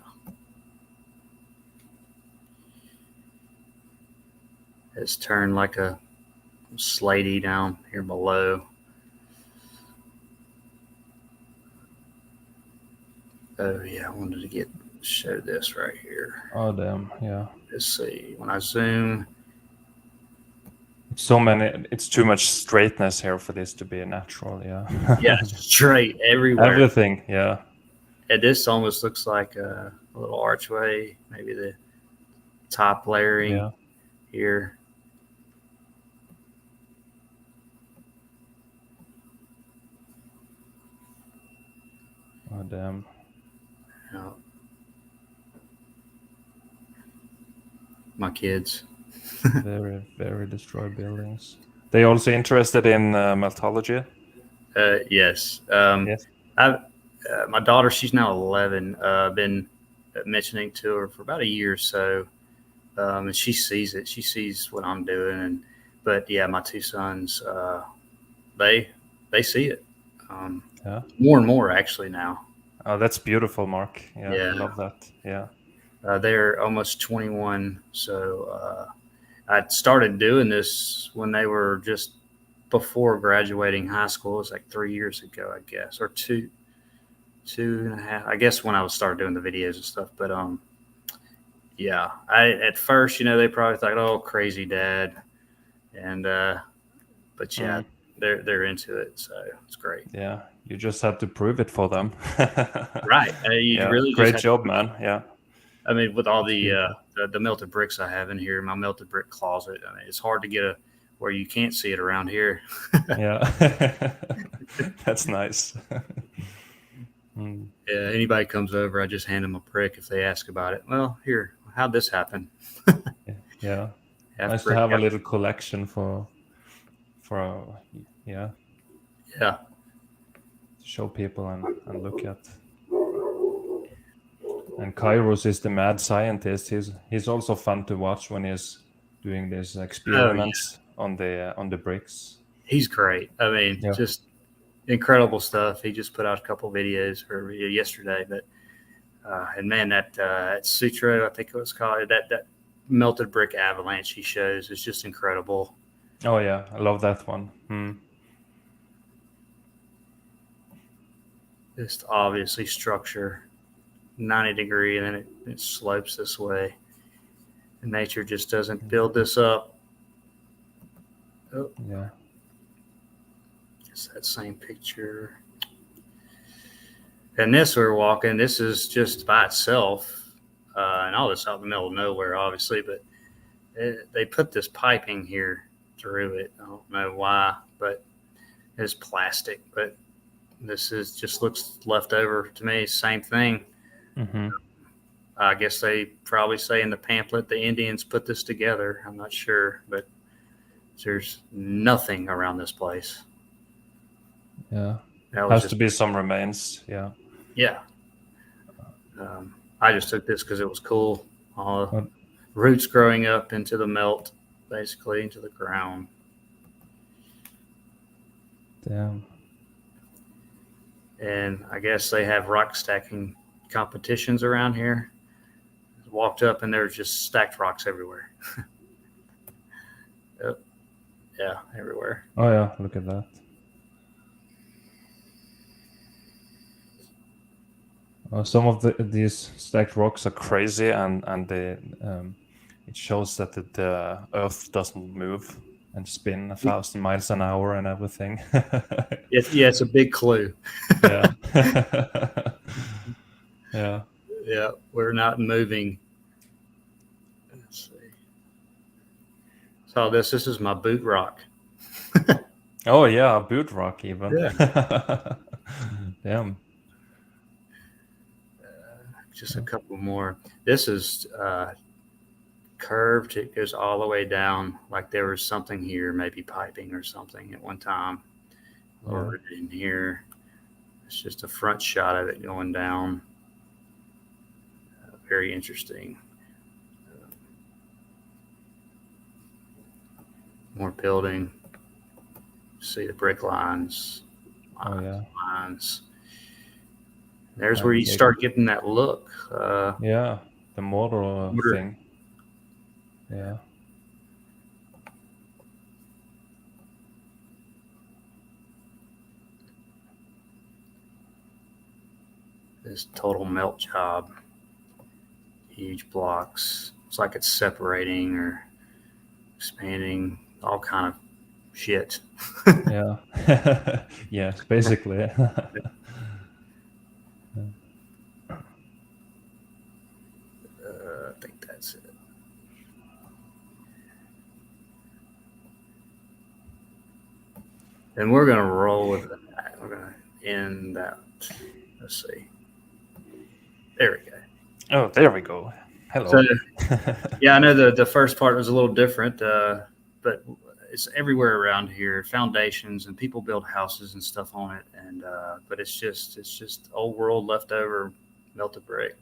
It's turned like a slatey down here below. Oh yeah, I wanted to show this right here. Oh damn, yeah. Let's see. When I zoom, it's too much straightness here for this to be natural. Yeah. Yeah, straight everywhere. Everything. Yeah. And this almost looks like a little archway, maybe the top layering Yeah. here. Oh damn. You know, my kids. Very, very destroyed buildings. They also interested in meltology? Yes. Yes. My daughter, she's now 11. Been mentioning to her for about a year or so, and she sees it. She sees what I'm doing, but yeah, my two sons, they see it Yeah. more and more actually now. Oh, that's beautiful, Mark. Yeah, Yeah. love that. Yeah. They're almost 21, so I started doing this when they were just before graduating high school. It was like 3 years ago, I guess, or two and a half. I guess when I was started doing the videos and stuff. But yeah, I at first, they probably thought, "Oh, crazy dad," and but yeah, they're into it, so it's great. Yeah, you just have to prove it for them. Right? You Yeah, really just great have job, man. Yeah. I mean, with all It's beautiful. the melted bricks I have in here, my melted brick closet. I mean, it's hard to get where you can't see it around here. Yeah. That's nice. Yeah, anybody comes over, I just hand them a brick if they ask about it. Well, here, how'd this happen? Yeah. Half Nice to brick, have a half. little collection for yeah, Yeah, to show people and look at. And Kairos is the mad scientist. He's also fun to watch when he's doing these experiments on the bricks. he's great. I mean, Yeah. just incredible stuff. He just put out a couple videos or video yesterday, but and man, that Sutro, I think it was called, that melted brick avalanche he shows is just incredible. Oh yeah, I love that one. Just obviously structure 90-degree, and then it slopes this way. And nature just doesn't build this up. Oh, Yeah. it's that same picture. And this we're walking, this is just by itself, and all this out in the middle of nowhere, obviously, but they put this piping here through it. I don't know why, but it's plastic. But this is just looks left over to me. Same thing. Mm-hmm. I guess they probably say in the pamphlet the Indians put this together. I'm not sure, but there's nothing around this place. Yeah. That Has was to be some remains. Yeah. Yeah. I just took this because it was cool. All the What? roots growing up into the melt, basically into the ground. Damn. And I guess they have rock stacking competitions around here. Walked up and there's just stacked rocks everywhere. Yep. Yeah, everywhere. Oh yeah, look at that. Some of these stacked rocks are crazy, and they it shows that the Earth doesn't move and spin 1,000 miles an hour and everything. It's a big clue. Yeah. Yeah. Yeah, we're not moving. Let's see. So this is my boot rock. Oh yeah, boot rock even. Yeah. Damn. Just a couple more. This is curved. It goes all the way down. Like there was something here, maybe piping or something at one time. Or in here. It's just a front shot of it going down. Very interesting. More building. See the brick lines. Oh yeah. Lines. There's where you start getting that look. Yeah, the mortar thing. Yeah. This total melt job. Huge blocks. It's like it's separating or expanding, all kind of shit. Yeah. Yeah, basically. think that's it. And we're going to roll with that. We're going to end that. Let's see. There we go. Oh, there we go. Hello. So, yeah, I know the first part was a little different, but it's everywhere around here. Foundations and people build houses and stuff on it, and but it's just old world leftover melted brick.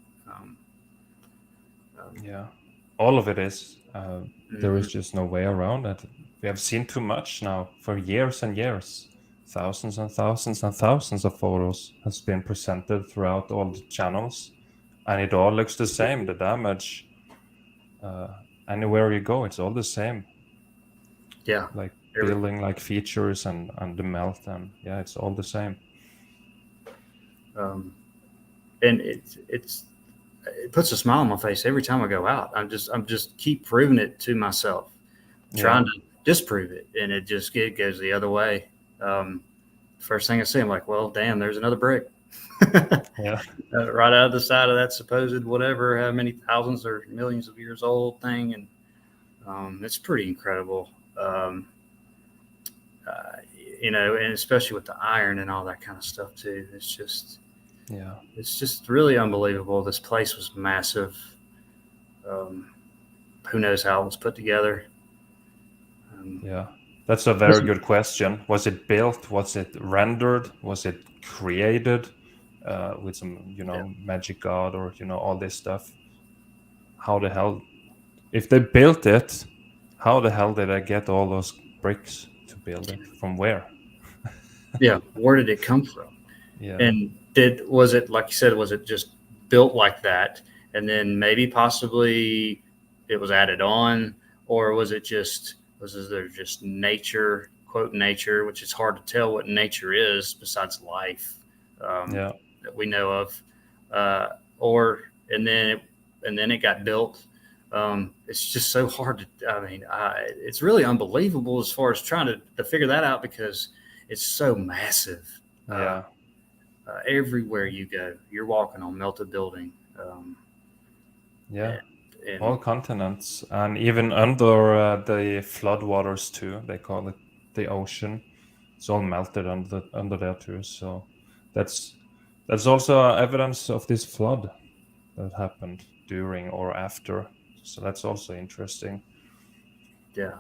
Yeah, all of it is. There is Mhm. just no way around it. We have seen too much now for years and years. Thousands and thousands and thousands of photos has been presented throughout all the channels, and it all looks the same. The damage, anywhere you go, it's all the same. Yeah, Like building like features and the melt, and yeah, it's all the same. And it puts a smile on my face every time I go out. I'm just keep proving it to myself, trying to disprove it, and it goes the other way. First thing I see, I'm like, well, damn, there's another brick. Yeah. Right out of the side of that supposed whatever, how many thousands or millions of years old thing, and it's pretty incredible. And especially with the iron and all that kind of stuff too. It's just really unbelievable. This place was massive. Who knows how it was put together? Yeah, that's a very good question. Was it built? Was it rendered? Was it created with some, magic god or, all this stuff? How the hell, if they built it, how the hell did I get all those bricks to build it? From where? Yeah, where did it come from? Yeah. And was it, like you said, was it just built like that, and then maybe possibly it was added on, or was there just nature, quote nature, which is hard to tell what nature is besides life that we know of, and then it got built. It's just so hard it's really unbelievable as far as trying to figure that out, because it's so massive. Yeah. Everywhere you go, you're walking on melted building. And all continents, and even under the floodwaters too. They call it the ocean. It's all melted under there too. So that's also evidence of this flood that happened during or after. So that's also interesting. Yeah,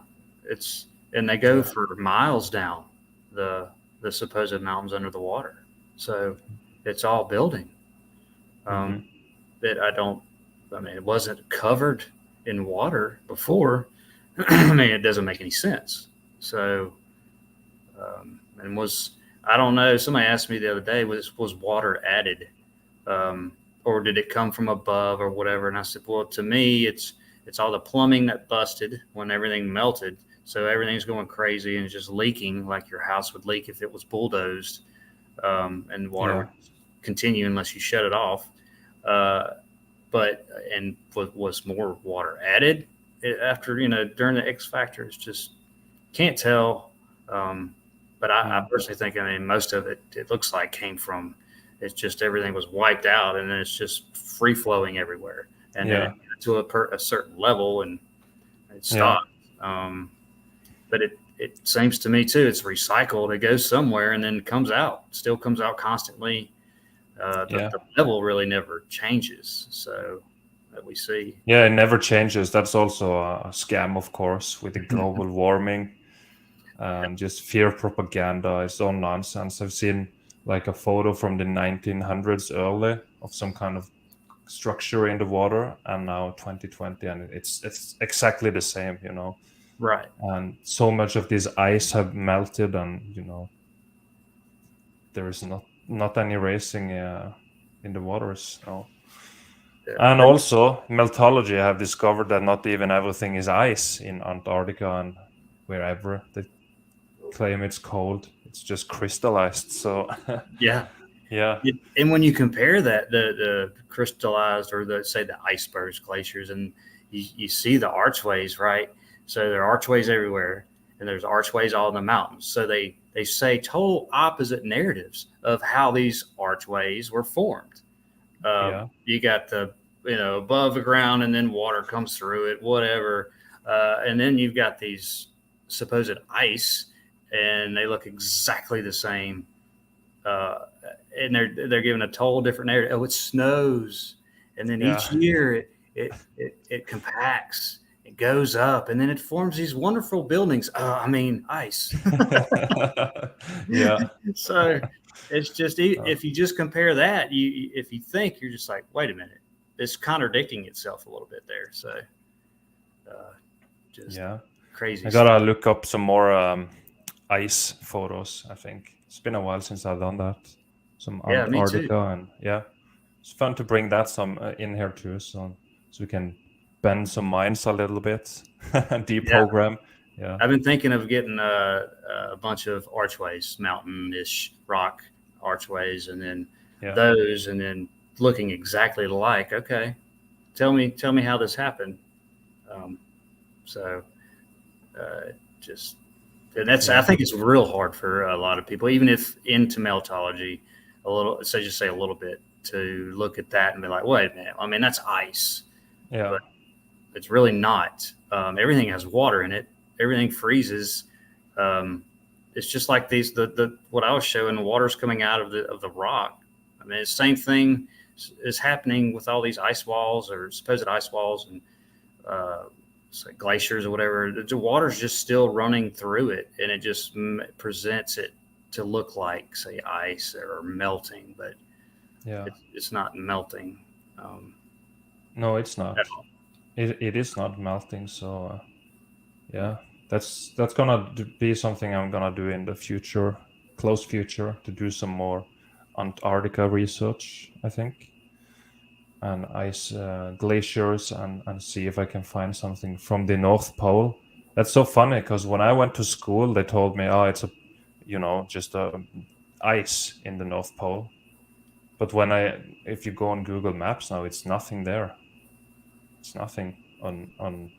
and they go for miles down the supposed mountains under the water. So it's all building. It wasn't covered in water before. It doesn't make any sense. So, I don't know. Somebody asked me the other day, was water added, or did it come from above or whatever? And I said, well, to me, it's all the plumbing that busted when everything melted. So everything's going crazy and just leaking like your house would leak if it was bulldozed, and water would continue unless you shut it off. Was more water added after, during the X factor? It's just can't tell. But I personally think, most of it looks like came from, it's just everything was wiped out and then it's just free flowing everywhere. And then it got to a certain level and it stopped. But it seems to me too, it's recycled. It goes somewhere and then still comes out constantly. The level really never changes. So that we see. Yeah, it never changes. That's also a scam, of course, with the global warming. Just fear propaganda. It's all nonsense. I've seen like a photo from the 1900s early of some kind of structure in the water, and now 2020, and it's exactly the same, Right. And so much of this ice have melted, and there is not any racing in the waters. No. And also, meltology have discovered that not even everything is ice in Antarctica and wherever they claim it's cold. It's just crystallized. So yeah. And when you compare that, the crystallized, or say the icebergs, glaciers, and you see the archways, right? So there are archways everywhere, and there's archways all in the mountains. So they say total opposite narratives of how these archways were formed. You got the above the ground, and then water comes through it, whatever. And then you've got these supposed ice, and they look exactly the same. And they're given a total different narrative. Oh, it snows, and then Yeah. each year it compacts, it goes up, and then it forms these wonderful buildings. Ice. Yeah. So it's just if you just compare that, if you think, you're just like, wait a minute, it's contradicting itself a little bit there. So just Yeah. crazy I stuff. gotta look up some more ice photos. I think it's been a while since I've done that. Some Yeah, me too. Antarctica, and yeah, it's fun to bring that some in here too, so we can bend some minds a little bit and deprogram. Yeah. I've been thinking of getting a bunch of archways, mountain-ish rock archways, and then Yeah. those, and then looking exactly alike. Okay, tell me how this happened. So just, and that's, I think it's real hard for a lot of people, even if into meltology, a little, so just say a little bit, to look at that and be like, wait a minute, I mean, that's ice. Yeah. But it's really not. Everything has water in it. Everything freezes. It's just like these, the what I was showing, the water's coming out of the rock. I mean, the same thing is happening with all these ice walls or supposed ice walls and like glaciers or whatever. The water's just still running through it, and it just presents it to look like, say, ice or melting, but Yeah. it's not melting. No, it's not. At all. It is not melting. So yeah, that's gonna be something I'm gonna do in the future, close future, to do some more Antarctica research, I think, and ice glaciers, and see if I can find something from the North Pole. That's so funny because when I went to school, they told me, oh, it's just ice in the North Pole. But if you go on Google Maps now, it's nothing there. It's nothing on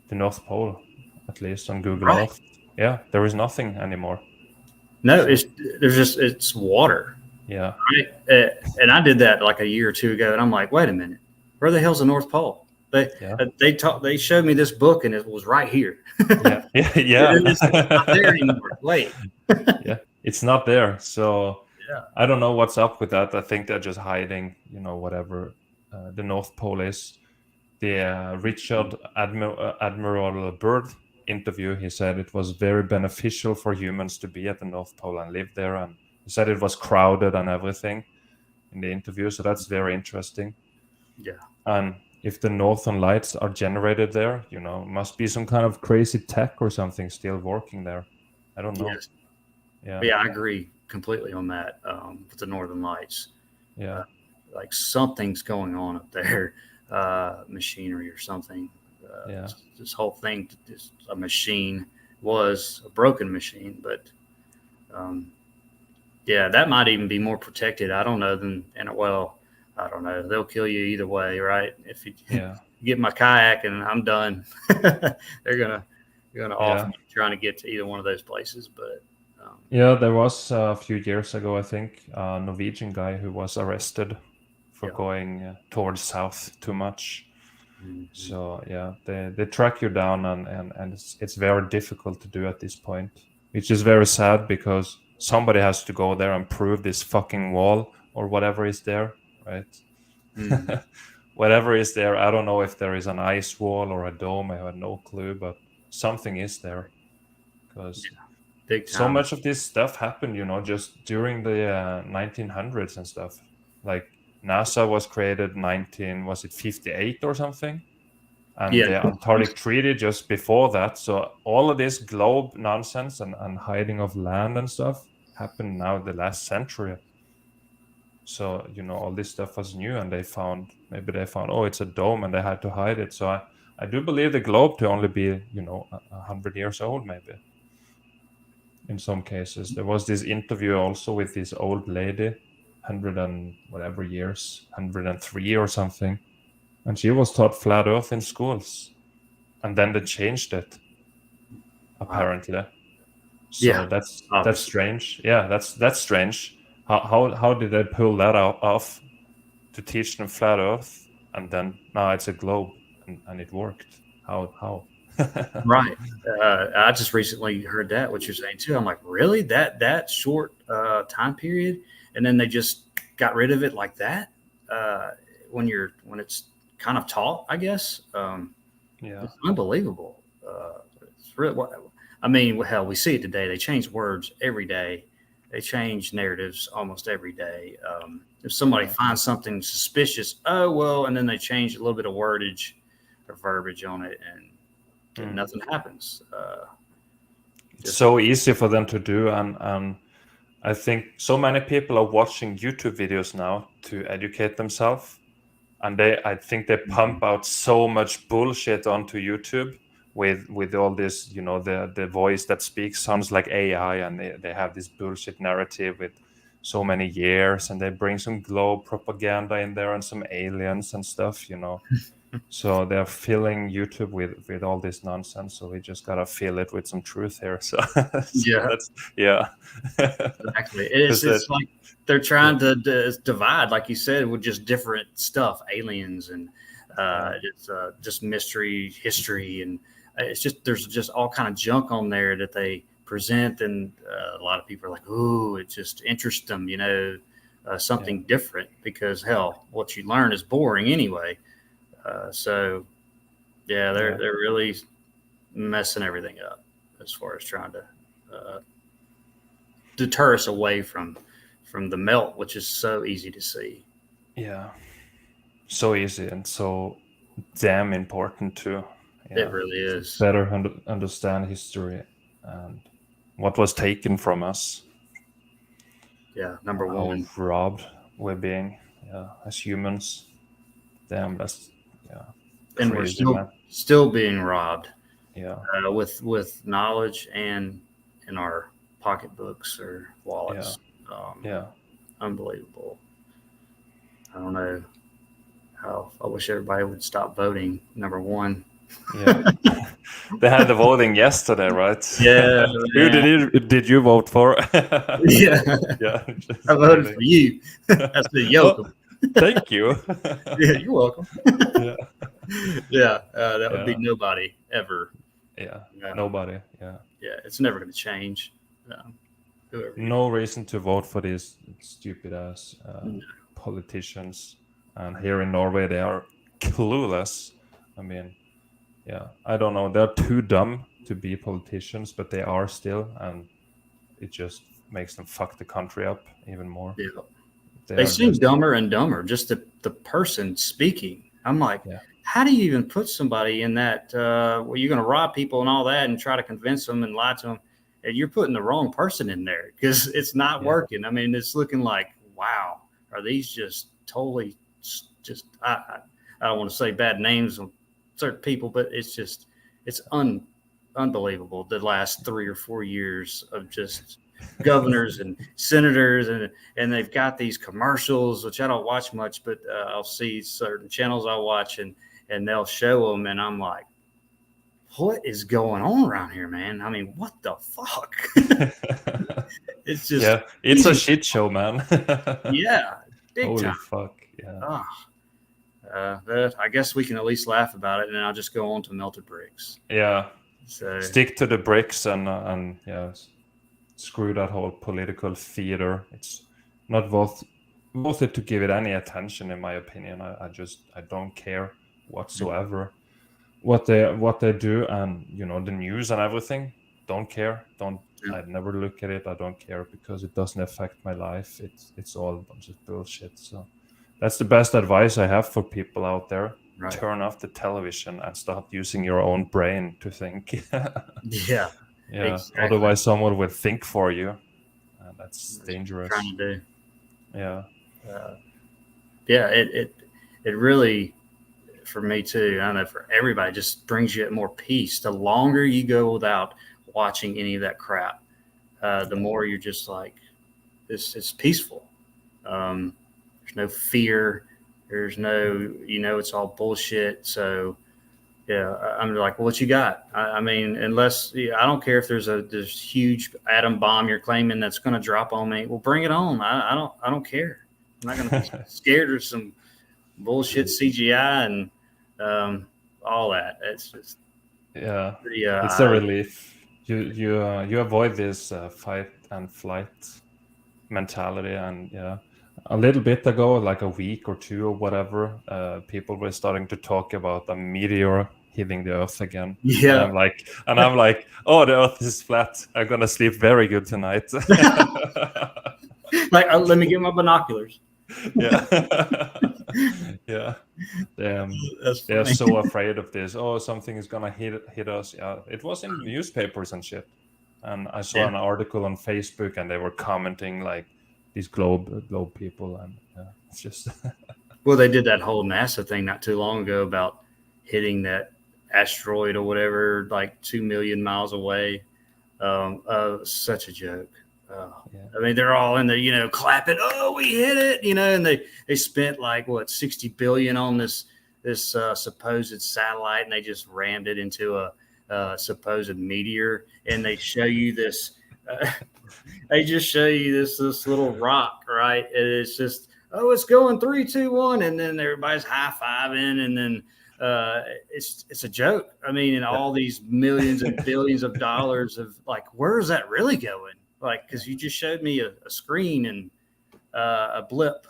the North Pole, at least on Google Right. Earth. Yeah, there is nothing anymore. No, So- it's water. Yeah. Right. And I did that like a year or two ago, and I'm like, wait a minute, where the hell's the North Pole? They showed me this book, and it was right here. Yeah. Yeah. It's not there anymore. Wait. Yeah, it's not there. So Yeah. I don't know what's up with that. I think they're just hiding, whatever the North Pole is. The Richard Admiral Byrd interview, he said it was very beneficial for humans to be at the North Pole and live there, and he said it was crowded and everything in the interview. So that's very interesting. Yeah. And if the northern lights are generated there, must be some kind of crazy tech or something still working there. I don't know. Yes. Yeah. I agree completely on that. With the Northern Lights, Yeah. like something's going on up there, machinery or something. Yeah. This whole thing is a machine, was a broken machine, but that might even be more protected. I don't know I don't know. They'll kill you either way, right? If you get my kayak and I'm done, they're gonna off me trying to get to either one of those places. But yeah, there was a few years ago, I think, a Norwegian guy who was arrested for going towards south too much. Mm-hmm. So yeah, they track you down, and it's very difficult to do at this point, which is very sad because somebody has to go there and prove this fucking wall or whatever is there, right? Mm-hmm. Whatever is there, I don't know if there is an ice wall or a dome. I have no clue, but something is there because so much of this stuff happened, just during the 1900s and stuff. Like NASA was created 58 or something, and the Antarctic Treaty just before that. So all of this globe nonsense and hiding of land and stuff happened now the last century. So all this stuff was new, and they found oh, it's a dome, and they had to hide it. So I do believe the globe to only be 100 years old, maybe. In some cases, there was this interview also with this old lady, 100 and whatever years, 103 or something, and she was taught flat Earth in schools, and then they changed it, apparently. Wow. So that's strange. Yeah, that's strange. How did they pull that off to teach them flat Earth? and then now it's a globe, and it worked. How? Right. I just recently heard that, what you're saying too. I'm like, really? That short time period, and then they just got rid of it like that. When it's kind of taught, I guess. Yeah, It's unbelievable. It's really I mean, hell, we see it today. They change words every day. They change narratives almost every day. If somebody Yeah. finds something suspicious, oh well, and then they change a little bit of wordage or verbiage on it, and nothing happens. It's so easy for them to do, and I think so many people are watching YouTube videos now to educate themselves, and I think they pump out so much bullshit onto YouTube with all this, the voice that speaks sounds like AI, and they have this bullshit narrative with so many years, and they bring some globe propaganda in there and some aliens and stuff. So they're filling YouTube with all this nonsense. So we just gotta fill it with some truth here. So, so Yeah, that's yeah. exactly. It's 'Cause that, it's like they're trying to divide, like you said, with just different stuff, aliens and yeah, it's just mystery, history, and it's just there's just all kind of junk on there that they present, and a lot of people are like, "Ooh, it just interests them," yeah, something different because hell, what you learn is boring anyway. So yeah, they're yeah, they're really messing everything up as far as trying to uh, deter us away from the melt, which is so easy to see. yeah. So easy and so damn important too. It Yeah, really to is. better understand history and what was taken from us, Yeah, number and how one, robbed we're being, yeah, as humans. Damn, that's yeah, and we're crazy, man. still being robbed Yeah, with knowledge and in our pocketbooks or yeah, wallets. Um, yeah, Unbelievable. I don't know how. I wish everybody would stop voting. Number one. yeah. They had the voting yesterday, right? Yeah, Who man. did you vote for? Yeah, Yeah, I just voted kidding. for you. I said, Oh, "Yokum." thank you. Yeah, you're welcome. Yeah, Yeah, that would be yeah, nobody ever. yeah. Um, Nobody. Yeah, yeah, it's never going to change. Whoever you no reason to vote for these stupid ass no, politicians. And here in Norway, they are clueless. I mean, yeah, I don't know. They're too dumb to be politicians, but they are still, and it just makes them fuck the country up even more. yeah. They They are seem just dumber and dumber. Just the person speaking. I'm like, yeah, how do you even put somebody in that? Well, you're going to rob people and all that, and try to convince them and lie to them. And you're putting the wrong person in there because it's not yeah, working. I mean, it's looking like, wow, are these just totally just? I don't want to say bad names on certain people, but it's unbelievable. The last 3 or 4 years of just governors and senators and they've got these commercials which I don't watch much, but I'll see certain channels I watch and they'll show them, and I'm like, what is going on around here, man? I mean, what the fuck? It's just yeah. It's a easy. shit show, man. Yeah, big Holy time. fuck, yeah, Oh, I guess we can at least laugh about it, and I'll just go on to melted bricks. yeah. So Stick to the bricks and yeah, screw that whole political theater. It's not worth it to give it any attention, in my opinion. I don't care whatsoever what they do, and the news and everything. Don't care. Don't yeah, I never look at it. I don't care because it doesn't affect my life. It's all a bunch of bullshit. So that's the best advice I have for people out there. right. Turn off the television and start using your own brain to think. Yeah, Yeah, exactly. otherwise someone will think for you, and that's That's what we're dangerous. trying to do. Yeah, Uh, yeah, it really, for me too, I know for everybody, just brings you more peace. The longer you go without watching any of that crap, the yeah, more you're just like, this it's peaceful. There's no fear. There's no, it's all bullshit. So yeah, I'm like, well, what you got? I mean, unless yeah, I don't care if there's this huge atom bomb you're claiming that's going to drop on me. Well, bring it on. I don't care. I'm not going to be scared of some bullshit CGI and all that. It's just pretty, it's a relief. You avoid this fight and flight mentality, and a little bit ago, like a week or two or whatever, people were starting to talk about a meteor hitting the earth again. Yeah. And I'm like, oh, the earth is flat. I'm gonna sleep very good tonight. Like, let me get my binoculars. Yeah. Yeah. They're so afraid of this. Oh, something is gonna hit us. Yeah, it was in newspapers and shit. And I saw an article on Facebook, and they were commenting like these globe people, and it's just. Well, they did that whole NASA thing not too long ago about hitting that asteroid or whatever, like 2 million miles away. Such a joke. I mean, they're all in there, clapping. Oh, we hit it, and they spent like 60 billion on this supposed satellite, and they just rammed it into a supposed meteor, and they show you this. They just show you this little rock, right? And it's just, oh, it's going 3, 2, 1, and then everybody's high fiving, and then it's a joke. I mean, and all these millions and billions of dollars of like, where is that really going? Like, because you just showed me a screen and a blip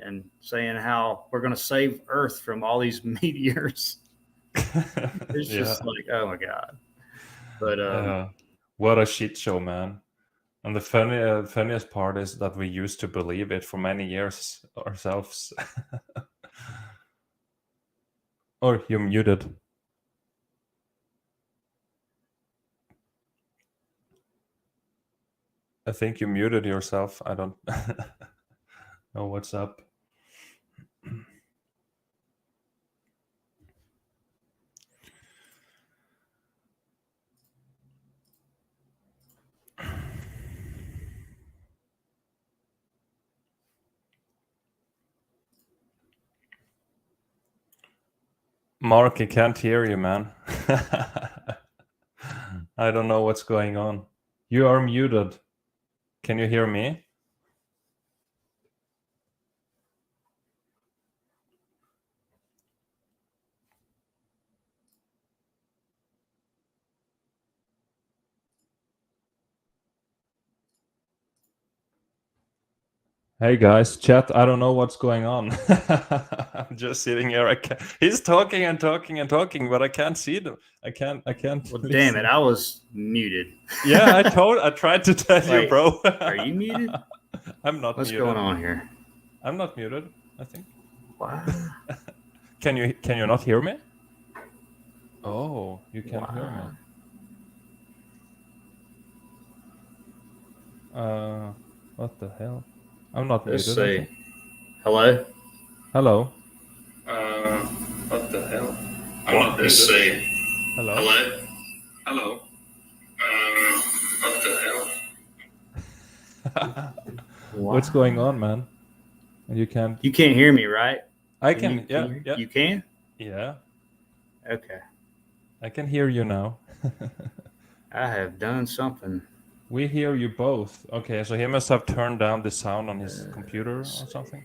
and saying how we're going to save Earth from all these meteors. It's just like, oh my God. But what a shit show, man. And the funniest part is that we used to believe it for many years ourselves. Or you're muted. I think you muted yourself. I don't know what's up. Mark, I can't hear you, man. I don't know what's going on. You are muted. Can you hear me? Hey guys, chat. I don't know what's going on. I'm just sitting here. He's talking and talking and talking, but I can't see them. I can't. Well, damn it! I was muted. Yeah, I tried to tell you, bro. Are you muted? I'm not. What's muted. going on here? I'm not muted. I think. Wow. Can you not hear me? Oh, you can't hear me. What the hell? I'm not Let's muted. see. Hello? Hello? What the hell? I'm not muted. See. Hello? Hello? Hello? What the hell? What's going on, man? You can't hear me, right? I can. Yeah. You can? Yeah. Okay. I can hear you now. I have done something. We hear you both. Okay, so he must have turned down the sound on his computer or something.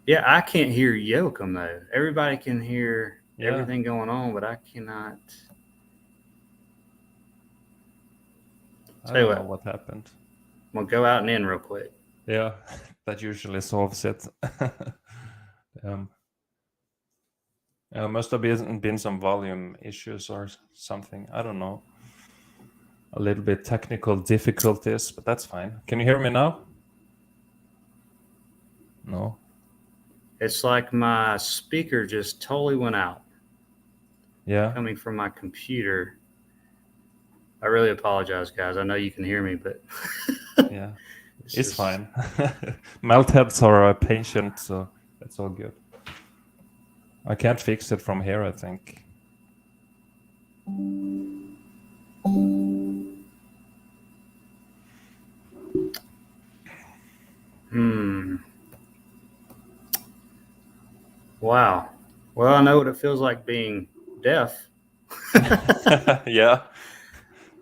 Yeah, I can't hear Yoakum though. Everybody can hear everything going on, but I cannot. I don't know what happened. I'm gonna go out and in real quick. Yeah, that usually solves it. Must have been some volume issues or something. I don't know. A little bit technical difficulties, but that's fine. Can you hear me now? No. It's like my speaker just totally went out. Yeah. Coming from my computer. I really apologize, guys. I know you can hear me, but yeah, it's fine. Meltheads are patient, so it's all good. I can't fix it from here, I think. Wow. Well, I know what it feels like being deaf. Yeah.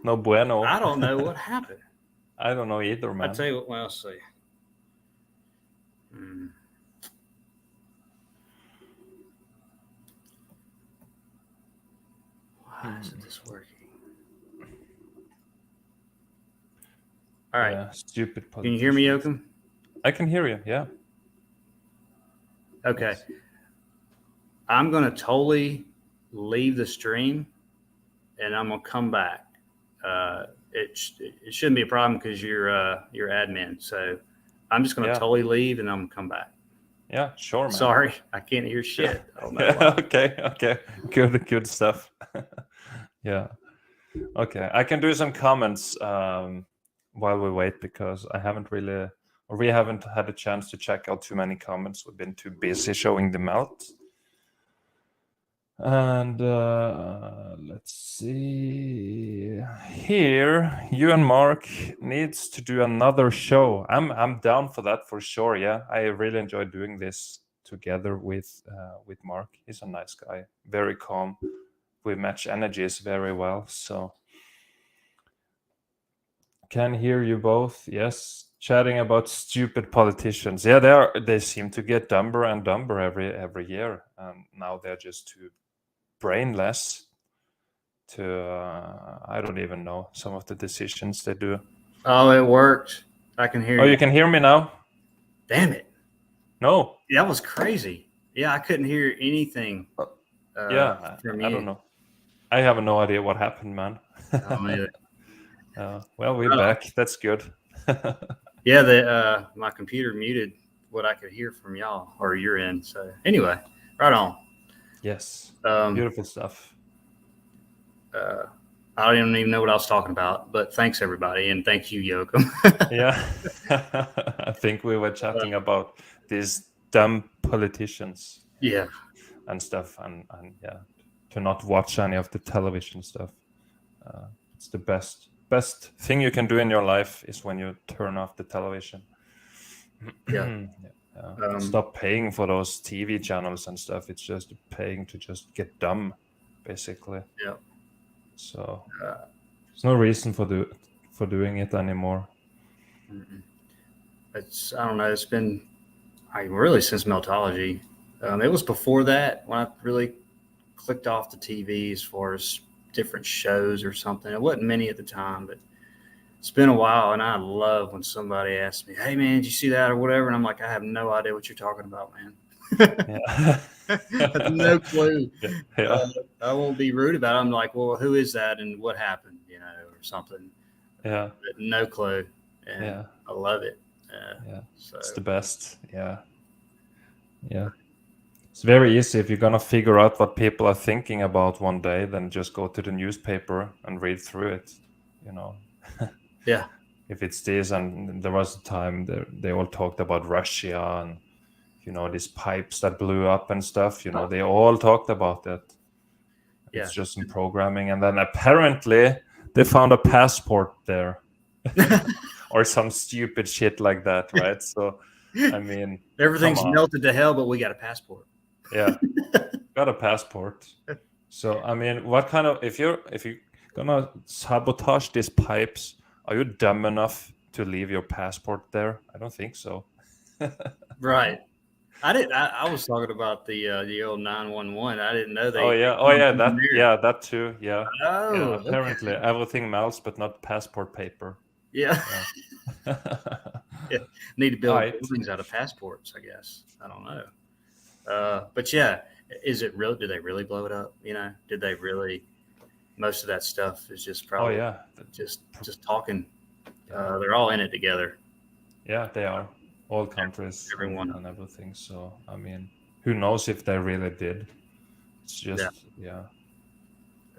No bueno. I don't know what happened. I don't know either, I man. tell you what. Well, let's see. Why isn't this working? All right. Yeah, stupid Can you hear me, politicians. Yoakum? I can hear you. Yeah. Okay. Yes. I'm going to totally leave the stream and I'm going to come back. It shouldn't be a problem because you're admin. So I'm just going to Yeah. totally leave and I'm going to come back. Yeah, sure, man. Sorry, I can't hear shit. I don't know Yeah, why. okay. Good stuff. Yeah. Okay, I can do some comments while we wait because we haven't had a chance to check out too many comments. We've been too busy showing the melt. And let's see here. You and Mark needs to do another show. I'm down for that for sure. Yeah, I really enjoy doing this together with Mark. He's a nice guy, very calm. We match energies very well. So can hear you both. Yes, chatting about stupid politicians. Yeah, they seem to get dumber and dumber every year, and now they're just too brainless to I don't even know some of the decisions they do. Oh, it worked. I can hear you. Oh, you can hear me now? Damn it. No. That was crazy. Yeah, I couldn't hear anything. Yeah, from I you. don't know. I have no idea what happened, man. Well, we're back. That's good. Yeah, my computer muted what I could hear from y'all or your end. So anyway, right on. Yes. Um, Beautiful stuff. I don't even know what I was talking about, but thanks everybody, and thank you, Yoakum. Yeah, I think we were chatting about these dumb politicians. Yeah, and stuff, and yeah, to not watch any of the television stuff. It's the best thing you can do in your life is when you turn off the television. Yeah. Stop paying for those TV channels and stuff. It's just paying to just get dumb, basically. Yeah. So there's no reason for doing it anymore. I don't know. It's been really since Meltology. It was before that when I really clicked off the TV as far as different shows or something. It wasn't many at the time, but it's been a while, and I love when somebody asks me, "Hey, man, did you see that or whatever?" And I'm like, "I have no idea what you're talking about, man." Yeah. I have no clue. Yeah. I won't be rude about it. I'm like, "Well, who is that and what happened?" Or something. Yeah. But no clue. And Yeah. I love it. Yeah. So. It's the best. Yeah. Yeah. It's very easy if you're gonna figure out what people are thinking about one day, then just go to the newspaper and read through it. Yeah. If it's this, and there was a time they all talked about Russia and these pipes that blew up and stuff. They all talked about that. Yeah. It's just some programming, and then apparently they found a passport there, or some stupid shit like that, right? So, I mean, everything's melted to hell, but we got a passport. Yeah, got a passport. So I mean, what kind of if you're gonna sabotage these pipes, are you dumb enough to leave your passport there? I don't think so. Right. I was talking about the old 911. I didn't know they. Oh yeah, that too. Yeah. Oh, yeah, apparently okay. everything melts, but not passport paper. Yeah. Yeah. Need to build buildings out of passports, I guess. I don't know. But yeah, is it real? Did they really blow it up? Did they really? Most of that stuff is just probably. Oh yeah. Just talking. They're all in it together. Yeah, they are. All countries, everyone, and everything. So I mean, who knows if they really did? It's just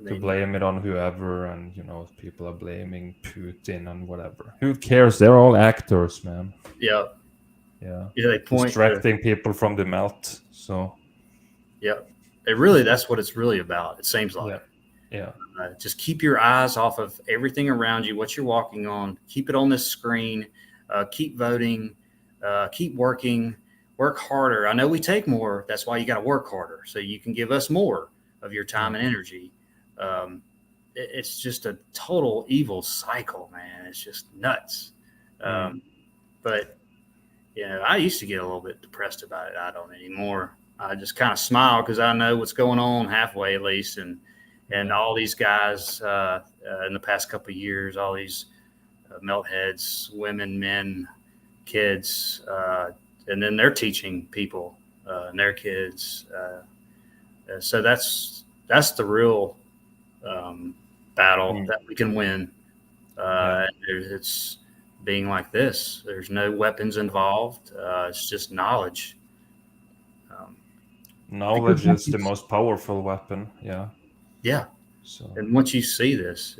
to blame it on whoever, and people are blaming Putin and whatever. Who cares? They're all actors, man. Yeah. Yeah. They point distracting people from the melt. So. Yeah. That's what it's really about. It seems like. Yeah. Just keep your eyes off of everything around you, what you're walking on. Keep it on this screen. Keep voting. Keep working. Work harder. I know we take more. That's why you got to work harder, so you can give us more of your time and energy. it's just a total evil cycle, man. It's just nuts. But I used to get a little bit depressed about it. I don't anymore. I just kind of smile because I know what's going on halfway at least, and all these guys in the past couple of years, all these melt heads, women, men, kids, and then they're teaching people and their kids. So that's the real battle that we can win. It's being like this. There's no weapons involved. It's just knowledge. Knowledge is the most powerful weapon. Yeah. Yeah. So. And once you see this,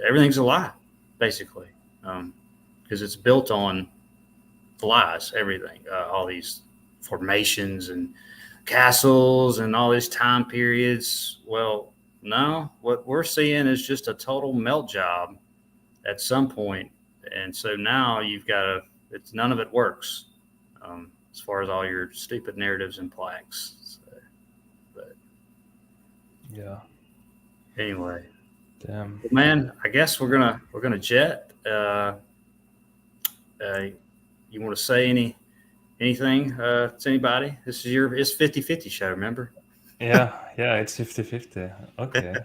everything's a lie, basically, because it's built on lies. Everything, all these formations and castles and all these time periods. Well, no, what we're seeing is just a total melt job at some point. And so now you've got none of it works as far as all your stupid narratives and plaques. So, but yeah. Anyway, damn. well, man, I guess we're gonna jet. You want to say anything to anybody? This is it's 50-50 show, remember? Yeah, it's 50-50. Okay.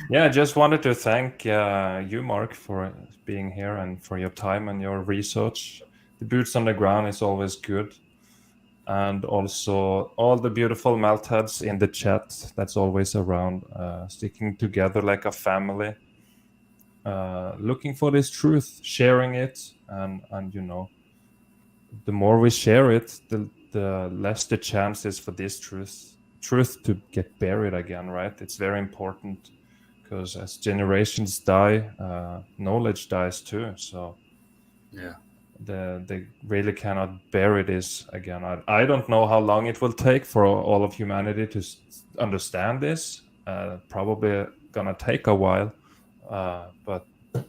Yeah, I just wanted to thank you, Mark, for being here and for your time and your research. The boots on the ground is always good. And also all the beautiful melt heads in the chat that's always around, sticking together like a family, looking for this truth, sharing it, and the more we share it, the less the chances for this truth to get buried again, right? It's very important because as generations die, knowledge dies too. So yeah, they really cannot bury this again. I don't know how long it will take for all of humanity to understand this. Probably gonna take a while, but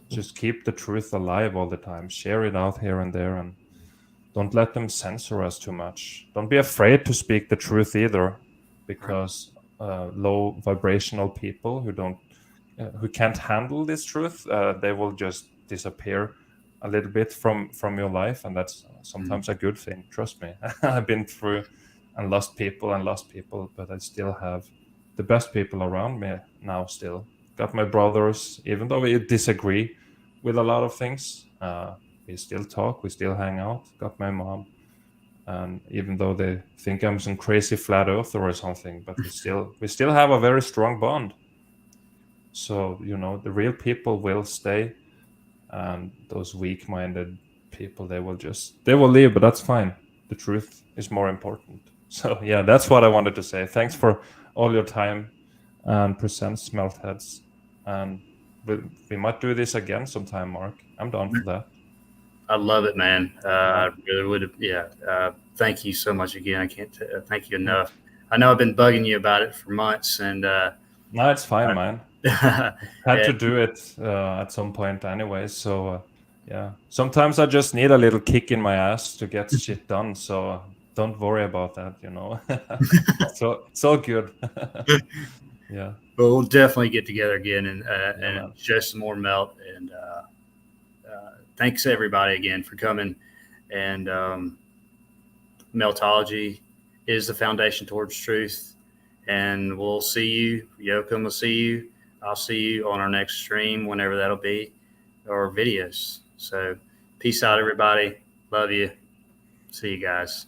just keep the truth alive all the time. Share it out here and there, and don't let them censor us too much. Don't be afraid to speak the truth either, because low vibrational people who can't handle this truth, they will just disappear a little bit from your life, and that's sometimes a good thing. Trust me. I've been through and lost people, but I still have the best people around me now. Still got my brothers, even though we disagree with a lot of things. We still talk, we still hang out. Got my mom, and even though they think I'm some crazy flat earther or something, but we still have a very strong bond. So the real people will stay, and those weak-minded people, they will leave, but that's fine. The truth is more important. So yeah, that's what I wanted to say. Thanks for all your time and presents, Meltheads, and we might do this again sometime, Mark. I'm down for that. I love it, man. I really would. Yeah. Thank you so much again. I can't thank you enough. I know I've been bugging you about it for months, and no, it's fine, man. Had to do it at some point anyway. So yeah, sometimes I just need a little kick in my ass to get shit done. So don't worry about that. So it's all good. Yeah. But we'll definitely get together again and show some more melt. And thanks everybody again for coming. And meltology is the foundation towards truth. And we'll see you. Joachim will see you. I'll see you on our next stream, whenever that'll be, or videos. So peace out, everybody. Love you. See you guys.